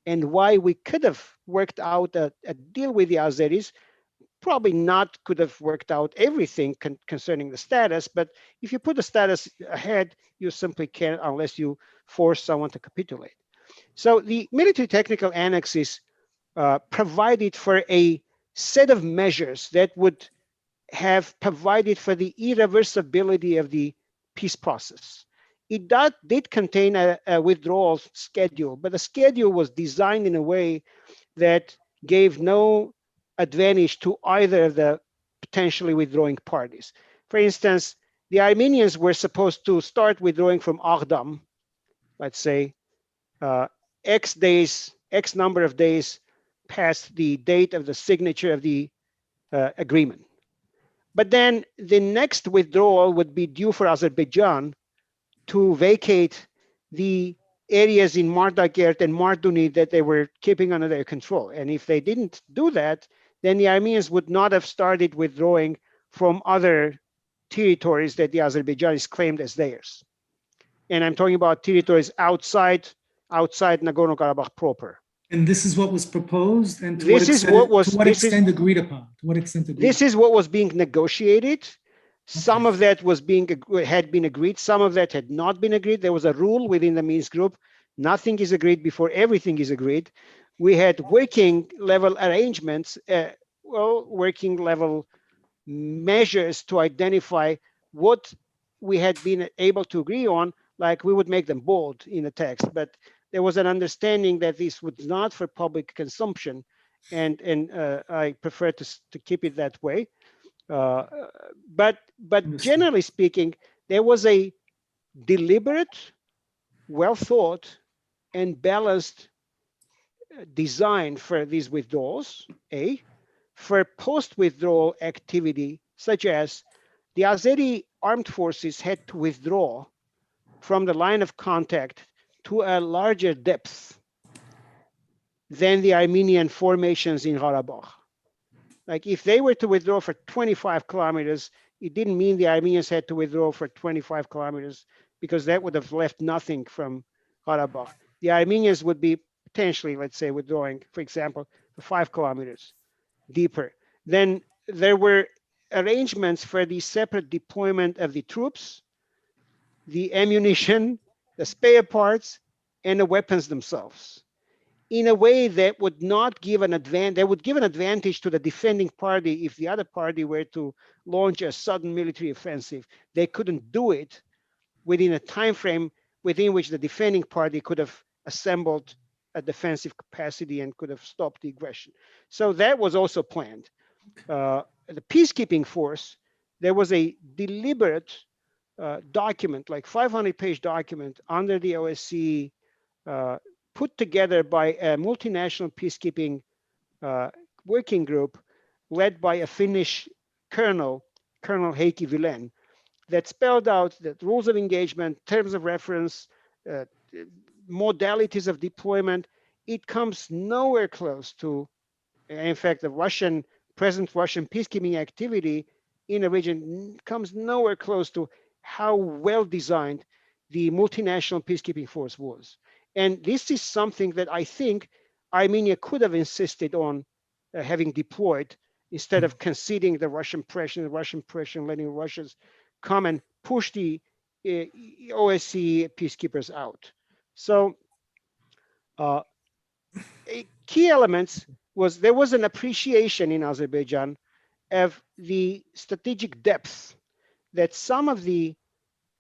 and why we could have worked out a deal with the Azeris. Probably not could have worked out everything concerning the status, but if you put the status ahead, you simply can't unless you force someone to capitulate. So the military technical annexes provided for a set of measures that would have provided for the irreversibility of the peace process. It did contain a withdrawal schedule, but the schedule was designed in a way that gave no advantage to either of the potentially withdrawing parties. For instance, the Armenians were supposed to start withdrawing from Aghdam, let's say, X number of days past the date of the signature of the agreement. But then the next withdrawal would be due for Azerbaijan to vacate the areas in Mardagert and Marduni that they were keeping under their control. And if they didn't do that, then the Armenians would not have started withdrawing from other territories that the Azerbaijanis claimed as theirs. And I'm talking about territories outside Nagorno-Karabakh proper. And this is what was proposed, and to what extent agreed upon? To what extent agreed? This is what was being negotiated. Some of that had been agreed. Some of that had not been agreed. There was a rule within the Minsk group: nothing is agreed before everything is agreed. We had working level arrangements, working level measures to identify what we had been able to agree on. Like we would make them bold in the text, but there was an understanding that this was not for public consumption, and I prefer to keep it that way. But generally speaking, there was a deliberate, well thought, and balanced design for these withdrawals. For post-withdrawal activity, such as the Azeri armed forces had to withdraw from the line of contact to a larger depth than the Armenian formations in Karabakh. Like if they were to withdraw for 25 kilometers, it didn't mean the Armenians had to withdraw for 25 kilometers because that would have left nothing from Karabakh. The Armenians would be potentially, let's say, withdrawing, for example, for 5 kilometers deeper. Then there were arrangements for the separate deployment of the troops, the ammunition, the spare parts, and the weapons themselves, in a way that would not give an advantage. That would give an advantage to the defending party if the other party were to launch a sudden military offensive. They couldn't do it within a time frame within which the defending party could have assembled a defensive capacity and could have stopped the aggression. So that was also planned. The peacekeeping force, there was a deliberate document, like 500-page document under the OSCE, put together by a multinational peacekeeping working group led by a Finnish colonel, Colonel Heikki Vilen, that spelled out the rules of engagement, terms of reference, modalities of deployment. It comes nowhere close to, in fact, the present Russian peacekeeping activity in the region comes nowhere close to how well designed the multinational peacekeeping force was. And this is something that I think Armenia could have insisted on having deployed instead of conceding the Russian pressure, and letting the Russians come and push the OSCE peacekeepers out. So key elements was there was an appreciation in Azerbaijan of the strategic depth that some of the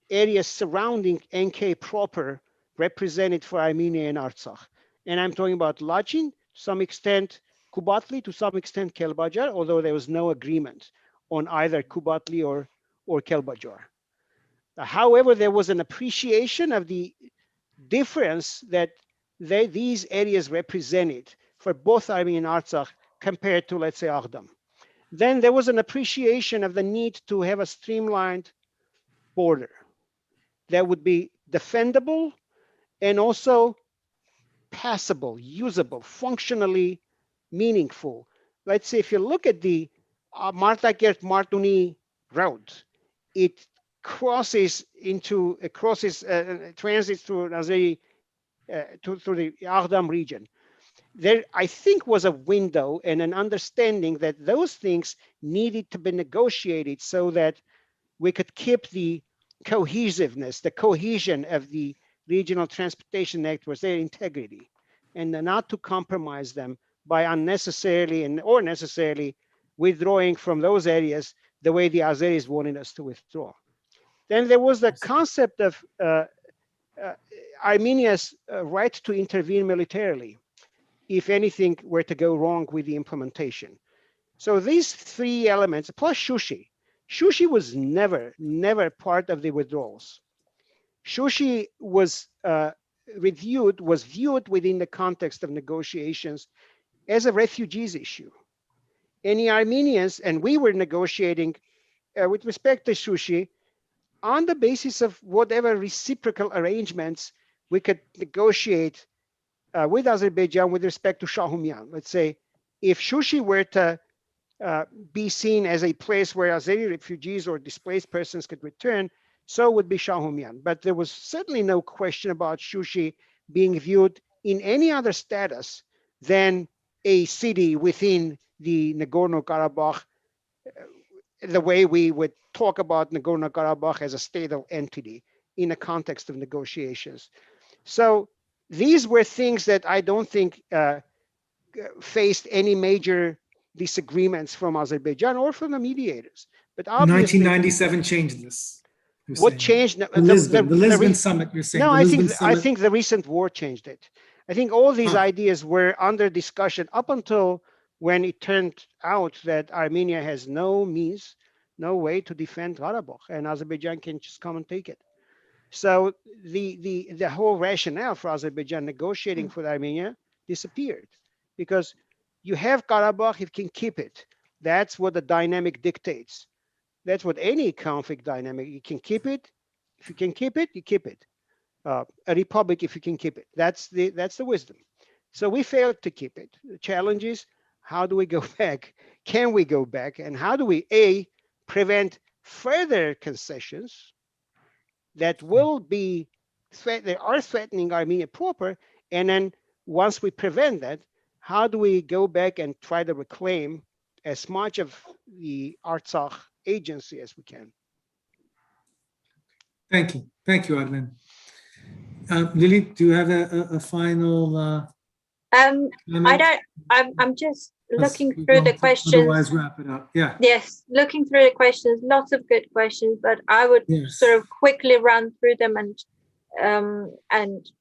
areas surrounding NK proper represented for Armenia and Artsakh. And I'm talking about Lachin, to some extent Kubatli, to some extent Kelbajar, although there was no agreement on either Kubatli or Kelbajar. However, there was an appreciation of the difference that these areas represented for both Armenia and Artsakh compared to, let's say, Aghdam. Then there was an appreciation of the need to have a streamlined border that would be defendable and also passable, usable, functionally meaningful. Let's say if you look at the Martakert-Martuni road, it transits through Azeri, through the Aghdam region. There, I think, was a window and an understanding that those things needed to be negotiated so that we could keep the cohesiveness, the cohesion of the regional transportation networks, their integrity, and not to compromise them by unnecessarily or necessarily withdrawing from those areas the way the Azeris wanted us to withdraw. Then there was the concept of Armenia's right to intervene militarily if anything were to go wrong with the implementation. So these three elements, plus Shushi. Shushi was never part of the withdrawals. Shushi was viewed within the context of negotiations as a refugees issue. Any Armenians, and we were negotiating with respect to Shushi on the basis of whatever reciprocal arrangements we could negotiate with Azerbaijan with respect to Shahumyan. Let's say if Shushi were to be seen as a place where Azeri refugees or displaced persons could return, so would be Shahumyan. But there was certainly no question about Shushi being viewed in any other status than a city within the Nagorno-Karabakh, the way we would talk about Nagorno-Karabakh as a state entity in the context of negotiations. So these were things that I don't think faced any major disagreements from Azerbaijan or from the mediators. But obviously, 1997 changed this. What changed? The Lisbon summit, you're saying? No, I think the recent war changed it. I think all these ideas were under discussion up until when it turned out that Armenia has no means, no way to defend Karabakh, and Azerbaijan can just come and take it. So the whole rationale for Azerbaijan negotiating for Armenia disappeared, because you have Karabakh, you can keep it. That's what the dynamic dictates. That's what any conflict dynamic, you can keep it. If you can keep it, you keep it. A republic, if you can keep it. That's the wisdom. So we failed to keep it. The challenge is, how do we go back? Can we go back? And how do we, A, prevent further concessions that will be, they are threatening Armenia proper, and then once we prevent that, how do we go back and try to reclaim as much of the Artsakh agency as we can? Thank you, Adnan. Lily, do you have a final? I'm just looking through the questions. Otherwise, wrap it up. Yeah. Yes, looking through the questions, lots of good questions, but I would sort of quickly run through them and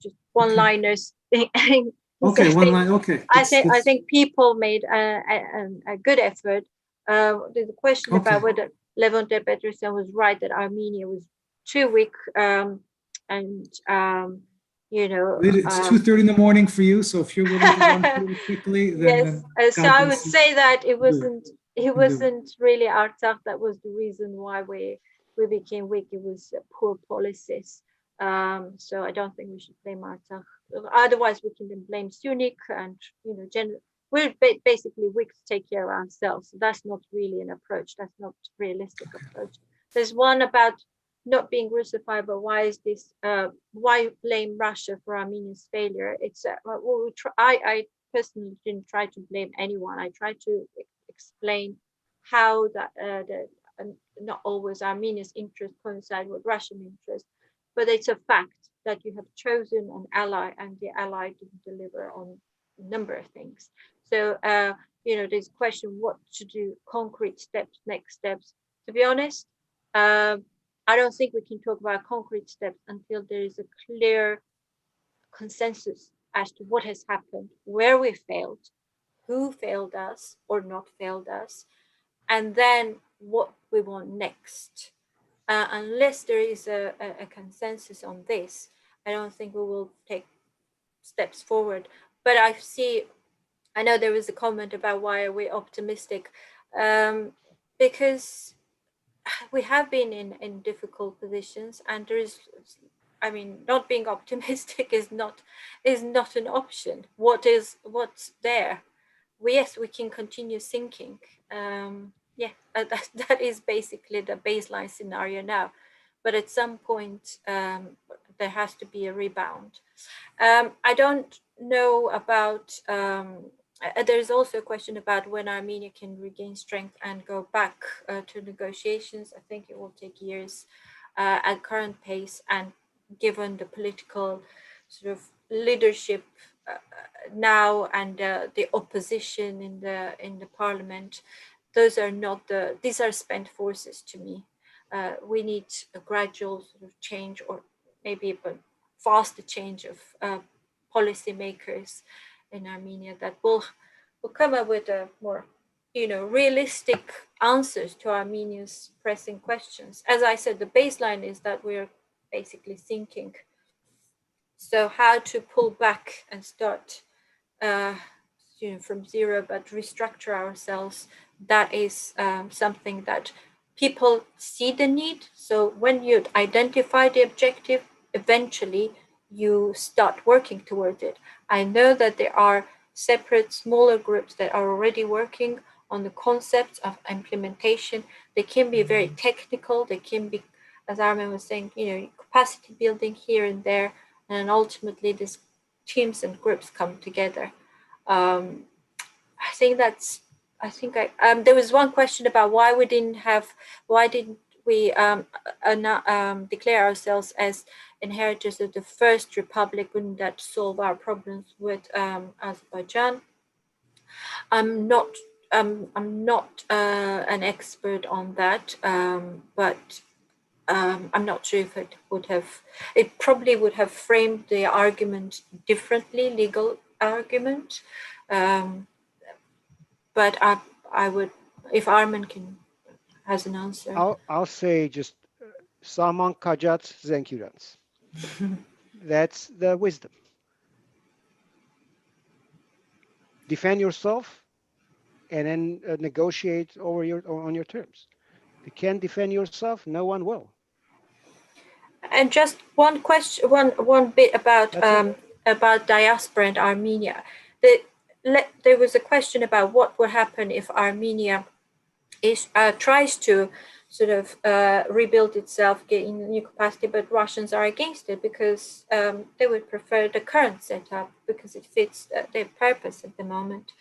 just one-liners. Okay, one line. Okay. I think people made a good effort. The question about whether Levante Peterson was right that Armenia was too weak, you know, it's 2:30 in the morning for you, so if you're willing to run through it quickly, then so I would say that it wasn't really Artsakh that was the reason why we became weak. It was poor policies. So I don't think we should blame Artsakh. Otherwise, we can then blame Sunik, and we're basically weak to take care of ourselves. So that's not really an approach. That's not a realistic approach. There's one about not being Russified, but why is this? Why blame Russia for Armenia's failure? It's well, I personally didn't try to blame anyone. I tried to explain how that not always Armenia's interests coincide with Russian interests, but it's a fact that you have chosen an ally, and the ally didn't deliver on a number of things. So there's a question what to do, concrete steps, next steps. To be honest, I don't think we can talk about concrete steps until there is a clear consensus as to what has happened, where we failed, who failed us or not failed us, and then what we want next. Unless there is a consensus on this, I don't think we will take steps forward. But I know there was a comment about why are we optimistic, because we have been in difficult positions, and there is, I mean, not being optimistic is not an option. What's there? Yes, we can continue sinking. That is basically the baseline scenario now. But at some point, there has to be a rebound. I don't know about. There's also a question about when Armenia can regain strength and go back to negotiations. I think it will take years at current pace, and given the political sort of leadership now and the opposition in the parliament, these are spent forces to me. We need a gradual sort of change, or maybe a faster change of policymakers in Armenia that will come up with a more realistic answers to Armenia's pressing questions. As I said, the baseline is that we're basically sinking. So how to pull back and start from zero, but restructure ourselves, that is something that people see the need. So when you identify the objective, eventually you start working towards it. I know that there are separate smaller groups that are already working on the concepts of implementation. They can be very technical. They can be, as Armin was saying, capacity building here and there, and ultimately these teams and groups come together. There was one question about why didn't we declare ourselves as inheritors of the first republic? Wouldn't that solve our problems with Azerbaijan? I'm not an expert on that, but I'm not sure if it probably would have framed the argument differently, legal argument. But I would, if Armin has an answer. I'll say just Saman Kajat Zenkirans. That's the wisdom. Defend yourself and then negotiate on your terms. If you can't defend yourself, no one will. And just one question, one bit about diaspora and Armenia. There was a question about what would happen if Armenia tries to sort of rebuild itself, gain new capacity, but Russians are against it because they would prefer the current setup because it fits their purpose at the moment.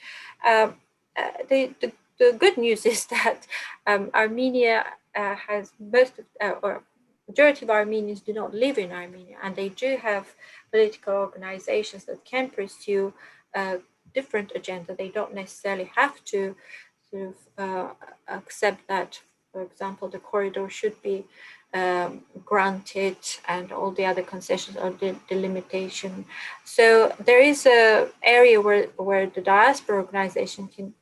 The good news is that Armenia has majority of Armenians do not live in Armenia, and they do have political organizations that can pursue a different agenda. They don't necessarily have to sort of accept that, for example, the corridor should be granted and all the other concessions or the delimitation. So there is an area where the diaspora organization can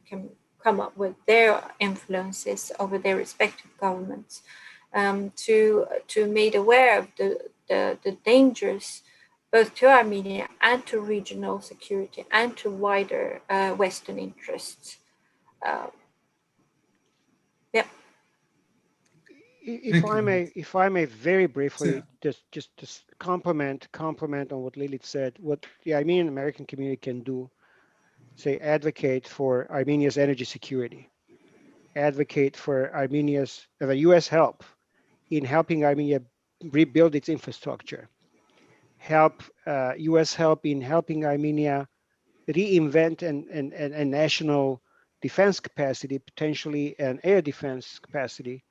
come up with their influences over their respective governments. To made aware of the dangers both to Armenia and to regional security and to wider Western interests. If I may very briefly just comment on what Lilith said, what the Armenian American community can do, say, advocate for Armenia's energy security, advocate for the U.S. help in helping Armenia rebuild its infrastructure, U.S. help in helping Armenia reinvent a national defense capacity, potentially an air defense capacity,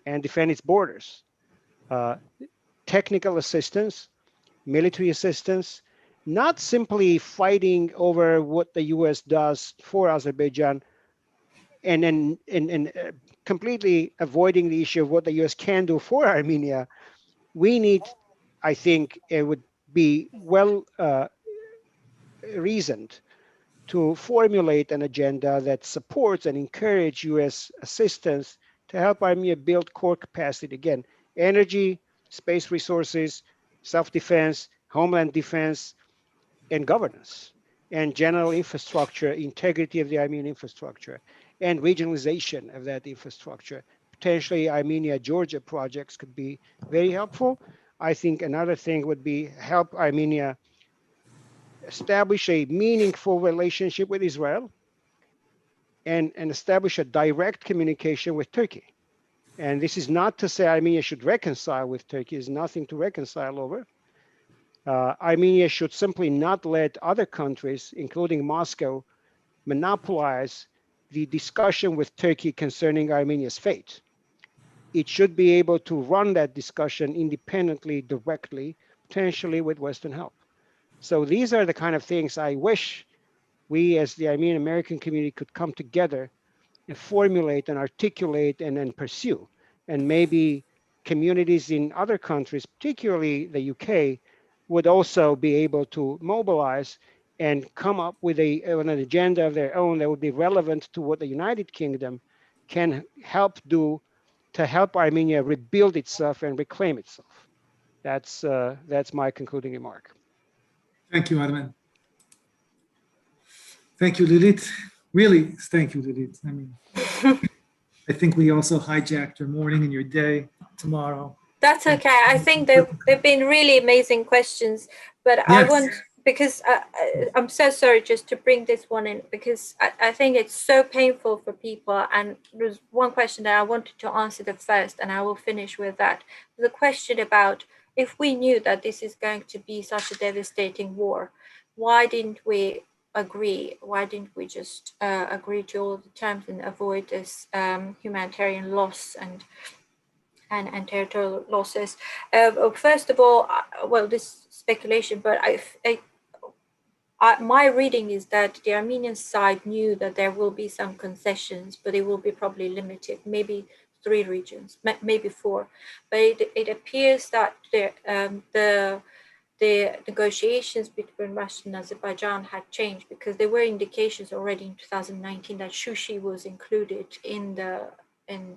and defend its borders. Technical assistance, military assistance, not simply fighting over what the U.S. does for Azerbaijan and completely avoiding the issue of what the U.S. can do for Armenia. We need, I think, it would be well reasoned to formulate an agenda that supports and encourages U.S. assistance to help Armenia build core capacity. Again, energy, space resources, self-defense, homeland defense, and governance, and general infrastructure, integrity of the Armenian infrastructure, and regionalization of that infrastructure. Potentially Armenia-Georgia projects could be very helpful. I think another thing would be help Armenia establish a meaningful relationship with Israel and establish a direct communication with Turkey. And this is not to say Armenia should reconcile with Turkey. There's nothing to reconcile over. Armenia should simply not let other countries, including Moscow, monopolize the discussion with Turkey concerning Armenia's fate. It should be able to run that discussion independently, directly, potentially with Western help. So these are the kind of things I wish we as the Armenian American community could come together and formulate and articulate and then pursue. And maybe communities in other countries, particularly the UK, would also be able to mobilize and come up with an agenda of their own that would be relevant to what the United Kingdom can help do to help Armenia rebuild itself and reclaim itself. That's my concluding remark. Thank you, Armen. Thank you, Lilith. Really, thank you, Lilith. I mean, I think we also hijacked your morning and your day tomorrow. That's okay. I think they've been really amazing questions, but yes. I want, because I'm so sorry just to bring this one in, because I think it's so painful for people. And there's one question that I wanted to answer the first, and I will finish with that. The question about, if we knew that this is going to be such a devastating war, why didn't we agree? Why didn't we just agree to all the terms and avoid this humanitarian loss and territorial losses? First of all, well, this speculation, but my reading is that the Armenian side knew that there will be some concessions, but it will be probably limited, maybe 3 regions, maybe 4. But it appears that the negotiations between Russia and Azerbaijan had changed, because there were indications already in 2019 that Shushi was included in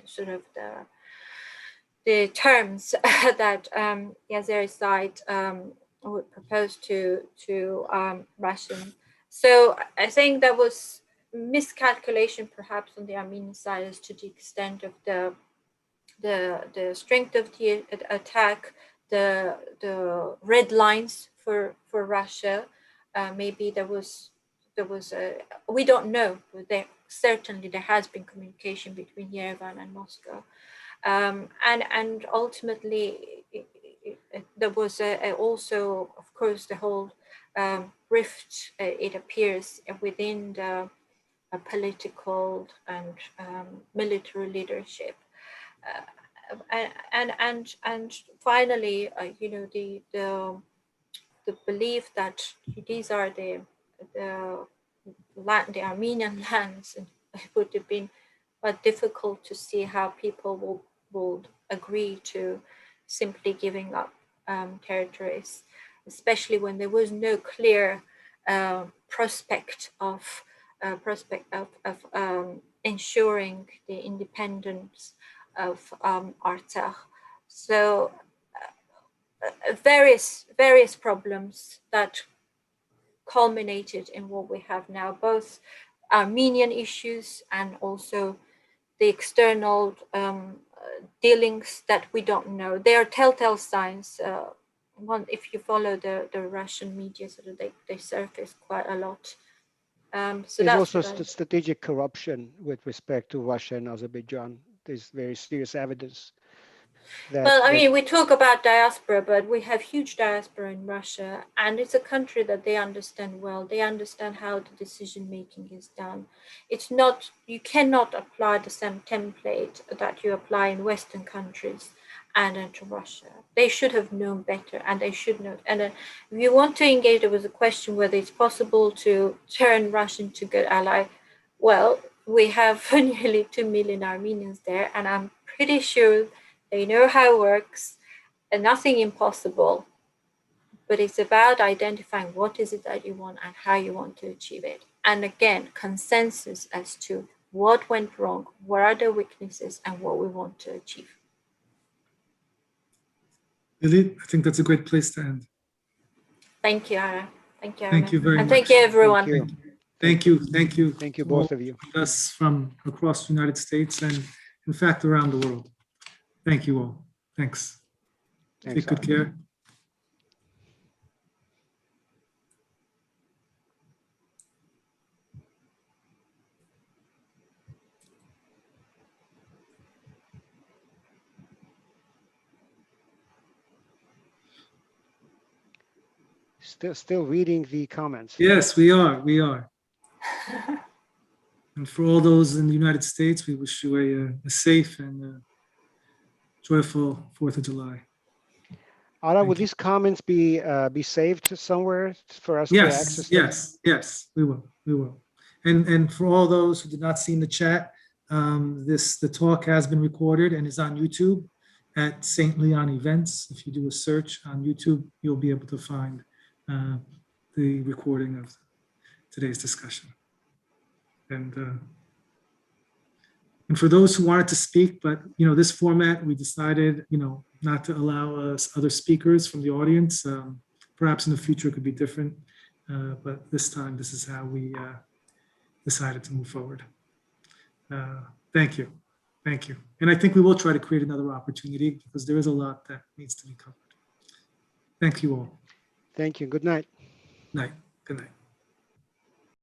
sort of the terms that the Azeri side would propose to Russian. So I think there was miscalculation perhaps on the Armenian side as to the extent of the strength of the attack, the red lines for Russia. Maybe there was we don't know, but certainly there has been communication between Yerevan and Moscow. And ultimately, there was also, of course, the whole rift, it appears, within the political and military leadership. And finally, you know, the belief that these are the Armenian lands, and it would have been difficult to see how people would agree to simply giving up territories, especially when there was no clear prospect of ensuring the independence of Artsakh. So various problems that culminated in what we have now, both Armenian issues and also the external dealings that we don't know. They are telltale signs. If you follow the Russian media, so that they surface quite a lot. So there's that's also strategic corruption with respect to Russia and Azerbaijan. There's very serious evidence Well, I mean, we talk about diaspora, but we have huge diaspora in Russia, and it's a country that they understand well. They understand how the decision making is done. It's not, you cannot apply the same template that you apply in Western countries and into Russia. They should have known better, and they should know. And if you want to engage, there was a question whether it's possible to turn Russia into a good ally. Well, we have nearly 2 million Armenians there, and I'm pretty sure they know how it works, and nothing impossible, but it's about identifying what is it that you want and how you want to achieve it. And again, consensus as to what went wrong, what are the weaknesses, and what we want to achieve. Lily, I think that's a great place to end. Thank you, Ara. Thank you, Thank you very and much. thank you, everyone. Thank you. Thank you. Thank you, both of you. Us from across the United States and, in fact, around the world. Thank you all. Thanks. Take good care. Still reading the comments. Yes, we are. We are. And for all those in the United States, we wish you a safe and joyful 4th of July. Ara, would these comments be saved somewhere for us to access them? Yes, we will. And for all those who did not see in the chat, the talk has been recorded and is on YouTube at St. Leon Events. If you do a search on YouTube, you'll be able to find the recording of today's discussion. And for those who wanted to speak, but this format, we decided not to allow other speakers from the audience. Perhaps in the future it could be different, but this time this is how we decided to move forward. Thank you. And I think we will try to create another opportunity because there is a lot that needs to be covered. Thank you all. Thank you. Good night. Night. Good night.